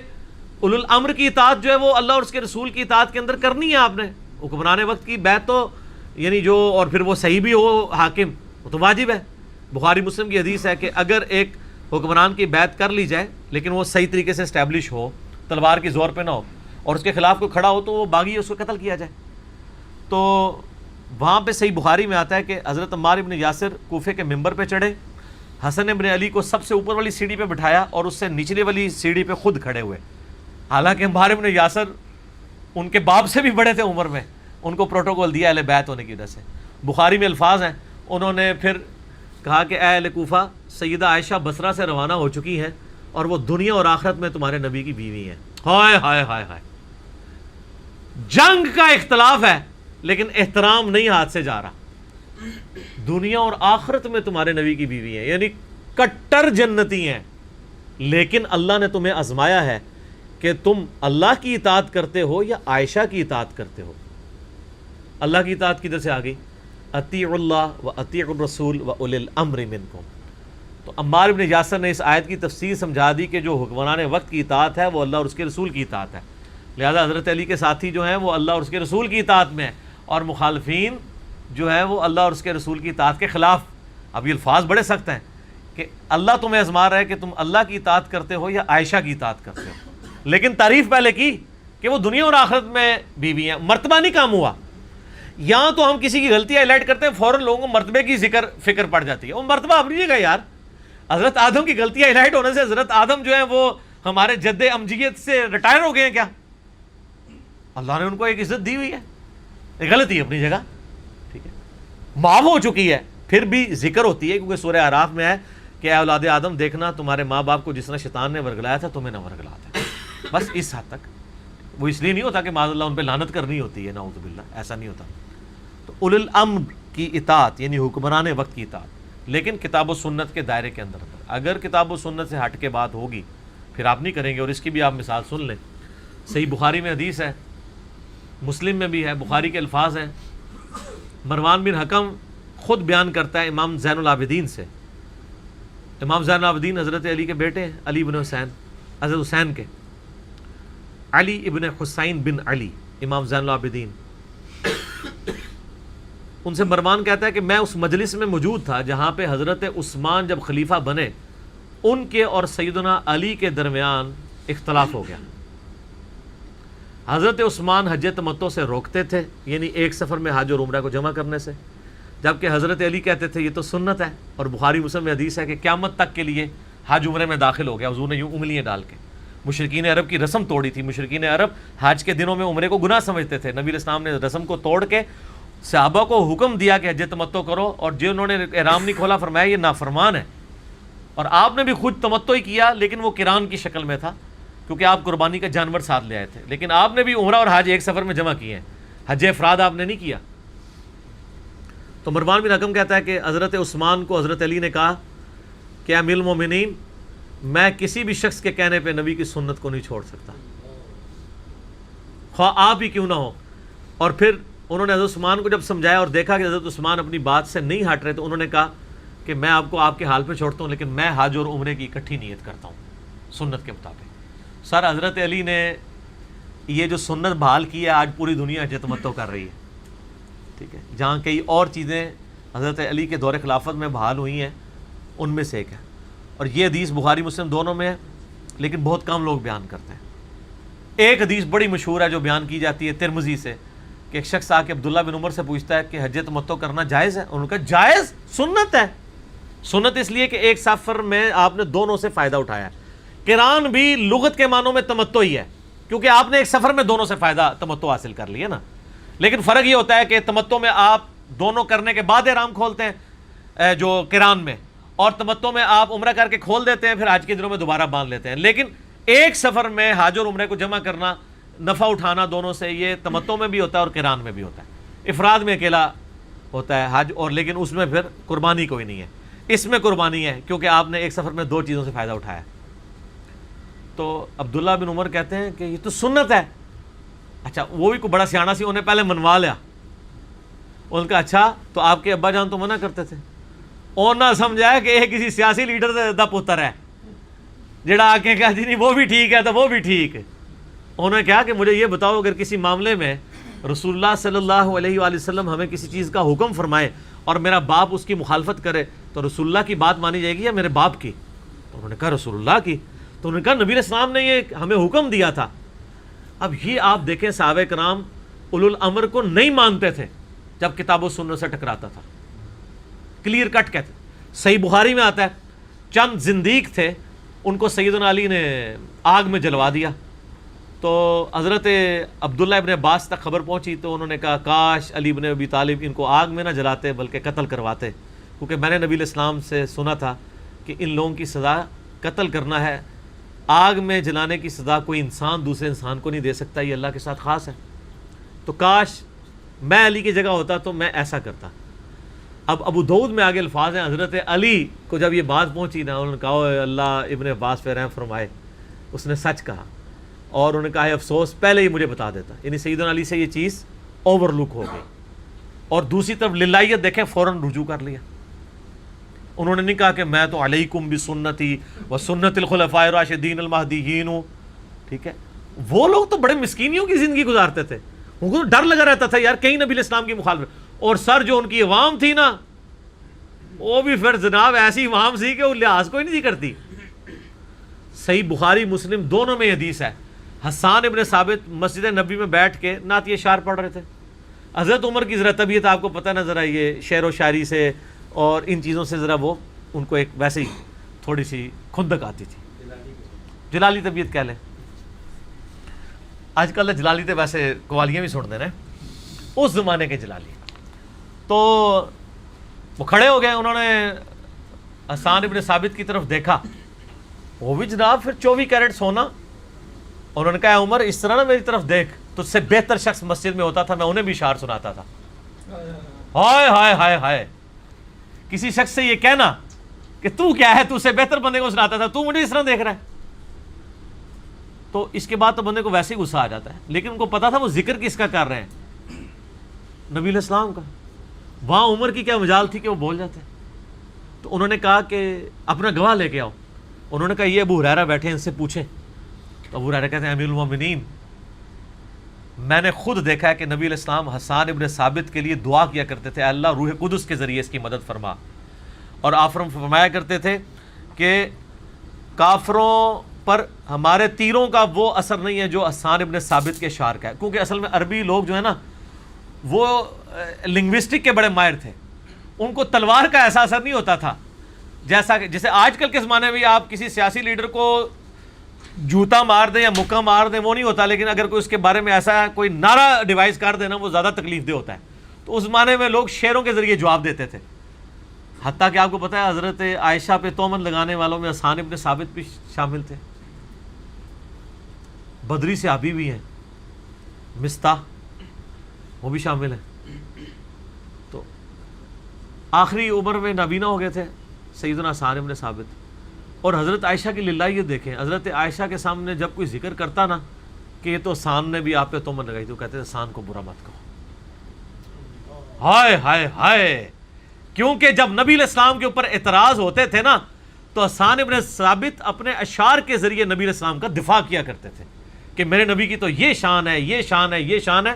اولو الامر کی اطاعت جو ہے وہ اللہ اور اس کے رسول کی اطاعت کے اندر کرنی ہے آپ نے۔ حکمران وقت کی بیعت تو یعنی جو، اور پھر وہ صحیح بھی ہو حاکم، وہ تو واجب ہے۔ بخاری مسلم کی حدیث ہے کہ اگر ایک حکمران کی بیعت کر لی جائے لیکن وہ صحیح طریقے سے اسٹیبلش ہو، تلوار کی زور پہ نہ ہو، اور اس کے خلاف کوئی کھڑا ہو تو وہ باغی اس کو قتل کیا جائے۔ تو وہاں پہ صحیح بخاری میں آتا ہے کہ حضرت عمار بن یاسر کوفے کے ممبر پہ چڑھے، حسن بن علی کو سب سے اوپر والی سیڑھی پہ بٹھایا اور اس سے نچلے والی سیڑھی پہ خود کھڑے ہوئے، حالانکہ عمار بن یاسر ان کے باپ سے بھی بڑے تھے عمر میں، ان کو پروٹوکول دیا اہل بیت ہونے کی وجہ سے۔ بخاری میں الفاظ ہیں، انہوں نے پھر کہا کہ اے اہل کوفہ، سیدہ عائشہ بصرہ سے روانہ ہو چکی ہیں اور وہ دنیا اور آخرت میں تمہارے نبی کی بیوی ہیں۔ ہائے ہائے ہائے ہائے، جنگ کا اختلاف ہے لیکن احترام نہیں ہاتھ سے جا رہا۔ دنیا اور آخرت میں تمہارے نبی کی بیوی ہیں، یعنی کٹر جنتی ہیں، لیکن اللہ نے تمہیں آزمایا ہے کہ تم اللہ کی اطاعت کرتے ہو یا عائشہ کی اطاعت کرتے ہو۔ اللہ کی اطاعت کدھر سے آ گئی؟ اطیعوا اللہ و اطیعوا الرسول و اولی الامر منکم۔ تو عمار بن یاسر نے اس آیت کی تفسیر سمجھا دی کہ جو حکمران وقت کی اطاعت ہے وہ اللہ اور اس کے رسول کی اطاعت ہے، لہذا حضرت علی کے ساتھی جو ہیں وہ اللہ اور اس کے رسول کی اطاعت میں ہیں، اور مخالفین جو ہیں وہ اللہ اور اس کے رسول کی اطاعت کے خلاف۔ اب یہ الفاظ بڑے سخت ہیں کہ اللہ تمہیں آزما رہا ہے کہ تم اللہ کی اطاعت کرتے ہو یا عائشہ کی اطاعت کرتے ہو، لیکن تعریف پہلے کی کہ وہ دنیا اور آخرت میں بیوی ہیں، مرتبہ نہیں کام ہوا۔ یہاں تو ہم کسی کی غلطی ہائی لائٹ کرتے ہیں فوراً لوگوں کو مرتبے کی فکر پڑ جاتی ہے. وہ مرتبہ اپنی جگہ یار, حضرت آدم کی غلطی ہائی لائٹ ہونے سے حضرت آدم جو ہے وہ ہمارے جد امجیت سے ریٹائر ہو گئے ہیں کیا؟ اللہ نے ان کو ایک عزت دی ہوئی ہے, غلطی اپنی جگہ, ٹھیک ہے, معاف ہو چکی ہے, پھر بھی ذکر ہوتی ہے کیونکہ سورہ اعراف میں ہے کہ اے اولاد آدم دیکھنا تمہارے ماں باپ کو جس طرح شیطان نے ورگلایا تھا تمہیں نہ ورگلاتا ہے. بس اس حد تک. وہ اس لیے نہیں ہوتا کہ معاذ اللہ ان پہ لعنت کرنی ہوتی ہے, نعوذ باللہ, ایسا نہیں ہوتا. تو اولو الامر کی اطاعت یعنی حکمران وقت کی اطاعت, لیکن کتاب و سنت کے دائرے کے اندر. اگر کتاب و سنت سے ہٹ کے بات ہوگی پھر آپ نہیں کریں گے. اور اس کی بھی آپ مثال سن لیں, صحیح بخاری میں حدیث ہے, مسلم میں بھی ہے, بخاری کے الفاظ ہیں. مروان بن حکم خود بیان کرتا ہے امام زین العابدین سے. امام زین العابدین حضرت علی کے بیٹے ہیں, علی بن حسین, حضرت حسین کے, علی ابن حسین بن علی, امام زین العابدین. ان سے مروان کہتا ہے کہ میں اس مجلس میں موجود تھا جہاں پہ حضرت عثمان جب خلیفہ بنے ان کے اور سیدنا علی کے درمیان اختلاف ہو گیا. حضرت عثمان حج تمتع سے روکتے تھے, یعنی ایک سفر میں حج اور عمرہ کو جمع کرنے سے, جبکہ حضرت علی کہتے تھے یہ تو سنت ہے. اور بخاری مسلم میں حدیث ہے کہ قیامت تک کے لیے حج عمرے میں داخل ہو گیا. حضور نے یوں انگلیاں ڈال کے مشرکین عرب کی رسم توڑی تھی. مشرکین عرب حج کے دنوں میں عمرے کو گناہ سمجھتے تھے. نبی علیہ السلام نے رسم کو توڑ کے صحابہ کو حکم دیا کہ حج تمتع کرو, اور جنہوں نے احرام نہیں کھولا فرمایا یہ نافرمان ہے. اور آپ نے بھی خود تمتع ہی کیا, لیکن وہ قران کی شکل میں تھا کیونکہ آپ قربانی کا جانور ساتھ لے آئے تھے. لیکن آپ نے بھی عمرہ اور حج ایک سفر میں جمع کیے ہیں, حج افراد آپ نے نہیں کیا. تو مروان بن حکم کہتا ہے کہ حضرت عثمان کو حضرت علی نے کہا کہ امیر المومنین میں کسی بھی شخص کے کہنے پہ نبی کی سنت کو نہیں چھوڑ سکتا, خواہ آپ ہی کیوں نہ ہو. اور پھر انہوں نے حضرت عثمان کو جب سمجھایا اور دیکھا کہ حضرت عثمان اپنی بات سے نہیں ہٹ رہے, تو انہوں نے کہا کہ میں آپ کو آپ کے حال پہ چھوڑتا ہوں, لیکن میں حج اور عمرے کی اکٹھی نیت کرتا ہوں سنت کے مطابق. سر حضرت علی نے یہ جو سنت بحال کی ہے آج پوری دنیا حج تمتع کر رہی ہے, ٹھیک ہے. جہاں کئی اور چیزیں حضرت علی کے دور خلافت میں بحال ہوئی ہیں ان میں سے ایک ہے. اور یہ حدیث بخاری مسلم دونوں میں ہے, لیکن بہت کم لوگ بیان کرتے ہیں. ایک حدیث بڑی مشہور ہے جو بیان کی جاتی ہے ترمذی سے, کہ ایک شخص آ کے عبداللہ بن عمر سے پوچھتا ہے کہ حج تمتع کرنا جائز ہے؟ انہوں نے کہا جائز, سنت ہے. سنت اس لیے کہ ایک سفر میں آپ نے دونوں سے فائدہ اٹھایا. قران بھی لغت کے معنوں میں تمتع ہی ہے, کیونکہ آپ نے ایک سفر میں دونوں سے فائدہ تمتع حاصل کر لیا نا. لیکن فرق یہ ہوتا ہے کہ تمتع میں آپ دونوں کرنے کے بعد احرام کھولتے ہیں جو قران میں, اور تمتع میں آپ عمرہ کر کے کھول دیتے ہیں, پھر حج کے دنوں میں دوبارہ باندھ لیتے ہیں. لیکن ایک سفر میں حج اور عمرے کو جمع کرنا, نفع اٹھانا دونوں سے, یہ تمتع میں بھی ہوتا ہے اور قران میں بھی ہوتا ہے. افراد میں اکیلا ہوتا ہے حج, اور لیکن اس میں پھر قربانی کوئی نہیں ہے. اس میں قربانی ہے کیونکہ آپ نے ایک سفر میں دو چیزوں سے فائدہ اٹھایا. تو عبداللہ بن عمر کہتے ہیں کہ یہ تو سنت ہے. اچھا, وہ بھی کوئی بڑا سیانا سی, انہیں پہلے منوا لیا. ان کا اچھا تو آپ کے ابا جان تو منع کرتے تھے, اور نہ سمجھایا کہ یہ کسی سیاسی لیڈر دا پتر ہے جڑا آ کے کہا جی نہیں وہ بھی ٹھیک ہے تو وہ بھی ٹھیک. انہوں نے کہا کہ مجھے یہ بتاؤ اگر کسی معاملے میں رسول اللہ صلی اللہ علیہ وآلہ وسلم ہمیں کسی چیز کا حکم فرمائے اور میرا باپ اس کی مخالفت کرے تو رسول اللہ کی بات مانی جائے گی یا میرے باپ کی؟ تو انہوں نے کہا رسول اللہ کی. تو انہوں نے کہا نبی علیہ السلام نے یہ ہمیں حکم دیا تھا. اب یہ آپ دیکھیں صحابہ کرام اولو الامر کو نہیں مانتے تھے جب کتاب و سنت سے ٹکراتا تھا, کلیئر کٹ کہتے. صحیح بخاری میں آتا ہے چند زندیق تھے, ان کو سیدنا علی نے آگ میں جلوا دیا. تو حضرت عبداللہ ابن عباس تک خبر پہنچی تو انہوں نے کہا کاش علی ابن ابی طالب ان کو آگ میں نہ جلاتے بلکہ قتل کرواتے, کیونکہ میں نے نبی علیہ السلام سے سنا تھا کہ ان لوگوں کی سزا قتل کرنا ہے. آگ میں جلانے کی سزا کوئی انسان دوسرے انسان کو نہیں دے سکتا, یہ اللہ کے ساتھ خاص ہے. تو کاش میں علی کی جگہ ہوتا تو میں ایسا کرتا. اب ابو داؤد میں آگے الفاظ ہیں حضرت علی کو جب یہ بات پہنچی نا, انہوں نے کہا اللہ ابن عباس پہ رحم فرمائے, اس نے سچ کہا. اور انہوں نے کہا ہے افسوس پہلے ہی مجھے بتا دیتا. یعنی سیدنا علی سے یہ چیز اوور لک ہو گئی. اور دوسری طرف للہیت دیکھیں فوراً رجوع کر لیا. انہوں نے نہیں کہا کہ میں تو علیکم بسنتی و سنت الخلفاء الراشدین المہدیین ہوں, ٹھیک ہے. وہ لوگ تو بڑے مسکینیوں کی زندگی گزارتے تھے, ان کو ڈر لگا رہتا تھا یار کہیں نبی علیہ السلام کی مخالفت. اور سر جو ان کی عوام تھی نا, وہ بھی پھر جناب ایسی عوام سی کہ وہ لحاظ کوئی نہیں کرتی. صحیح بخاری مسلم دونوں میں حدیث ہے, حسان ابن ثابت مسجد نبی میں بیٹھ کے نعت اشعار پڑھ رہے تھے. حضرت عمر کی ذرا طبیعت آپ کو پتہ نہ، ذرا یہ شعر و شاعری سے اور ان چیزوں سے ذرا وہ ان کو ایک ویسے ہی تھوڑی سی کھندک آتی تھی، جلالی طبیعت کہہ لیں. آج کل جلالی تو ویسے قوالیاں بھی سن دینا، اس زمانے کے جلالی. تو وہ کھڑے ہو گئے، انہوں نے حسان ابن ثابت کی طرف دیکھا، وہ بھی جناب پھر 24 کیرٹ سونا. انہوں نے کہا عمر اس طرح نا میری طرف دیکھ، تجھ سے بہتر شخص مسجد میں ہوتا تھا، میں انہیں بھی اشعار سناتا تھا. ہائے ہائے ہائے ہائے، کسی شخص سے یہ کہنا کہ تو کیا ہے، تو سے بہتر بندے کو سناتا تھا، تو مجھے اس طرح دیکھ رہا ہے. تو اس کے بعد تو بندے کو ویسے ہی غصہ آ جاتا ہے. لیکن ان کو پتا تھا وہ ذکر کس کا کر رہے ہیں، نبی علیہ السلام کا. وہاں عمر کی کیا مجال تھی کہ وہ بول جاتے. تو انہوں نے کہا کہ اپنا گواہ لے کے آؤ. انہوں نے کہا یہ ابو ہریرہ بیٹھے ہیں، ان سے پوچھیں. تو ابو ہریرہ کہتے ہیں امیر المومنین، میں نے خود دیکھا ہے کہ نبی علیہ السلام حسان ابن ثابت کے لیے دعا کیا کرتے تھے، اللہ روح قدس کے ذریعے اس کی مدد فرما. اور آپ فرمایا کرتے تھے کہ کافروں پر ہمارے تیروں کا وہ اثر نہیں ہے جو حسان ابن ثابت کے اشعار کا ہے. کیونکہ اصل میں عربی لوگ جو ہے نا وہ لنگوسٹک کے بڑے ماہر تھے، ان کو تلوار کا ایسا اثر نہیں ہوتا تھا جیسا کہ جیسے آج کل کے زمانے میں آپ کسی سیاسی لیڈر کو جوتا مار دیں یا مکہ مار دیں وہ نہیں ہوتا، لیکن اگر کوئی اس کے بارے میں ایسا کوئی نعرہ ڈیوائز کر دینا وہ زیادہ تکلیف دہ ہوتا ہے. تو اس زمانے میں لوگ شعروں کے ذریعے جواب دیتے تھے. حتیٰ کہ آپ کو پتہ ہے حضرت عائشہ پہ تہمت لگانے والوں میں حسان ابن ثابت بھی شامل تھے. بدری صحابی بھی ہیں، مستح وہ بھی شامل ہیں. تو آخری عمر میں نابینا ہو گئے تھے سیدنا حسان ابن ثابت. اور حضرت عائشہ کی للہ یہ دیکھیں، حضرت عائشہ کے سامنے جب کوئی ذکر کرتا نا کہ یہ تو حسان نے بھی آپ پہ تہمت لگائی، تو کہتے ہیں حسان کو برا مت کہو. ہائے ہائے ہائے، کیونکہ جب نبی علیہ السلام کے اوپر اعتراض ہوتے تھے نا تو حسان ابن ثابت اپنے اشعار کے ذریعے نبی علیہ السلام کا دفاع کیا کرتے تھے کہ میرے نبی کی تو یہ شان ہے، یہ شان ہے، یہ شان ہے.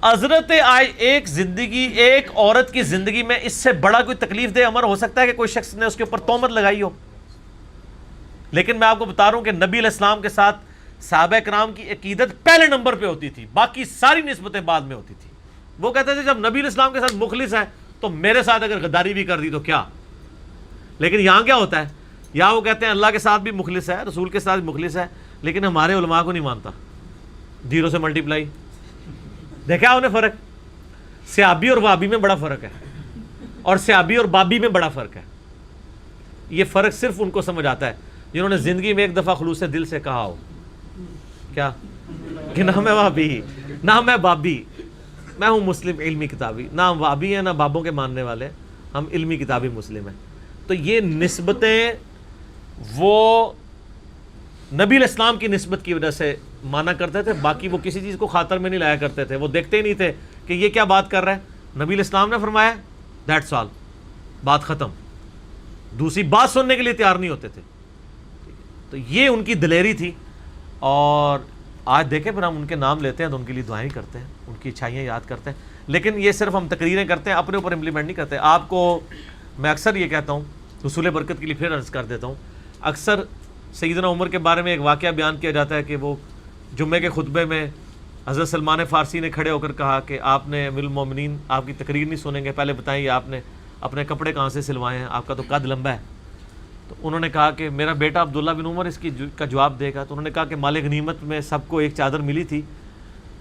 حضرت ایک زندگی، ایک عورت کی زندگی میں اس سے بڑا کوئی تکلیف دہ امر ہو سکتا ہے کہ کوئی شخص نے اس کے اوپر تہمت لگائی ہو؟ لیکن میں آپ کو بتا رہا ہوں کہ نبی علیہ السلام کے ساتھ صحابہ کرام کی عقیدت پہلے نمبر پہ ہوتی تھی، باقی ساری نسبتیں بعد میں ہوتی تھی. وہ کہتے تھے جب نبی علیہ السلام کے ساتھ مخلص ہے تو میرے ساتھ اگر غداری بھی کر دی تو کیا. لیکن یہاں کیا ہوتا ہے، یہاں وہ کہتے ہیں اللہ کے ساتھ بھی مخلص ہے، رسول کے ساتھ بھی مخلص ہے، لیکن ہمارے علماء کو نہیں مانتا. 0 سے ملٹیپلائی، دیکھا آپ نے فرق؟ صحابی اور وابی میں بڑا فرق ہے، اور صحابی اور بابی میں بڑا فرق ہے. یہ فرق صرف ان کو سمجھ آتا ہے جنہوں نے زندگی میں ایک دفعہ خلوص دل سے کہا ہو کیا کہ نہ میں وابی نہ میں بابی، میں ہوں مسلم علمی کتابی. نہ ہم وابی ہیں نہ بابوں کے ماننے والے، ہم علمی کتابی مسلم ہیں. تو یہ نسبتیں وہ نبی علیہ السلام کی نسبت کی وجہ سے مانا کرتے تھے، باقی وہ کسی چیز کو خاطر میں نہیں لایا کرتے تھے. وہ دیکھتے ہی نہیں تھے کہ یہ کیا بات کر رہا ہے، نبی علیہ السلام نے فرمایا دیٹس آل، بات ختم. دوسری بات سننے کے لیے تیار نہیں ہوتے تھے. تو یہ ان کی دلیری تھی. اور آج دیکھیں پھر ہم ان کے نام لیتے ہیں تو ان کے لیے دعائیں کرتے ہیں، ان کی اچھائیاں یاد کرتے ہیں، لیکن یہ صرف ہم تقریریں کرتے ہیں، اپنے اوپر امپلیمنٹ نہیں کرتے. آپ کو میں اکثر یہ کہتا ہوں، حصول برکت کے لیے پھر عرض کر دیتا ہوں، اکثر سیدنا عمر کے بارے میں ایک واقعہ بیان کیا جاتا ہے کہ وہ جمعے کے خطبے میں حضرت سلمان فارسی نے کھڑے ہو کر کہا کہ آپ نے امیر المومنین آپ کی تقریر نہیں سنیں گے، پہلے بتائیے آپ نے اپنے کپڑے کہاں سے سلوائے ہیں، آپ کا تو قد لمبا ہے. تو انہوں نے کہا کہ میرا بیٹا عبداللہ بن عمر اس کا جواب دے گا. تو انہوں نے کہا کہ مال غنیمت میں سب کو ایک چادر ملی تھی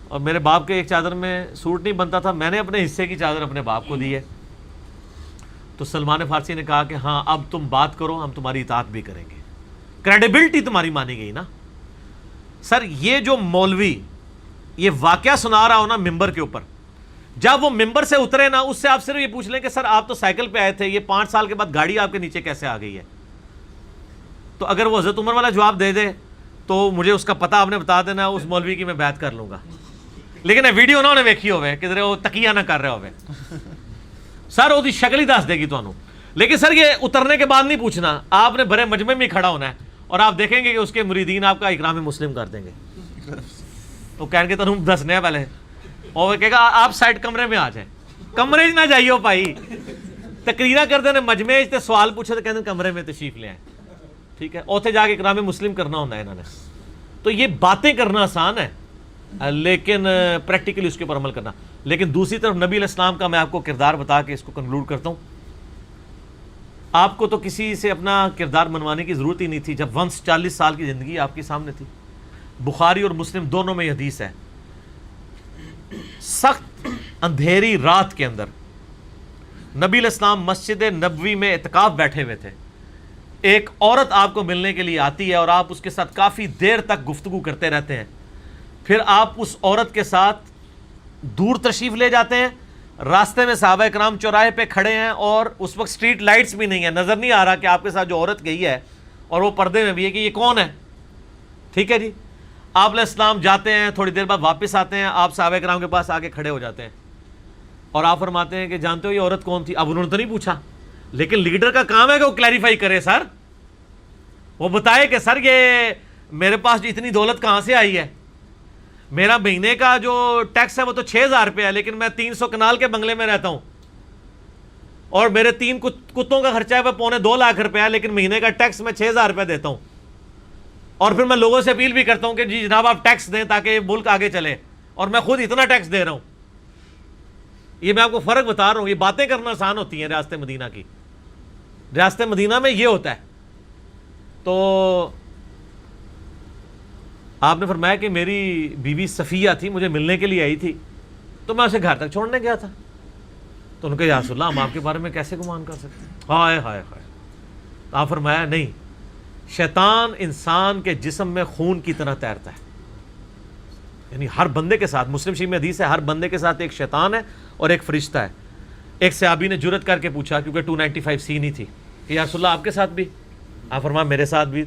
اور میرے باپ کے ایک چادر میں سوٹ نہیں بنتا تھا، میں نے اپنے حصے کی چادر اپنے باپ کو دی ہے. تو سلمان فارسی نے کہا کہ ہاں اب تم بات کرو، ہم تمہاری اطاعت بھی کریں گے. کریڈیبلٹی تمہاری مانی گئی نا. سر یہ جو مولوی یہ واقعہ سنا رہا ہو نا ممبر کے اوپر، جب وہ ممبر سے اترے نا اس سے آپ صرف یہ پوچھ لیں کہ سر آپ تو سائیکل پہ آئے تھے، یہ 5 سال کے بعد گاڑی آپ کے نیچے کیسے آ گئی ہے. تو اگر وہ حضرت عمر والا جواب دے دے تو مجھے اس کا پتہ آپ نے بتا دینا، اس مولوی کی میں بیعت کر لوں گا. لیکن ویڈیو انہوں نے ویکھی ہوئے کہ وہ تقیہ نہ کر رہے ہوئے، سر وہ شکل ہی دس دے گی تمہیں. لیکن سر یہ اترنے کے بعد نہیں پوچھنا، آپ نے بڑے مجمع میں کھڑا ہونا ہے اور آپ دیکھیں گے کہ اس کے مریدین آپ کا اکرام مسلم کر دیں گے. وہ کہیں گے تم دسنے پہلے، اور وہ کہے گا آپ سائڈ کمرے میں آ جائیں. کمرے نہ جائیے ہو بھائی، تقریرا کرتے ہیں مجمع تے سوال پوچھے تو کہتے ہیں کمرے میں تشریف لے آئیں. ٹھیک ہے، اوتھے جا کے اکرام مسلم کرنا ہوتا ہے انہوں نے. تو یہ باتیں کرنا آسان ہے، لیکن پریکٹیکلی اس کے اوپر عمل کرنا. لیکن دوسری طرف نبی علیہ السلام کا میں آپ کو کردار بتا کے اس کو کنکلوڈ کرتا ہوں. آپ کو تو کسی سے اپنا کردار منوانے کی ضرورت ہی نہیں تھی جب ونس 40 سال کی زندگی آپ کے سامنے تھی. بخاری اور مسلم دونوں میں یہ حدیث ہے. سخت اندھیری رات کے اندر نبی علیہ السلام مسجد نبوی میں اعتکاف بیٹھے ہوئے تھے. ایک عورت آپ کو ملنے کے لیے آتی ہے اور آپ اس کے ساتھ کافی دیر تک گفتگو کرتے رہتے ہیں. پھر آپ اس عورت کے ساتھ دور تشریف لے جاتے ہیں. راستے میں صحابہ کرام چوراہے پہ کھڑے ہیں اور اس وقت سٹریٹ لائٹس بھی نہیں ہیں, نظر نہیں آ رہا کہ آپ کے ساتھ جو عورت گئی ہے اور وہ پردے میں بھی ہے کہ یہ کون ہے. ٹھیک ہے جی. آپ علیہ السلام جاتے ہیں, تھوڑی دیر بعد واپس آتے ہیں, آپ صحابہ کرام کے پاس آ کے کھڑے ہو جاتے ہیں اور آپ فرماتے ہیں کہ جانتے ہو یہ عورت کون تھی؟ اب انہوں نے تو نہیں پوچھا, لیکن لیڈر کا کام ہے کہ وہ کلیریفائی کرے. سر وہ بتائے کہ سر یہ میرے پاس جو اتنی دولت کہاں سے آئی ہے, میرا مہینے کا جو ٹیکس ہے وہ تو 6,000 روپے ہے, لیکن میں 300 کنال کے بنگلے میں رہتا ہوں اور میرے 3 کتوں کا خرچہ ہے وہ 2.25 لاکھ روپے ہے, لیکن مہینے کا ٹیکس میں 6,000 روپے دیتا ہوں. اور پھر میں لوگوں سے اپیل بھی کرتا ہوں کہ جی جناب آپ ٹیکس دیں تاکہ ملک آگے چلے, اور میں خود اتنا ٹیکس دے رہا ہوں. یہ میں آپ کو فرق بتا رہا ہوں. یہ باتیں کرنا آسان ہوتی ہیں ریاست مدینہ کی. ریاست مدینہ میں یہ ہوتا ہے. تو آپ نے فرمایا کہ میری بیوی صفیہ تھی, مجھے ملنے کے لیے آئی تھی, تو میں اسے گھر تک چھوڑنے گیا تھا. تو ان کے یا رسول اللہ ہم آپ کے بارے میں کیسے گمان کر سکتے ہیں؟ ہائے ہائے ہائے. تو آپ فرمایا نہیں, شیطان انسان کے جسم میں خون کی طرح تیرتا ہے. یعنی ہر بندے کے ساتھ, مسلم شریف میں حدیث ہے, ہر بندے کے ساتھ ایک شیطان ہے اور ایک فرشتہ ہے. ایک صحابی نے جرت کر کے پوچھا, کیونکہ 295 نہیں تھی, کہ یا رسول اللہ آپ کے ساتھ بھی؟ آپ فرمایا میرے ساتھ بھی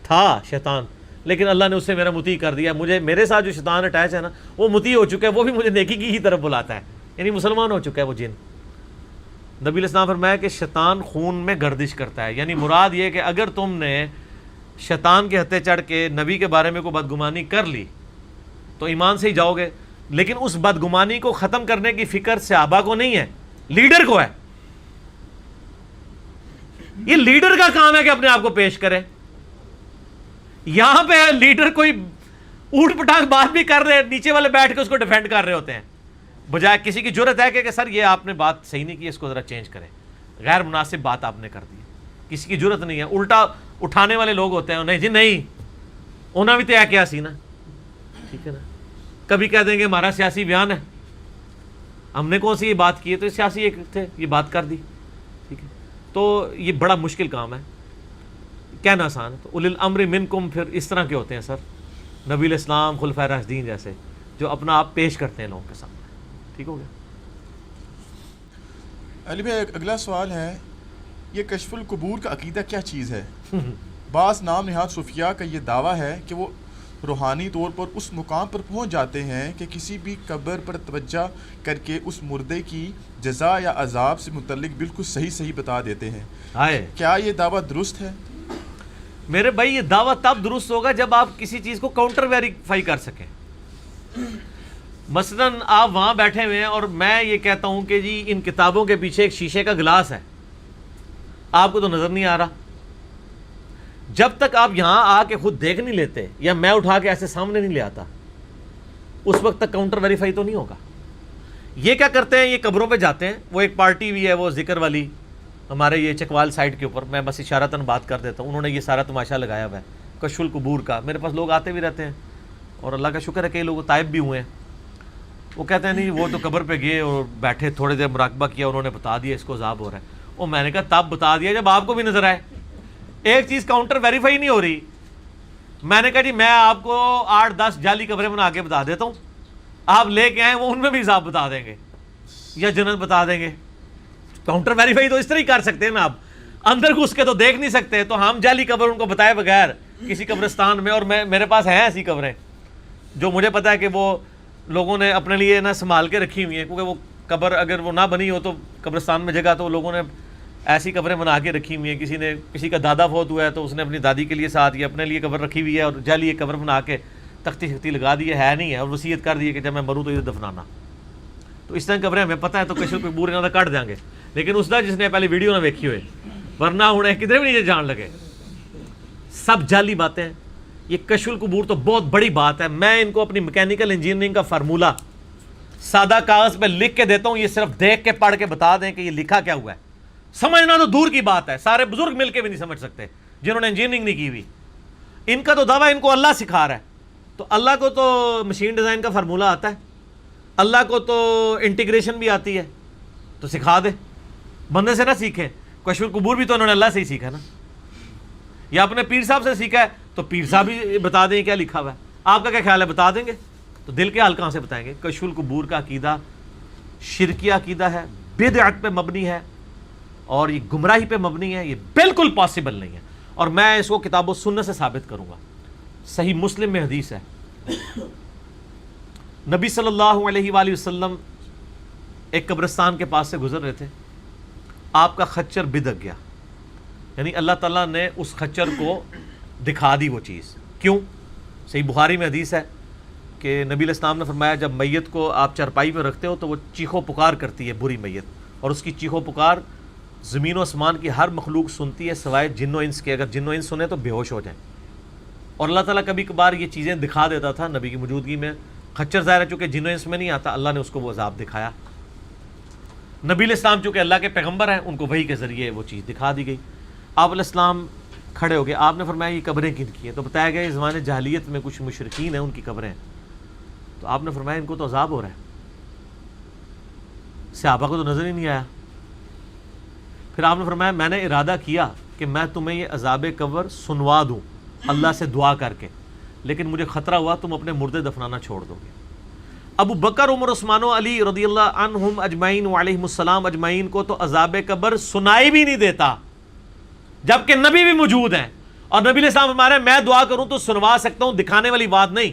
تھا شیطان, لیکن اللہ نے اسے میرا مطیع کر دیا. مجھے میرے ساتھ جو شیطان اٹیچ ہے نا وہ مطیع ہو چکا ہے, وہ بھی مجھے نیکی کی ہی طرف بلاتا ہے, یعنی مسلمان ہو چکا ہے وہ جن. نبی علیہ السلام فرمایا کہ شیطان خون میں گردش کرتا ہے. یعنی مراد یہ کہ اگر تم نے شیطان کے ہتھے چڑھ کے نبی کے بارے میں کوئی بدگمانی کر لی تو ایمان سے ہی جاؤ گے, لیکن اس بدگمانی کو ختم کرنے کی فکر صحابہ کو نہیں ہے, لیڈر کو ہے. یہ لیڈر کا کام ہے کہ اپنے آپ کو پیش کرے. یہاں پہ لیڈر کوئی اوٹ پٹانگ بات بھی کر رہے, نیچے والے بیٹھ کے اس کو ڈیفینڈ کر رہے ہوتے ہیں, بجائے کسی کی جرت ہے کہ سر یہ آپ نے بات صحیح نہیں کی, اس کو ذرا چینج کریں, غیر مناسب بات آپ نے کر دی. کسی کی جرت نہیں ہے. الٹا اٹھانے والے لوگ ہوتے ہیں, نہیں جی نہیں انہوں نے بھی تو کیا سی نا, ٹھیک ہے نا. کبھی کہہ دیں گے ہمارا سیاسی بیان ہے, ہم نے کون سی یہ بات کی ہے, تو سیاسی ایک تھے یہ بات کر دی. ٹھیک ہے, تو یہ بڑا مشکل کام ہے, کہنا آسان ہے. تو اولی الامر منکم پھر اس طرح کے ہوتے ہیں سر, نبی علیہ السلام, خلفائے راشدین جیسے, جو اپنا آپ پیش کرتے ہیں لوگوں کے سامنے. ٹھیک ہو گیا. علی بھائی اگلا سوال ہے, یہ کشف القبور کا عقیدہ کیا چیز ہے؟ بعض نام نہاد صوفیاء کا یہ دعویٰ ہے کہ وہ روحانی طور پر اس مقام پر پہنچ جاتے ہیں کہ کسی بھی قبر پر توجہ کر کے اس مردے کی جزا یا عذاب سے متعلق بالکل صحیح بتا دیتے ہیں. کیا یہ دعویٰ درست ہے؟ میرے بھائی یہ دعویٰ تب درست ہوگا جب آپ کسی چیز کو کاؤنٹر ویریفائی کر سکیں. مثلاً آپ وہاں بیٹھے ہوئے ہیں اور میں یہ کہتا ہوں کہ جی ان کتابوں کے پیچھے ایک شیشے کا گلاس ہے, آپ کو تو نظر نہیں آ رہا. جب تک آپ یہاں آ کے خود دیکھ نہیں لیتے, یا میں اٹھا کے ایسے سامنے نہیں لے آتا, اس وقت تک کاؤنٹر ویریفائی تو نہیں ہوگا. یہ کیا کرتے ہیں, یہ قبروں پہ جاتے ہیں. وہ ایک پارٹی بھی ہے وہ ذکر والی, ہمارے یہ چکوال سائٹ کے اوپر, میں بس اشارتاً بات کر دیتا ہوں, انہوں نے یہ سارا تماشا لگایا ہوا ہے کشف القبور کا. میرے پاس لوگ آتے بھی رہتے ہیں اور اللہ کا شکر ہے کئی لوگ تائب بھی ہوئے ہیں. وہ کہتے ہیں نہیں وہ تو قبر پہ گئے اور بیٹھے تھوڑی دیر مراقبہ کیا, انہوں نے بتا دیا اس کو عذاب ہو رہا ہے. اور میں نے کہا تب بتا دیا جب آپ کو بھی نظر آئے. ایک چیز کاؤنٹر ویریفائی نہیں ہو رہی. میں نے کہا جی میں آپ کو 8-10 جعلی قبریں بنا کے بتا دیتا ہوں, آپ لے کے آئیں, وہ ان میں بھی عذاب بتا دیں گے یا جنت بتا دیں گے. کاؤنٹر ویریفائی تو اس طرح ہی کر سکتے ہیں نا, آپ اندر گھس کے تو دیکھ نہیں سکتے. تو ہم جعلی قبر ان کو بتائے بغیر کسی قبرستان میں, اور میرے پاس ہیں ایسی قبریں جو مجھے پتا ہے کہ وہ لوگوں نے اپنے لیے نا سنبھال کے رکھی ہوئی ہیں, کیونکہ وہ قبر اگر وہ نہ بنی ہو تو قبرستان میں جگہ, تو لوگوں نے ایسی قبریں بنا کے رکھی ہوئی ہیں. کسی کا دادا فوت ہوا ہے تو اس نے اپنی دادی کے لیے ساتھ یا اپنے لیے قبر رکھی ہوئی ہے, اور جعلی ایک قبر بنا کے تختی شختی لگا دی ہے نہیں ہے, اور وصیت کر دی ہے کہ جب میں مروں تو ادھر دفنانا. تو اس طرح قبریں ہمیں پتہ ہے تو کشف القبور انہاں دا کٹ دیں گے. لیکن اس دا جس نے پہلے ویڈیو نہ ویکھی ہوئے, ورنہ ہوں کدھر بھی نہیں جان لگے. سب جعلی باتیں, یہ کشف القبور تو بہت بڑی بات ہے. میں ان کو اپنی میکینیکل انجینئرنگ کا فارمولہ سادہ کاغذ پہ لکھ کے دیتا ہوں, یہ صرف دیکھ کے پڑھ کے بتا دیں کہ یہ لکھا کیا ہوا ہے. سمجھنا تو دور کی بات ہے, سارے بزرگ مل کے بھی نہیں سمجھ سکتے جنہوں نے انجینئرنگ نہیں کی ہوئی. ان کا تو دعویٰ ان کو اللہ سکھا رہا ہے. تو اللہ کو تو مشین ڈیزائن کا فارمولہ آتا ہے, اللہ کو تو انٹیگریشن بھی آتی ہے, تو سکھا دے, بندے سے نہ سیکھیں. کشف القبور بھی تو انہوں نے اللہ سے ہی سیکھا نا, یا اپنے پیر صاحب سے سیکھا ہے تو پیر صاحب بھی بتا دیں کیا لکھا ہوا ہے. آپ کا کیا خیال ہے, بتا دیں گے؟ تو دل کے حال کہاں سے بتائیں گے؟ کشف القبور کا عقیدہ شرکی عقیدہ ہے, بدعت پہ مبنی ہے, اور یہ گمراہی پہ مبنی ہے. یہ بالکل پاسبل نہیں ہے, اور میں اس کو کتاب و سنت سے ثابت کروں گا. صحیح مسلم میں حدیث ہے, نبی صلی اللہ علیہ وآلہ وسلم ایک قبرستان کے پاس سے گزر رہے تھے, آپ کا خچر بدک گیا, یعنی اللہ تعالیٰ نے اس خچر کو دکھا دی وہ چیز. کیوں؟ صحیح بخاری میں حدیث ہے کہ نبی علیہ السلام نے فرمایا جب میت کو آپ چارپائی میں رکھتے ہو تو وہ چیخو پکار کرتی ہے, بری میت, اور اس کی چیخو پکار زمین و آسمان کی ہر مخلوق سنتی ہے سوائے جن و انس کے. اگر جن و انس سنیں تو بے ہوش ہو جائیں. اور اللہ تعالیٰ کبھی کبھار یہ چیزیں دکھا دیتا تھا نبی کی موجودگی میں. خچر ظاہر ہے چونکہ جن و انس میں نہیں آتا, اللہ نے اس کو وہ عذاب دکھایا. نبی علیہ السلام چونکہ اللہ کے پیغمبر ہیں, ان کو وحی کے ذریعے وہ چیز دکھا دی گئی. آپ علیہ السلام کھڑے ہو گئے, آپ نے فرمایا یہ قبریں کن کی ہیں؟ تو بتایا گیا اس زمانے جاہلیت میں کچھ مشرکین ہیں, ان کی قبریں ہیں. تو آپ نے فرمایا ان کو تو عذاب ہو رہا ہے. صحابہ کو تو نظر ہی نہیں آیا. پھر آپ نے فرمایا میں نے ارادہ کیا کہ میں تمہیں یہ عذاب قبر سنوا دوں اللہ سے دعا کر کے, لیکن مجھے خطرہ ہوا تم اپنے مردے دفنانا چھوڑ دو گے. ابو بکر, عمر, عثمان و علی رضی اللہ عنہم اجمعین وعلیہم السلام اجمعین کو تو عذاب قبر سنائی بھی نہیں دیتا, جبکہ نبی بھی موجود ہیں. اور نبی علیہ السلام فرما رہے ہیں میں دعا کروں تو سنوا سکتا ہوں, دکھانے والی بات نہیں.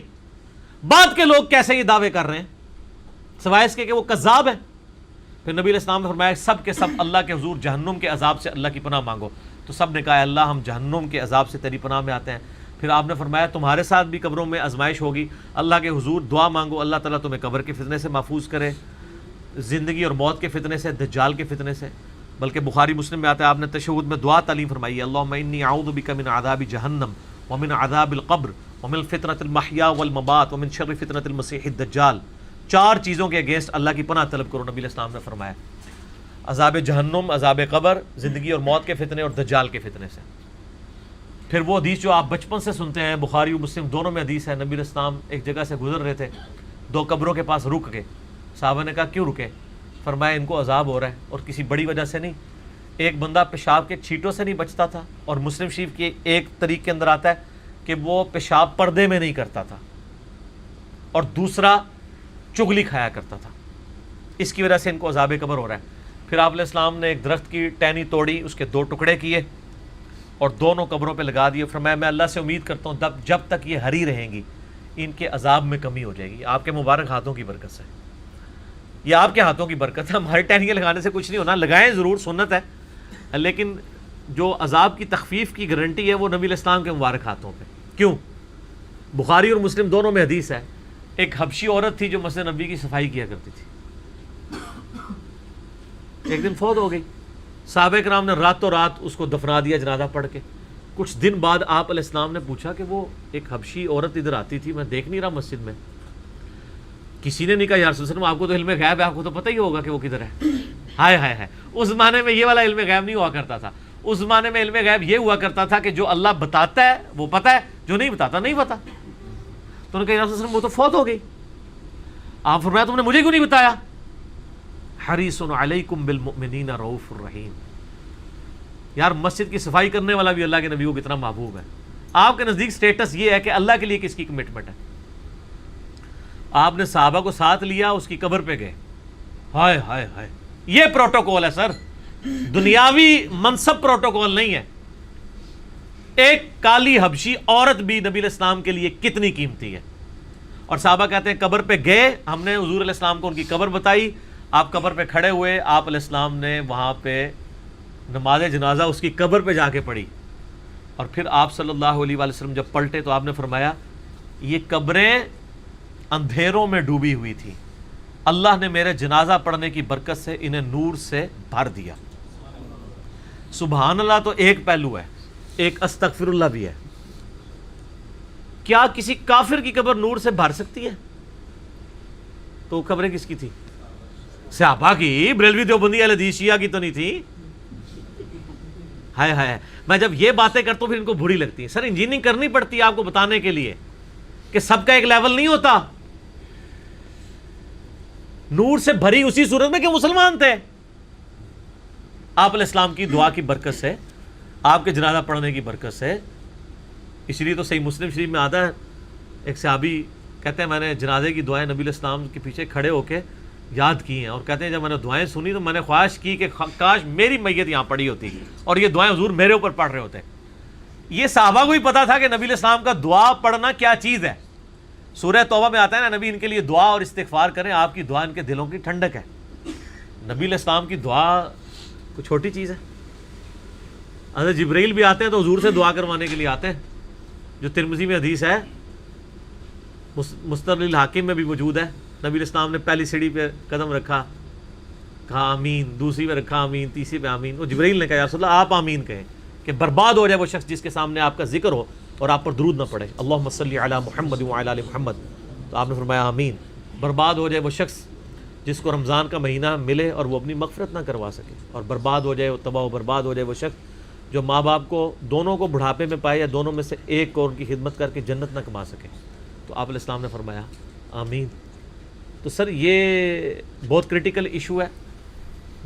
بعد کے لوگ کیسے یہ دعوے کر رہے ہیں سوائے اس کے کہ وہ کذاب ہیں. پھر نبی علیہ السلام نے فرمایا سب کے سب اللہ کے حضور جہنم کے عذاب سے اللہ کی پناہ مانگو. تو سب نے کہا اللہ ہم جہنم کے عذاب سے تیری پناہ میں آتے ہیں. پھر آپ نے فرمایا تمہارے ساتھ بھی قبروں میں آزمائش ہوگی, اللہ کے حضور دعا مانگو اللہ تعالیٰ تمہیں قبر کے فتنے سے محفوظ کرے, زندگی اور موت کے فتنے سے, دجال کے فتنے سے. بلکہ بخاری مسلم میں آتا ہے آپ نے تشہد میں دعا تعلیم فرمائی اللہم انی اعوذ بک من عذاب جہنم ومن عذاب القبر ومن فتنۃ المحیا والممات ومن شر فتنۃ المسیح الدجال. 4 چیزوں کے اگینسٹ اللہ کی پناہ طلب کرو, نبی علیہ السلام نے فرمایا. عذاب جہنم, عذاب قبر, زندگی اور موت کے فتنے, اور دجال کے فتنے سے. پھر وہ حدیث جو آپ بچپن سے سنتے ہیں, بخاری و مسلم دونوں میں حدیث ہے, نبی علیہ السلام ایک جگہ سے گزر رہے تھے, 2 قبروں کے پاس رک گئے. صحابہ نے کہا کیوں رکے؟ فرمایا ان کو عذاب ہو رہا ہے, اور کسی بڑی وجہ سے نہیں. ایک بندہ پیشاب کے چھینٹوں سے نہیں بچتا تھا, اور مسلم شریف کے ایک طریق کے اندر آتا ہے کہ وہ پیشاب پردے میں نہیں کرتا تھا, اور دوسرا چغلی کھایا کرتا تھا. اس کی وجہ سے ان کو عذاب قبر ہو رہا ہے. پھر آپ علیہ السلام نے ایک درخت کی ٹہنی توڑی, اس کے 2 ٹکڑے کیے اور دونوں قبروں پہ لگا دیے. فرمایا میں اللہ سے امید کرتا ہوں جب تک یہ ہری رہیں گی ان کے عذاب میں کمی ہو جائے گی. آپ کے مبارک ہاتھوں کی برکت سے, یہ آپ کے ہاتھوں کی برکت ہے. ہماری ٹہنیاں لگانے سے کچھ نہیں ہونا, لگائیں ضرور, سنت ہے, لیکن جو عذاب کی تخفیف کی گارنٹی ہے وہ نبی علیہ السلام کے مبارک ہاتھوں پہ. کیوں؟ بخاری اور مسلم دونوں میں حدیث ہے, ایک حبشی عورت تھی جو مسجد نبی کی صفائی کیا کرتی تھی, ایک دن فوت ہو گئی. صحابہ کرام نے راتوں رات اس کو دفنا دیا جنازہ پڑھ کے. کچھ دن بعد آپ علیہ السلام نے پوچھا کہ وہ ایک حبشی عورت ادھر آتی تھی, میں دیکھ نہیں رہا مسجد میں. کسی نے نہیں کہا یا رسول اللہ آپ کو تو علم غیب ہے, آپ کو تو پتہ ہی ہوگا کہ وہ کدھر ہے. ہائے ہائے ہائے, اس زمانے میں یہ والا علم غیب نہیں ہوا کرتا تھا. اس زمانے میں علم غیب یہ ہوا کرتا تھا کہ جو اللہ بتاتا ہے وہ پتہ ہے, جو نہیں بتاتا نہیں پتا. تو انہوں نے کہا یا رسول اللہ وہ تو فوت ہو گئی. آپ فرمایا تم نے مجھے کیوں نہیں بتایا؟ حریص علیکم بالمؤمنین رؤوف الرحیم. یار مسجد کی صفائی کرنے والا بھی اللہ کے نبی کو کتنا محبوب ہے. آپ کے نزدیک سٹیٹس یہ ہے کہ اللہ کے لیے کس کی کمٹمنٹ ہے. آپ نے صحابہ کو ساتھ لیا, اس کی قبر پہ گئے. ہائے ہائے ہائے, یہ پروٹوکول ہے سر, دنیاوی منصب پروٹوکول نہیں ہے. ایک کالی حبشی عورت بھی نبی علیہ السلام کے لیے کتنی قیمتی ہے. اور صحابہ کہتے ہیں قبر پہ گئے, ہم نے حضور علیہ السلام کو ان کی قبر بتائی, آپ قبر پہ کھڑے ہوئے, آپ علیہ السلام نے وہاں پہ نماز جنازہ اس کی قبر پہ جا کے پڑھی. اور پھر آپ صلی اللہ علیہ وآلہ وسلم جب پلٹے تو آپ نے فرمایا یہ قبریں اندھیروں میں ڈوبی ہوئی تھی, اللہ نے میرے جنازہ پڑھنے کی برکت سے انہیں نور سے بھر دیا. سبحان اللہ تو ایک پہلو ہے, ایک استغفر اللہ بھی ہے. کیا کسی کافر کی قبر نور سے بھر سکتی ہے؟ تو قبریں کس کی تھی؟ صحابہ کی، بریلوی دیوبندی اہل حدیث شیعہ کی تو نہیں تھی. ہائے ہائے، میں جب یہ باتیں کرتا ہوں پھر ان کو بری لگتی ہیں. سر انجینئرنگ کرنی پڑتی ہے آپ کو بتانے کے لیے کہ سب کا ایک لیول نہیں ہوتا. نور سے بھری اسی صورت میں کہ مسلمان تھے. آپ علیہ السلام کی دعا کی برکت سے، آپ کے جنازہ پڑھنے کی برکت سے، اس لیے تو صحیح مسلم شریف میں آتا ہے، ایک صحابی کہتے ہیں میں نے جنازے کی دعائیں نبی علیہ السلام کے پیچھے کھڑے ہو کے یاد کی ہیں، اور کہتے ہیں جب میں نے دعائیں سنی تو میں نے خواہش کی کہ کاش میری میت یہاں پڑی ہوتی اور یہ دعائیں حضور میرے اوپر پڑھ رہے ہوتے. یہ صحابہ کو ہی پتا تھا کہ نبی علیہ السلام کا دعا پڑھنا کیا چیز ہے. سورہ توبہ میں آتا ہے نا، نبی ان کے لیے دعا اور استغفار کریں، آپ کی دعا ان کے دلوں کی ٹھنڈک ہے. نبی علیہ السلام کی دعا کوئی چھوٹی چیز ہے. حضرت جبرائیل بھی آتے ہیں تو حضور سے دعا کروانے کے لیے آتے ہیں، جو ترمذی میں حدیث ہے، مستدرک الحاکم میں بھی موجود ہے. نبی علیہ السلام نے پہلی سیڑھی پہ قدم رکھا، کہا آمین، دوسری پہ رکھا آمین، تیسری پہ آمین. وہ جبرائیل نے کہا یا رسول اللہ آپ آمین کہیں کہ برباد ہو جائے وہ شخص جس کے سامنے آپ کا ذکر ہو اور آپ پر درود نہ پڑے، اللہم صلی علی محمد وعلی آل محمد. تو آپ نے فرمایا آمین. برباد ہو جائے وہ شخص جس کو رمضان کا مہینہ ملے اور وہ اپنی مغفرت نہ کروا سکے، اور برباد ہو جائے، تباہ و برباد ہو جائے وہ شخص جو ماں باپ کو دونوں کو بڑھاپے میں پائے یا دونوں میں سے ایک کو ان کی خدمت کر کے جنت نہ کما سکے. تو آپ علیہ السلام نے فرمایا آمین. تو سر یہ بہت کرٹیکل ایشو ہے.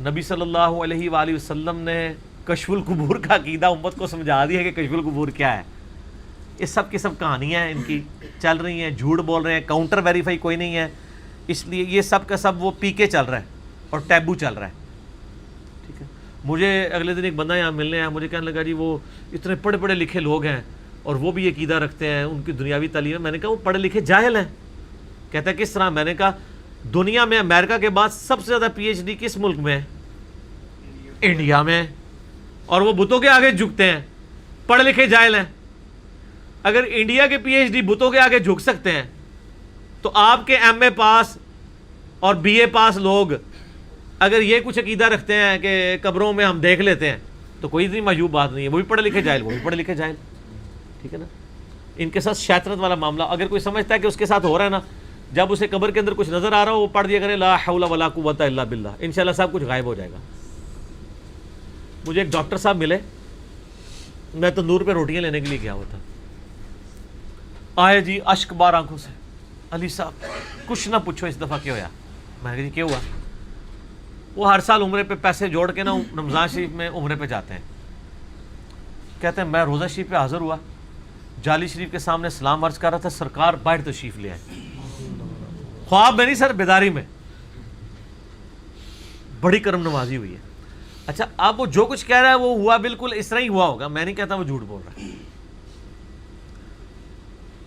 نبی صلی اللہ علیہ وآلہ وسلم نے کشف القبور کا عقیدہ امت کو سمجھا دیا ہے کہ کشف القبور کیا ہے. یہ سب کی سب کہانیاں ہیں ان کی چل رہی ہیں، جھوٹ بول رہے ہیں، کاؤنٹر ویریفائی کوئی نہیں ہے. اس لیے یہ سب کا سب وہ پی کے چل رہا ہے اور ٹیبو چل رہا ہے. ٹھیک ہے. مجھے اگلے دن ایک بندہ یہاں ملنے آیا، مجھے کہنے لگا جی وہ اتنے پڑھے پڑھے لکھے لوگ ہیں اور وہ بھی یہ عقیدہ رکھتے ہیں، ان کی دنیاوی تعلیم ہے. میں نے کہا وہ پڑھے لکھے جاہل ہیں. کہتا ہے کس طرح؟ میں نے کہا دنیا میں امریکہ کے بعد سب سے زیادہ پی ایچ ڈی کس ملک میں ہے؟ انڈیا میں. اور وہ بتوں کے آگے جھکتے ہیں، پڑھے لکھے جاہل ہیں. اگر انڈیا کے پی ایچ ڈی بتوں کے آگے جھک سکتے ہیں تو آپ کے ایم اے پاس اور بی اے پاس لوگ اگر یہ کچھ عقیدہ رکھتے ہیں کہ قبروں میں ہم دیکھ لیتے ہیں تو کوئی اتنی معجوب بات نہیں ہے. وہ بھی پڑھے لکھے جاہل، وہ بھی پڑھے لکھے جاہل. ٹھیک ہے نا. ان کے ساتھ شیطنت والا معاملہ اگر کوئی سمجھتا ہے کہ اس کے ساتھ ہو رہا ہے نا، جب اسے قبر کے اندر کچھ نظر آ رہا ہو وہ پڑھ دیا کرے لا حول ولا قوت الا باللہ، انشاءاللہ سب کچھ غائب ہو جائے گا. مجھے ایک ڈاکٹر صاحب ملے، میں تندور پہ روٹیاں لینے کے لیے گیا ہوا تھا. آئے جی اشک بار آنکھوں سے، علی صاحب کچھ نہ پوچھو اس دفعہ کیا ہوا. میں کہا جی کیا ہوا؟ وہ ہر سال عمرے پہ پیسے جوڑ کے نا رمضان شریف میں عمرے پہ جاتے ہیں. کہتے ہیں میں روزہ شریف پہ حاضر ہوا، جالی شریف کے سامنے سلام عرض کر رہا تھا، سرکار باہر تشریف لے آئے. خواب میں نہیں سر، بیداری میں. بڑی کرم نوازی ہوئی ہے. اچھا اب وہ جو کچھ کہہ رہا ہے وہ ہوا بالکل اس طرح ہی ہوا ہوگا، میں نہیں کہتا وہ جھوٹ بول رہا ہے.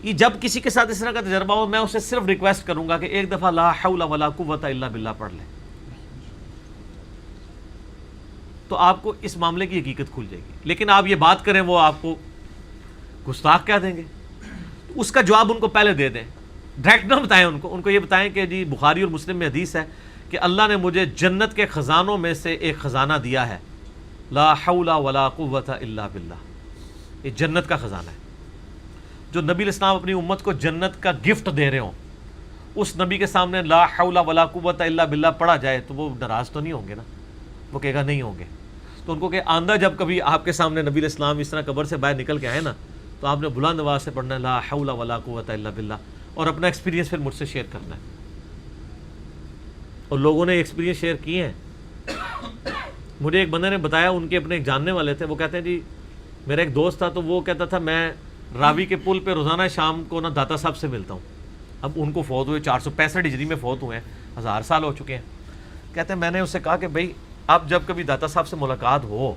یہ جب کسی کے ساتھ اس طرح کا تجربہ ہو میں اسے صرف ریکویسٹ کروں گا کہ ایک دفعہ لا حول ولا قوت الا باللہ پڑھ لیں، تو آپ کو اس معاملے کی حقیقت کھل جائے گی. لیکن آپ یہ بات کریں وہ آپ کو گستاخ کہہ دیں گے. اس کا جواب ان کو پہلے دے دیں، ڈائریکٹ نہ بتائیں ان کو یہ بتائیں کہ جی بخاری اور مسلم میں حدیث ہے کہ اللہ نے مجھے جنت کے خزانوں میں سے ایک خزانہ دیا ہے، لا حول ولا قوت الا باللہ. یہ جنت کا خزانہ ہے. جو نبی علیہ السلام اپنی امت کو جنت کا گفٹ دے رہے ہوں، اس نبی کے سامنے لا حول ولا قوت الا باللہ پڑھا جائے تو وہ ناراض تو نہیں ہوں گے نا؟ وہ کہے گا نہیں ہوں گے. تو ان کو کہ آندہ جب کبھی آپ کے سامنے نبی علیہ السلام اس طرح قبر سے باہر نکل کے آئے نا تو آپ نے بلند آواز سے پڑھنا ہے لا حول ولا قوت الا باللہ، اور اپنا ایکسپیرینس پھر مجھ سے شیئر کرنا ہے. اور لوگوں نے ایکسپیرینس شیئر کیے ہیں. مجھے ایک بندے نے بتایا، ان کے اپنے ایک جاننے والے تھے، وہ کہتے ہیں جی میرا ایک دوست تھا تو وہ کہتا تھا میں راوی کے پل پہ روزانہ شام کو نا داتا صاحب سے ملتا ہوں. اب ان کو فوت ہوئے 465 ہجری میں فوت ہوئے ہیں، 1000 سال ہو چکے ہیں. کہتے ہیں میں نے اس سے کہا کہ بھائی اب جب کبھی داتا صاحب سے ملاقات ہو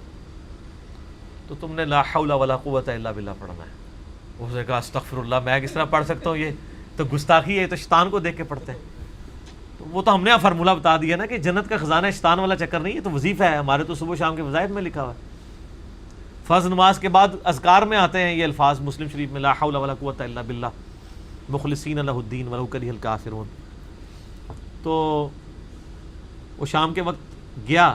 تو تم نے لا حول ولا قوت الا باللہ پڑھنا ہے. اس نے کہا استغفر اللہ، میں کس طرح پڑھ سکتا ہوں؟ یہ تو گستاخی ہے، یہ تو شیطان کو دیکھ کے پڑھتے ہیں. تو وہ تو ہم نے فارمولہ بتا دیا نا کہ جنت کا خزانہ شیطان والا چکر نہیں ہے، تو وظیفہ ہے ہمارے، تو صبح شام کے وظائف میں لکھا ہوا ہے. فرض نماز کے بعد اذکار میں آتے ہیں یہ الفاظ مسلم شریف میں لا حول ولا قوت الا باللہ مخلصین لہ الدین ولو کرہ الکافرون. تو وہ شام کے وقت گیا،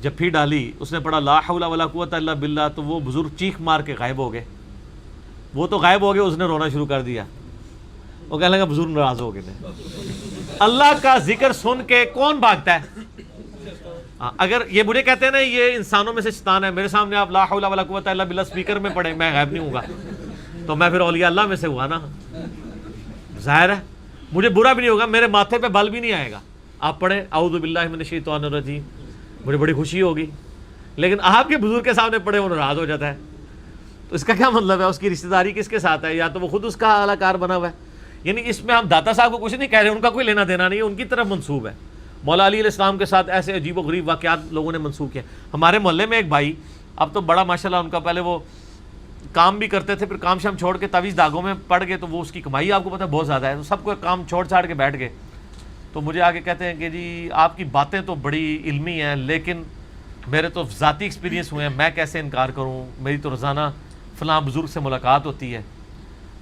جب ڈالی، اس نے پڑھا لا حول ولا قوت الا باللہ، تو وہ بزرگ چیخ مار کے غائب ہو گئے. وہ تو غائب ہو گیا, اس نے رونا شروع کر دیا. وہ کہنے لگا بزرگ ناراض ہو گئے. اللہ کا ذکر سن کے کون بھاگتا ہے؟ اگر یہ مجھے کہتے ہیں نا یہ انسانوں میں سے شیطان ہے, میرے سامنے آپ لا حول ولا قوت الا باللہ اسپیکر میں پڑھیں, میں غائب نہیں ہوں گا, تو میں پھر اولیاء اللہ میں سے ہوا نا. ظاہر ہے مجھے برا بھی نہیں ہوگا, میرے ماتھے پہ بل بھی نہیں آئے گا. آپ پڑھیں اعوذ باللہ من الشیطان الرجیم, مجھے بڑی خوشی ہوگی. لیکن آپ کے بزرگ کے سامنے پڑھے وہ ناراض ہو جاتا ہے. تو اس کا کیا مطلب ہے؟ اس کی رشتہ داری کس کے ساتھ ہے؟ یا تو وہ خود اس کا اعلی کار بنا ہوا ہے. یعنی اس میں ہم داتا صاحب کو کچھ نہیں کہہ رہے, ان کا کوئی لینا دینا نہیں ہے, ان کی طرف منسوب ہے. مولا علی علیہ السلام کے ساتھ ایسے عجیب و غریب واقعات لوگوں نے منسوخ کیے. ہمارے محلے میں ایک بھائی, اب تو بڑا ماشاءاللہ ان کا, پہلے وہ کام بھی کرتے تھے, پھر کام شام چھوڑ کے تعویذ دھاگوں میں پڑ گئے, تو وہ اس کی کمائی آپ کو پتہ ہے بہت زیادہ ہے, تو سب کو کام چھوڑ چھاڑ کے بیٹھ گئے. تو مجھے آگے کہتے ہیں کہ جی آپ کی باتیں تو بڑی علمی ہیں, لیکن میرے تو ذاتی ایکسپیرینس ہوئے ہیں, میں کیسے انکار کروں, میری تو روزانہ فلاں بزرگ سے ملاقات ہوتی ہے.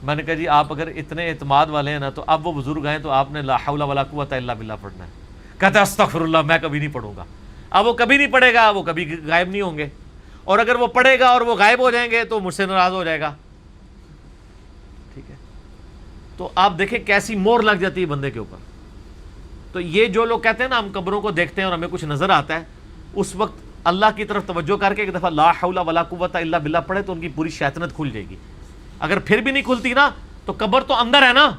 میں نے کہا جی آپ اگر اتنے اعتماد والے ہیں نا, تو اب وہ بزرگ آئیں تو آپ نے لا حول ولا قوت الا باللہ پڑھنا ہے. کہتے ہیں استغفر اللہ, میں کبھی نہیں پڑھوں گا. اب وہ کبھی نہیں پڑھے گا, وہ کبھی غائب نہیں ہوں گے, اور اگر وہ پڑھے گا اور وہ غائب ہو جائیں گے تو مجھ سے ناراض ہو جائے گا. ٹھیک ہے, تو آپ دیکھیں کیسی مور لگ جاتی ہے بندے کے اوپر. تو یہ جو لوگ کہتے ہیں نا ہم قبروں کو دیکھتے ہیں اور ہمیں کچھ نظر آتا ہے, اس وقت اللہ کی طرف توجہ کر کے ایک دفعہ لا حول ولا قوت الا باللہ پڑھے تو ان کی پوری شیطنت کھل جائے گی. اگر پھر بھی نہیں کھلتی نا, تو قبر تو اندر ہے نا.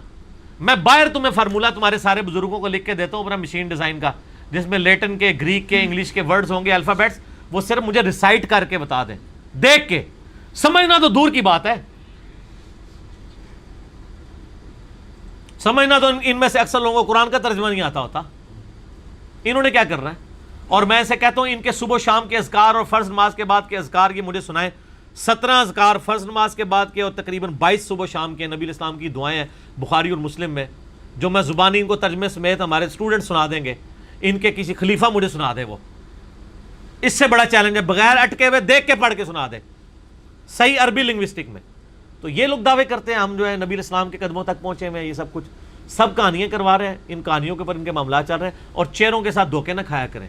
میں باہر تمہیں فارمولہ تمہارے سارے بزرگوں کو لکھ کے دیتا ہوں اپنا مشین ڈیزائن کا, جس میں لیٹن کے, گریک کے, انگلش کے ورڈز ہوں گے, الفابیٹس, وہ صرف مجھے ریسائٹ کر کے بتا دیں, دیکھ کے. سمجھنا تو دور کی بات ہے, سمجھنا تو ان میں سے اکثر لوگوں کو قرآن کا ترجمہ نہیں آتا ہوتا. انہوں نے کیا کر رہا ہے؟ اور میں اسے کہتا ہوں ان کے صبح و شام کے اذکار اور فرض نماز کے بعد کے اذکار یہ مجھے سنائیں. 17 اذکار فرض نماز کے بعد کے اور تقریباً 22 صبح و شام کے نبی اسلام کی دعائیں ہیں بخاری اور مسلم میں, جو میں زبانی ان کو ترجمے سمیت ہمارے اسٹوڈنٹ سنا دیں گے. ان کے کسی خلیفہ مجھے سنا دے, وہ اس سے بڑا چیلنج ہے, بغیر اٹکے ہوئے دیکھ کے پڑھ کے سنا دے صحیح عربی لنگوسٹک میں. تو یہ لوگ دعوے کرتے ہیں ہم جو ہے نبی اسلام کے قدموں تک پہنچے ہوئے ہیں, یہ سب کچھ سب کہانیاں کروا رہے ہیں, ان کہانیوں کے اوپر ان کے معاملات چل رہے ہیں, اور چہروں کے ساتھ دھوکے نہ کھایا کریں.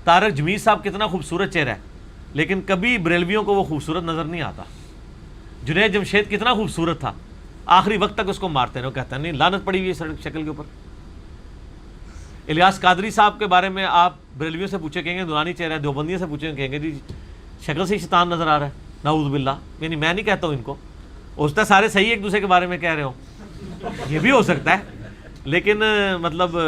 طارق جمیل صاحب کتنا خوبصورت چہرہ ہے, لیکن کبھی بریلویوں کو وہ خوبصورت نظر نہیں آتا. جنید جمشید کتنا خوبصورت تھا, آخری وقت تک اس کو مارتے ہیں, وہ کہتا ہے نہیں لعنت پڑی ہوئی ہے شکل کے اوپر. الیاس قادری صاحب کے بارے میں آپ بریلویوں سے پوچھے کہیں گے نورانی چہرہ ہے, دیوبندیوں سے پوچھیں کہیں گے جی شکل سے شیطان نظر آ رہا ہے, نعوذ باللہ. یعنی میں نہیں کہتا ہوں ان کو, ہو سکتا ہے سارے صحیح ایک دوسرے کے بارے میں کہہ رہے ہوں, یہ بھی ہو سکتا ہے, لیکن مطلب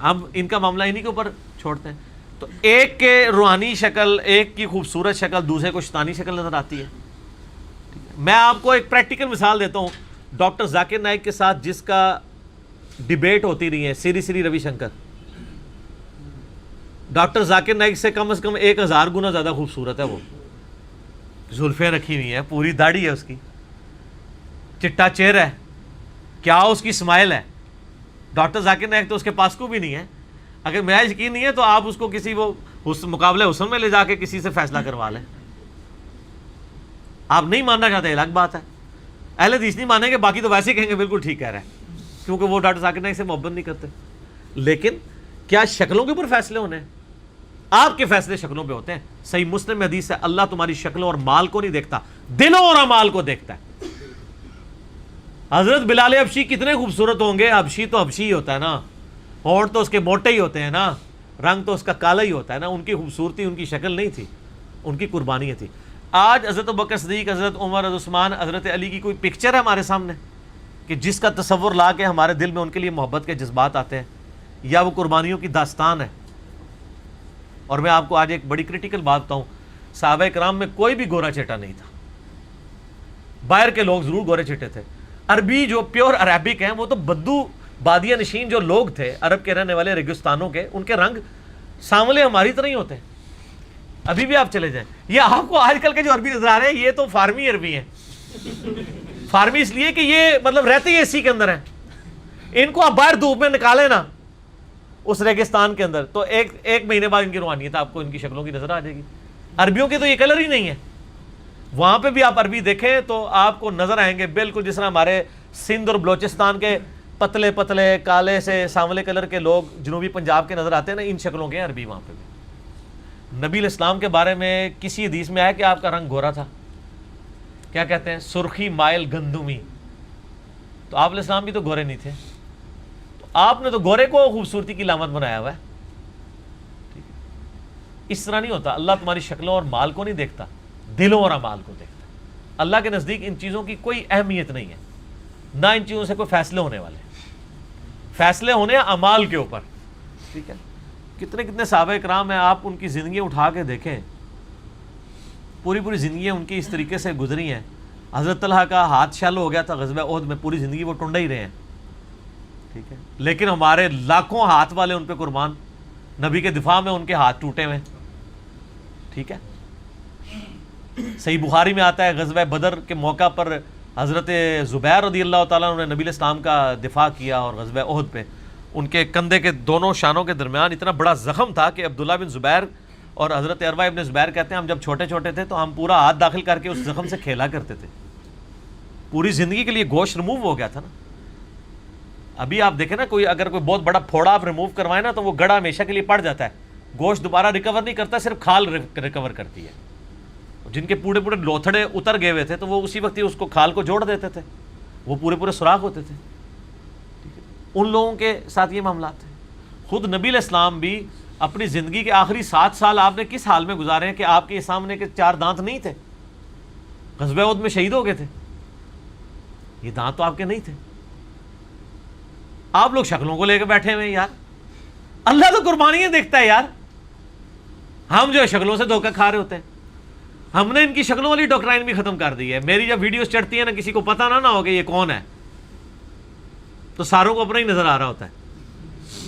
ہم ان کا معاملہ انہی کے اوپر چھوڑتے ہیں. تو ایک کے روحانی شکل, ایک کی خوبصورت شکل, دوسرے کو شیطانی شکل نظر آتی ہے. میں آپ کو ایک پریکٹیکل مثال دیتا ہوں. ڈاکٹر ذاکر نائک کے ساتھ جس کا ڈیبیٹ ہوتی رہی ہے, سری روی شنکر, ڈاکٹر ذاکر نائک سے کم از کم 1000 گنا زیادہ خوبصورت ہے. وہ زلفیں رکھی ہوئی ہیں, پوری داڑھی ہے اس کی, چٹا چہرہ ہے, کیا اس کی سمائل ہے. ڈاکٹر ذاکر نائک تو اس کے پاس کو بھی نہیں ہے. اگر میرا یقین نہیں ہے تو آپ اس کو کسی وہ مقابلہ حسن میں لے جا کے کسی سے فیصلہ کروا لیں. آپ نہیں ماننا چاہتے الگ بات ہے, اہل حدیث نہیں مانیں گے, باقی تو ویسے ہی کہیں گے بالکل ٹھیک کہہ رہے ہیں, کیونکہ وہ ڈاکٹر ذاکر نائک سے محبت نہیں کرتے. لیکن کیا شکلوں کے اوپر فیصلے ہونے ہیں؟ آپ کے فیصلے شکلوں پہ ہوتے ہیں. صحیح مسلم میں حدیث ہے, اللہ تمہاری شکلوں اور مال کو نہیں دیکھتا, دلوں اور اعمال کو دیکھتا ہے. حضرت بلال حبشی کتنے خوبصورت ہوں گے, حبشی تو حبشی ہی ہوتا ہے نا, ہونٹ تو اس کے موٹے ہی ہوتے ہیں نا, رنگ تو اس کا کالا ہی ہوتا ہے نا. ان کی خوبصورتی ان کی شکل نہیں تھی, ان کی قربانیاں تھی. آج حضرت ابوبکر صدیق, حضرت عمر, حضرت عثمان, حضرت علی کی کوئی پکچر ہے ہمارے سامنے کہ جس کا تصور لا کے ہمارے دل میں ان کے لیے محبت کے جذبات آتے ہیں, یا وہ قربانیوں کی داستان ہے؟ اور میں آپ کو آج ایک بڑی کریٹیکل بات بتاؤں, صحابہ کرام میں کوئی بھی گورا چیٹا نہیں تھا. باہر کے لوگ ضرور گورے چٹے تھے. عربی جو پیور عربک ہیں وہ تو بدو بادیہ نشین جو لوگ تھے عرب کے رہنے والے ریگستانوں کے, ان کے رنگ سانولے ہماری طرح ہی ہوتے ہیں. ابھی بھی آپ چلے جائیں, یہ آپ کو آج کل کے جو عربی نظر آ رہے ہیں یہ تو فارمی عربی ہیں. فارمی اس لیے کہ یہ مطلب رہتے ہی اسی کے اندر ہیں. ان کو آپ باہر دھوپ میں نکالیں نا اس ریگستان کے اندر, تو ایک مہینے بعد ان کی روحانیت آپ کو ان کی شکلوں کی نظر آ جائے گی. عربیوں کی تو یہ کلر ہی نہیں ہے. وہاں پہ بھی آپ عربی دیکھیں تو آپ کو نظر آئیں گے بالکل جس طرح ہمارے سندھ اور بلوچستان کے پتلے پتلے کالے سے سانولے کلر کے لوگ جنوبی پنجاب کے نظر آتے ہیں نا, ان شکلوں کے عربی وہاں پہ بھی. نبی الاسلام کے بارے میں کسی حدیث میں آیا کہ آپ کا رنگ گورا تھا؟ کیا کہتے ہیں, سرخی مائل گندمی. تو آپ علیہ السلام بھی تو گورے نہیں تھے, تو آپ نے تو گورے کو خوبصورتی کی علامت بنایا ہوا ہے. ٹھیک ہے, اس طرح نہیں ہوتا. اللہ تمہاری شکلوں اور مال کو نہیں دیکھتا, دلوں اور اعمال کو دیکھتا. اللہ کے نزدیک ان چیزوں کی کوئی اہمیت نہیں ہے, نہ ان چیزوں سے کوئی فیصلے ہونے والے ہیں. فیصلے ہونے ہیں اعمال کے اوپر. ٹھیک ہے, کتنے کتنے صحابہ کرام ہیں, آپ ان کی زندگی اٹھا کے دیکھیں, پوری پوری زندگیاں ان کی اس طریقے سے گزری ہیں. حضرت طلحہ کا ہاتھ شل ہو گیا تھا غزوہ احد میں, پوری زندگی وہ ٹنڈے ہی رہے ہیں. ٹھیک ہے, لیکن ہمارے لاکھوں ہاتھ والے ان پہ قربان, نبی کے دفاع میں ان کے ہاتھ ٹوٹے ہوئے. ٹھیک ہے, صحیح بخاری میں آتا ہے غزوہ بدر کے موقع پر حضرت زبیر رضی اللہ تعالیٰ عنہ نے نبی علیہ السلام کا دفاع کیا, اور غزوہ احد پہ ان کے کندھے کے دونوں شانوں کے درمیان اتنا بڑا زخم تھا کہ عبداللہ بن زبیر اور حضرت عروہ ابن زبیر کہتے ہیں ہم جب چھوٹے چھوٹے تھے تو ہم پورا ہاتھ داخل کر کے اس زخم سے کھیلا کرتے تھے. پوری زندگی کے لیے گوشت ریموو ہو گیا تھا نا. ابھی آپ دیکھیں نا, کوئی اگر کوئی بہت بڑا پھوڑا آپ ریموو کروائیں نا تو وہ گڑا ہمیشہ کے لیے پڑ جاتا ہے, گوشت دوبارہ ریکور نہیں کرتا, صرف کھال ریکور کرتی ہے. جن کے پورے پورے لوتھڑے اتر گئے ہوئے تھے تو وہ اسی وقت ہی اس کو کھال کو جوڑ دیتے تھے, وہ پورے پورے سوراخ ہوتے تھے. ان لوگوں کے ساتھ یہ معاملات ہیں. خود نبی علیہ السلام بھی اپنی زندگی کے آخری 7 سال آپ نے کس حال میں گزارے ہیں کہ آپ کے سامنے کے 4 دانت نہیں تھے. غزوہ احد میں شہید ہو گئے تھے, یہ دانت تو آپ کے نہیں تھے. آپ لوگ شکلوں کو لے کے بیٹھے ہوئے یار. اللہ تو قربانیاں دیکھتا ہے یار, ہم جو ہے شکلوں سے دھوکہ کھا رہے ہوتے ہیں. ہم نے ان کی شکلوں والی ڈاکٹرائن بھی ختم کر دی ہے. میری جب ویڈیوز چڑھتی ہیں نا, کسی کو پتہ نہ ہو کہ یہ کون ہے, تو ساروں کو اپنا ہی نظر آ رہا ہوتا ہے.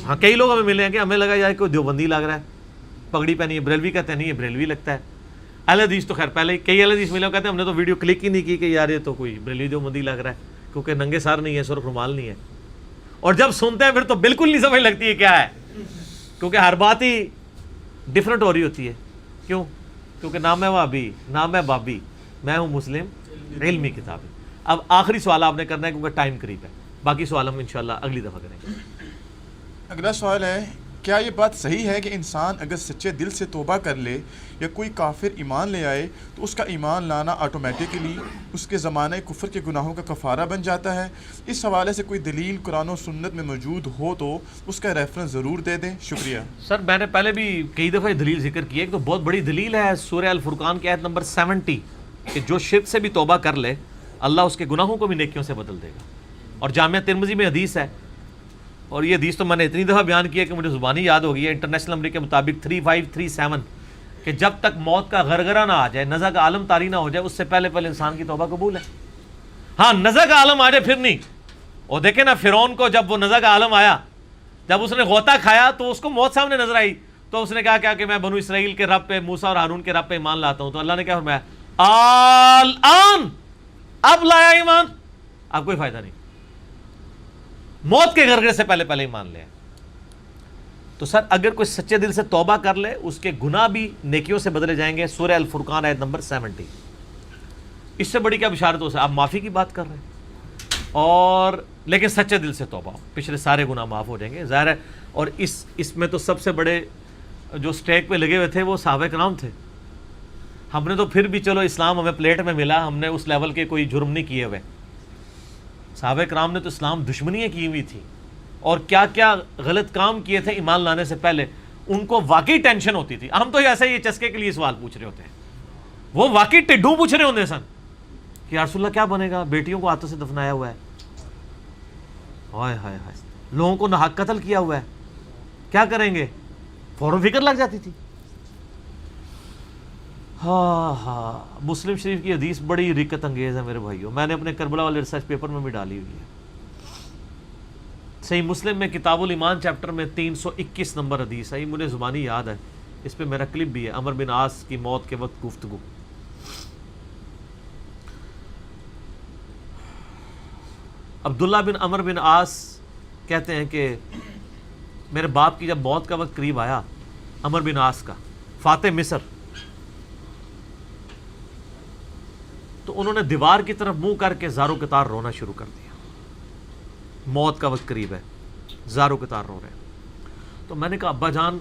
ہاں کئی لوگ ہمیں ملے ہیں کہ ہمیں لگا یار کوئی دیوبندی لگ رہا ہے, پگڑی پہنی ہے, بریلوی کہتے ہیں نہیں یہ بریلوی لگتا ہے. اہل حدیث تو خیر پہلے ہی کئی اہل حدیث ملے کہتے ہیں ہم نے تو ویڈیو کلک ہی نہیں کی کہ یار یہ تو کوئی بریلوی دیوبندی لگ رہا ہے, کیونکہ ننگے سار نہیں ہے, سرخ رومال نہیں ہے. اور جب سنتے ہیں پھر تو بالکل نہیں سمجھ لگتی ہے کیا ہے, کیونکہ ہر بات ہی ڈفرینٹ ہو رہی ہوتی ہے. کیوں؟ کیونکہ نام ہے وہابی, نام ہے بابی, میں ہوں مسلم علمی کتابیں. اب آخری سوال آپ نے کرنا ہے کیونکہ ٹائم قریب ہے, باقی سوال ہم انشاءاللہ اگلی دفعہ کریں گے. اگلا سوال ہے, کیا یہ بات صحیح ہے کہ انسان اگر سچے دل سے توبہ کر لے یا کوئی کافر ایمان لے آئے تو اس کا ایمان لانا آٹومیٹکلی اس کے زمانہ کفر کے گناہوں کا کفارہ بن جاتا ہے؟ اس حوالے سے کوئی دلیل قرآن و سنت میں موجود ہو تو اس کا ریفرنس ضرور دے دیں, شکریہ. سر میں نے پہلے بھی کئی دفعہ یہ دلیل ذکر کی ہے, ایک تو بہت بڑی دلیل ہے سورہ الفرقان کی آیت نمبر 70 کہ جو شرک سے بھی توبہ کر لے اللہ اس کے گناہوں کو بھی نیکیوں سے بدل دے گا. اور جامعہ ترمذی میں حدیث ہے, اور یہ حدیث تو میں نے اتنی دفعہ بیان کی ہے کہ مجھے زبانی یاد ہو گئی ہے, انٹرنیشنل نمبر کے مطابق 3537 کہ جب تک موت کا غرغرہ نہ آ جائے, نزع کا عالم طاری نہ ہو جائے, اس سے پہلے پہلے انسان کی توبہ قبول ہے. ہاں نزع کا عالم آ جائے پھر نہیں. اور دیکھیں نا فرعون کو جب وہ نزع کا عالم آیا, جب اس نے غوطہ کھایا تو اس کو موت سامنے نظر آئی, تو اس نے کہا کیا کہ میں بنو اسرائیل کے رب پہ, موسیٰ اور ہارون کے رب پہ ایمان لاتا ہوں. تو اللہ نے کیا فرمایا, الآن, اب لایا ایمان, اب کوئی فائدہ نہیں, موت کے غرغرے سے پہلے پہلے ایمان لے. تو سر اگر کوئی سچے دل سے توبہ کر لے اس کے گناہ بھی نیکیوں سے بدلے جائیں گے. سورہ الفرقان آیت نمبر 70. اس سے بڑی کیا بشارت ہو سکتی؟ آپ معافی کی بات کر رہے ہیں, اور لیکن سچے دل سے توبہ ہو, پچھلے سارے گناہ معاف ہو جائیں گے. ظاہر ہے, اور اس میں تو سب سے بڑے جو سٹیک پہ لگے ہوئے تھے وہ صحابہ کرام تھے. ہم نے تو پھر بھی چلو اسلام ہمیں پلیٹ میں ملا, ہم نے اس لیول کے کوئی جرم نہیں کیے ہوئے. صحابہ کرام نے تو اسلام دشمنیاں کی ہوئی تھی, اور کیا کیا غلط کام کیے تھے ایمان لانے سے پہلے, ان کو واقعی ٹینشن ہوتی تھی. ہم تو ایسے ہی چسکے کے لیے سوال پوچھ رہے ہوتے ہیں, وہ واقعی ٹڈو پوچھ رہے ہوتے سن کہ یا رسول اللہ کیا بنے گا, بیٹیوں کو ہاتھوں سے دفنایا ہوا ہے, ہائے ہائے ہائے, لوگوں کو ناحق قتل کیا ہوا ہے, کیا کریں گے, فوراً فکر لگ جاتی تھی. ہاں ہاں, مسلم شریف کی حدیث بڑی رکت انگیز ہے میرے بھائیوں, میں نے اپنے کربلا والے ریسرچ پیپر میں بھی ڈالی ہوئی ہے. صحیح مسلم میں کتاب الایمان چیپٹر میں 321 نمبر حدیث ہے, یہ مجھے زبانی یاد ہے, اس پہ میرا کلپ بھی ہے, عمر بن عاص کی موت کے وقت گفتگو. عبداللہ بن عمر بن عاص کہتے ہیں کہ میرے باپ کی جب موت کا وقت قریب آیا, عمر بن عاص کا, فاتح مصر, تو انہوں نے دیوار کی طرف منہ کر کے زارو قطار رونا شروع کر دیا. موت کا وقت قریب ہے, زارو قطار رو رہے ہیں. تو میں نے کہا ابا جان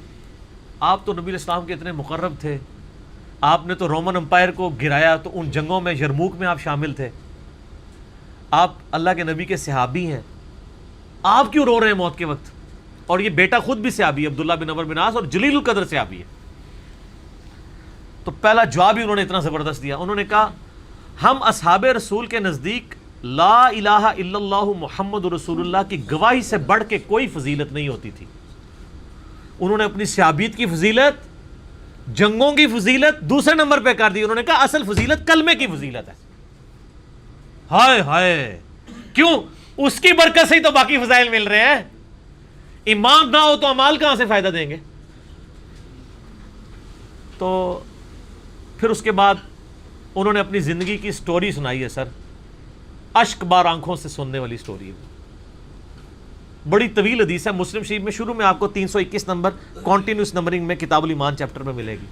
آپ تو نبی علیہ السلام کے اتنے مقرب تھے, آپ نے تو رومن امپائر کو گرایا، تو ان جنگوں میں یرموک میں آپ شامل تھے، آپ اللہ کے نبی کے صحابی ہیں، آپ کیوں رو رہے ہیں موت کے وقت؟ اور یہ بیٹا خود بھی صحابی ہے، عبداللہ بن عمر بن عاص، اور جلیل القدر صحابی ہے۔ تو پہلا جواب ہی انہوں نے اتنا زبردست دیا، انہوں نے کہا ہم اصحاب رسول کے نزدیک لا الہ الا اللہ محمد رسول اللہ کی گواہی سے بڑھ کے کوئی فضیلت نہیں ہوتی تھی۔ انہوں نے اپنی صحابیت کی فضیلت، جنگوں کی فضیلت دوسرے نمبر پہ کر دی، انہوں نے کہا اصل فضیلت کلمے کی فضیلت ہے۔ ہائے ہائے، کیوں؟ اس کی برکت سے ہی تو باقی فضائل مل رہے ہیں۔ ایمان نہ ہو تو اعمال کہاں سے فائدہ دیں گے؟ تو پھر اس کے بعد انہوں نے اپنی زندگی کی سٹوری سنائی ہے سر، اشک بار آنکھوں سے سننے والی سٹوری ہے، بڑی طویل حدیث ہے، مسلم شریف میں شروع میں آپ کو 321 نمبر کانٹینیوس نمبرنگ میں کتاب الایمان چیپٹر میں ملے گی۔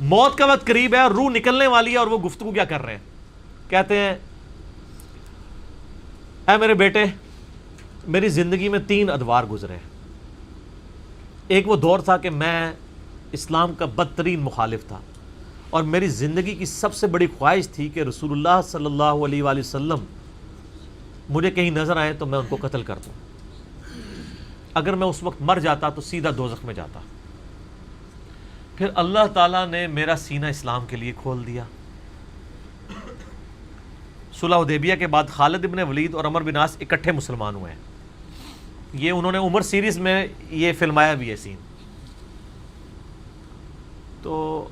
موت کا وقت قریب ہے اور روح نکلنے والی ہے، اور وہ گفتگو کیا کر رہے ہیں؟ کہتے ہیں اے میرے بیٹے، میری زندگی میں 3 ادوار گزرے۔ ایک وہ دور تھا کہ میں اسلام کا بدترین مخالف تھا، اور میری زندگی کی سب سے بڑی خواہش تھی کہ رسول اللہ صلی اللہ علیہ وآلہ وسلم مجھے کہیں نظر آئے تو میں ان کو قتل کر دوں، اگر میں اس وقت مر جاتا تو سیدھا دوزخ میں جاتا۔ پھر اللہ تعالیٰ نے میرا سینہ اسلام کے لیے کھول دیا۔ صلح حدیبیہ کے بعد خالد ابن ولید اور عمر بن عاص اکٹھے مسلمان ہوئے ہیں، یہ انہوں نے عمر سیریز میں یہ فلمایا بھی ہے سین۔ تو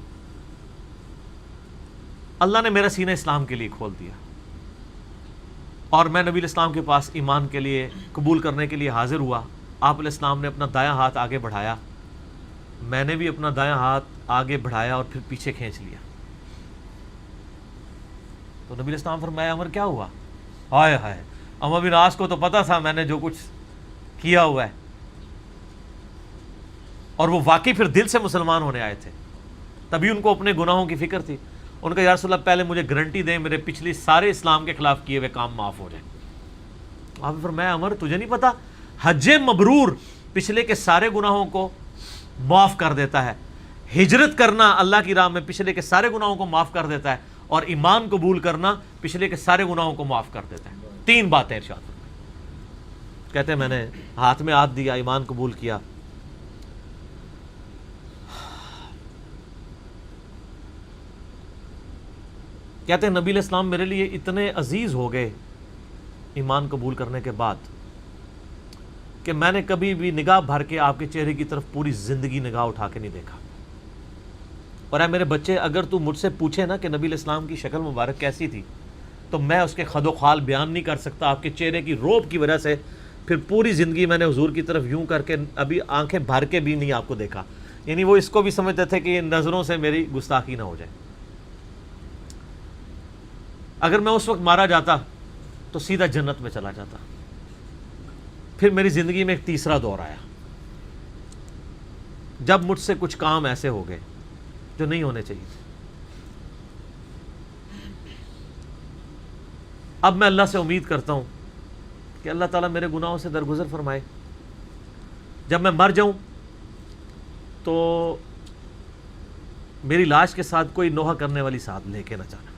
اللہ نے میرا سینہ اسلام کے لیے کھول دیا، اور میں نبی الاسلام کے پاس ایمان کے لیے قبول کرنے کے لیے حاضر ہوا۔ آپ علیہ السلام نے اپنا دایاں ہاتھ آگے بڑھایا، میں نے بھی اپنا دایاں ہاتھ آگے بڑھایا اور پھر پیچھے کھینچ لیا۔ تو نبی الاسلام فرمایا عمر کیا ہوا؟ ہائے ہائے، عمر بن عاص کو تو پتا تھا میں نے جو کچھ کیا ہوا ہے، اور وہ واقعی پھر دل سے مسلمان ہونے آئے تھے، تبھی ان کو اپنے گناہوں کی فکر تھی۔ ان کا یا رسول اللہ پہلے مجھے گارنٹی دیں میرے پچھلی سارے اسلام کے خلاف کیے ہوئے کام معاف ہو جائیں۔ آپ نے فرمایا عمر تجھے نہیں پتا حج مبرور پچھلے کے سارے گناہوں کو معاف کر دیتا ہے، ہجرت کرنا اللہ کی راہ میں پچھلے کے سارے گناہوں کو معاف کر دیتا ہے، اور ایمان قبول کرنا پچھلے کے سارے گناہوں کو معاف کر دیتا ہے۔ 3 باتیں ارشاد فرمائی۔ کہتے ہیں میں نے ہاتھ میں ہاتھ دیا، ایمان قبول کیا، کہتے ہیں نبی علیہ السلام میرے لیے اتنے عزیز ہو گئے ایمان قبول کرنے کے بعد کہ میں نے کبھی بھی نگاہ بھر کے آپ کے چہرے کی طرف پوری زندگی نگاہ اٹھا کے نہیں دیکھا۔ اور اے میرے بچے، اگر تو مجھ سے پوچھے نا کہ نبی علیہ السلام کی شکل مبارک کیسی تھی، تو میں اس کے خد و خال بیان نہیں کر سکتا۔ آپ کے چہرے کی روب کی وجہ سے پھر پوری زندگی میں نے حضور کی طرف یوں کر کے ابھی آنکھیں بھر کے بھی نہیں آپ کو دیکھا، یعنی وہ اس کو بھی سمجھتے تھے کہ یہ نظروں سے میری گستاخی نہ ہو جائے۔ اگر میں اس وقت مارا جاتا تو سیدھا جنت میں چلا جاتا۔ پھر میری زندگی میں ایک تیسرا دور آیا، جب مجھ سے کچھ کام ایسے ہو گئے جو نہیں ہونے چاہیے تھے۔ اب میں اللہ سے امید کرتا ہوں کہ اللہ تعالیٰ میرے گناہوں سے درگزر فرمائے، جب میں مر جاؤں تو میری لاش کے ساتھ کوئی نوحہ کرنے والی ساتھ لے کے نہ جانا،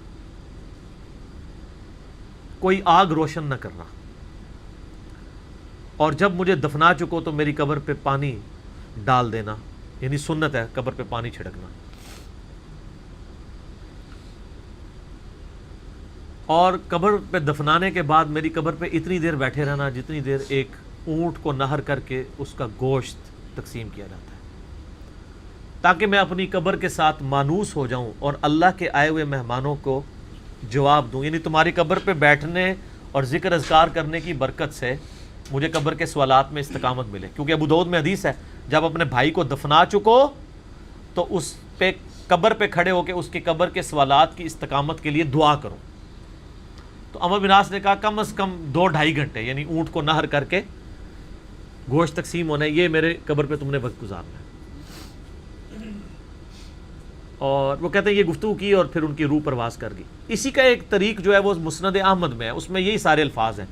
کوئی آگ روشن نہ کرنا، اور جب مجھے دفنا چکو تو میری قبر پہ پانی ڈال دینا، یعنی سنت ہے قبر پہ پانی چھڑکنا، اور قبر پہ دفنانے کے بعد میری قبر پہ اتنی دیر بیٹھے رہنا جتنی دیر ایک اونٹ کو نہر کر کے اس کا گوشت تقسیم کیا جاتا ہے، تاکہ میں اپنی قبر کے ساتھ مانوس ہو جاؤں اور اللہ کے آئے ہوئے مہمانوں کو جواب دوں۔ یعنی تمہاری قبر پہ بیٹھنے اور ذکر اذکار کرنے کی برکت سے مجھے قبر کے سوالات میں استقامت ملے، کیونکہ ابو داؤد میں حدیث ہے جب اپنے بھائی کو دفنا چکو تو اس پہ قبر پہ کھڑے ہو کے اس کی قبر کے سوالات کی استقامت کے لیے دعا کرو۔ تو عمر بن عاص نے کہا کم از کم 2-2.5 گھنٹے، یعنی اونٹ کو نہر کر کے گوشت تقسیم ہونا ہے، یہ میرے قبر پہ تم نے وقت گزارنا ہے۔ اور وہ کہتے ہیں یہ گفتگو کی اور پھر ان کی روح پرواز کر گئی۔ اسی کا ایک طریق جو ہے وہ مسند احمد میں ہے، اس میں یہی سارے الفاظ ہیں۔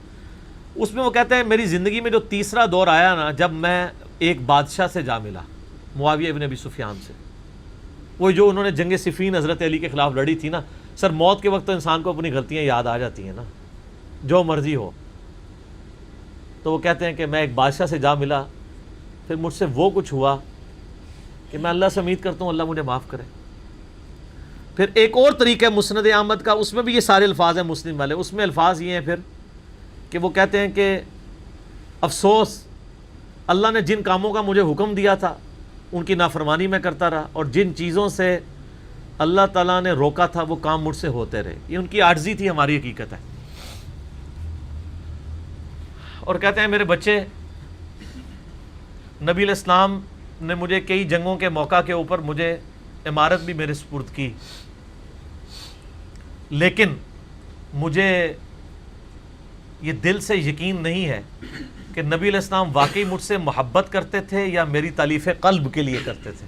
اس میں وہ کہتے ہیں میری زندگی میں جو تیسرا دور آیا نا، جب میں ایک بادشاہ سے جا ملا، معاویہ ابن ابی سفیان سے، وہ جو انہوں نے جنگ صفین حضرت علی کے خلاف لڑی تھی نا سر، موت کے وقت تو انسان کو اپنی غلطیاں یاد آ جاتی ہیں نا، جو مرضی ہو. تو وہ کہتے ہیں کہ میں ایک بادشاہ سے جا ملا، پھر مجھ سے وہ کچھ ہوا کہ میں اللہ سے امید کرتا ہوں اللہ مجھے معاف کرے. پھر ایک اور طریقہ ہے مسند احمد کا، اس میں بھی یہ سارے الفاظ ہیں مسلم والے. اس میں الفاظ یہ ہیں پھر کہ وہ کہتے ہیں کہ افسوس، اللہ نے جن کاموں کا مجھے حکم دیا تھا ان کی نافرمانی میں کرتا رہا، اور جن چیزوں سے اللہ تعالیٰ نے روکا تھا وہ کام مجھ سے ہوتے رہے. یہ ان کی عاجزی تھی، ہماری حقیقت ہے. اور کہتے ہیں میرے بچے، نبی علیہ السلام نے مجھے کئی جنگوں کے موقع کے اوپر مجھے عمارت بھی میرے سپرد کی، لیکن مجھے یہ دل سے یقین نہیں ہے کہ نبی علیہ السلام واقعی مجھ سے محبت کرتے تھے یا میری تالیف قلب کے لیے کرتے تھے.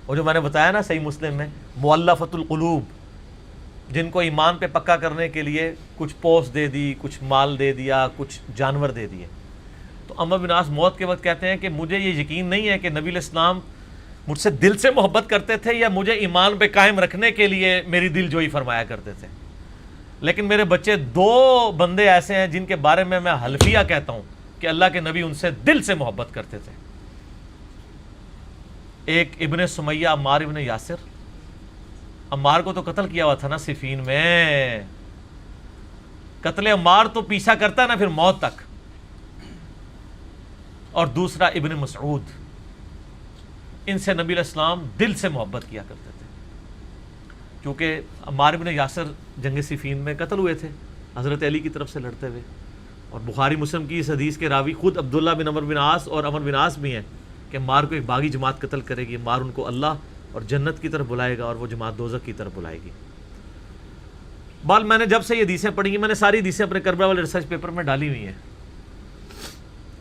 اور جو میں نے بتایا نا صحیح مسلم میں، مؤلفۃ القلوب، جن کو ایمان پہ پکا کرنے کے لیے کچھ پوسٹ دے دی، کچھ مال دے دیا، کچھ جانور دے دیے. تو عمرو بن عاص موت کے وقت کہتے ہیں کہ مجھے یہ یقین نہیں ہے کہ نبی علیہ السلام مجھ سے دل سے محبت کرتے تھے یا مجھے ایمان پہ قائم رکھنے کے لیے میری دل جوئی فرمایا کرتے تھے. لیکن میرے بچے، دو بندے ایسے ہیں جن کے بارے میں حلفیہ کہتا ہوں کہ اللہ کے نبی ان سے دل سے محبت کرتے تھے. ایک ابن سمیہ عمار ابن یاسر، عمار کو تو قتل کیا ہوا تھا نا صفین میں، قتل عمار تو پیچھا کرتا ہے نا پھر موت تک. اور دوسرا ابن مسعود، ان سے نبی علیہ السلام دل سے محبت کیا کرتے تھے، کیونکہ عمار ابن یاسر جنگ صفین میں قتل ہوئے تھے حضرت علی کی طرف سے لڑتے ہوئے. اور بخاری مسلم کی اس حدیث کے راوی خود عبداللہ بن عمرو بن عاص اور عمرو بن عاص بھی ہیں کہ مار کو ایک باغی جماعت قتل کرے گی، مار ان کو اللہ اور جنت کی طرف بلائے گا اور وہ جماعت دوزخ کی طرف بلائے گی. بال میں نے جب سے یہ حدیثیں پڑھی ہیں، میں نے ساری حدیثیں اپنے کربلا والے ریسرچ پیپر میں ڈالی ہوئی ہیں.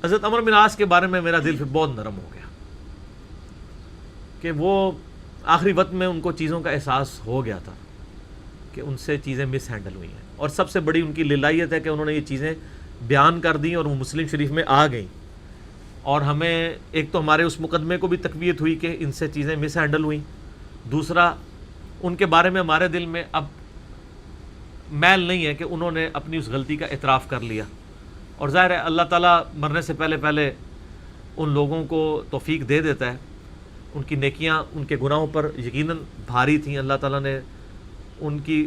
حضرت عمرو بن عاص کے بارے میں میرا دل پھر بہت نرم ہو گیا کہ وہ آخری وقت میں ان کو چیزوں کا احساس ہو گیا تھا کہ ان سے چیزیں مس ہینڈل ہوئی ہیں. اور سب سے بڑی ان کی للائیت ہے کہ انہوں نے یہ چیزیں بیان کر دیں اور وہ مسلم شریف میں آ گئیں. اور ہمیں ایک تو ہمارے اس مقدمے کو بھی تقویت ہوئی کہ ان سے چیزیں مس ہینڈل ہوئیں، دوسرا ان کے بارے میں ہمارے دل میں اب میل نہیں ہے کہ انہوں نے اپنی اس غلطی کا اعتراف کر لیا. اور ظاہر ہے اللہ تعالیٰ مرنے سے پہلے ان لوگوں کو توفیق دے دیتا ہے. ان کی نیکیاں ان کے گناہوں پر یقیناً بھاری تھیں، اللہ تعالیٰ نے ان کی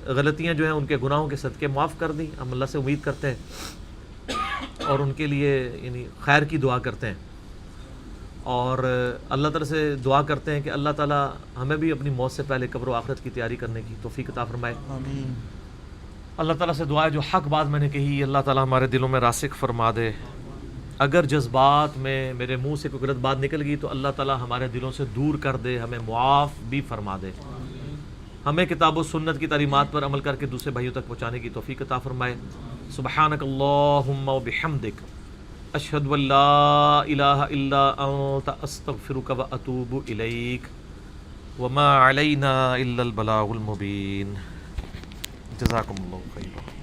غلطیاں جو ہیں ان کے گناہوں کے صدقے معاف کر دیں. ہم اللہ سے امید کرتے ہیں اور ان کے لیے یعنی خیر کی دعا کرتے ہیں، اور اللہ تعالیٰ سے دعا کرتے ہیں کہ اللہ تعالیٰ ہمیں بھی اپنی موت سے پہلے قبر و آخرت کی تیاری کرنے کی توفیق عطا فرمائے. آمین. اللہ تعالیٰ سے دعا ہے جو حق بات میں نے کہی اللہ تعالیٰ ہمارے دلوں میں راسخ فرما دے. اگر جذبات میں میرے منہ سے کوئی غلط بات نکل گئی تو اللہ تعالیٰ ہمارے دلوں سے دور کر دے، ہمیں معاف بھی فرما دے. ہمیں کتاب و سنت کی تعلیمات پر عمل کر کے دوسرے بھائیوں تک پہنچانے کی توفیق عطا فرمائے. سبحانک اللہم و بحمدک، اشہد ان لا الہ الا انت، استغفرک و اتوب الیک، وما علینا الا البلاغ المبین. جزاکم اللہ خیرا.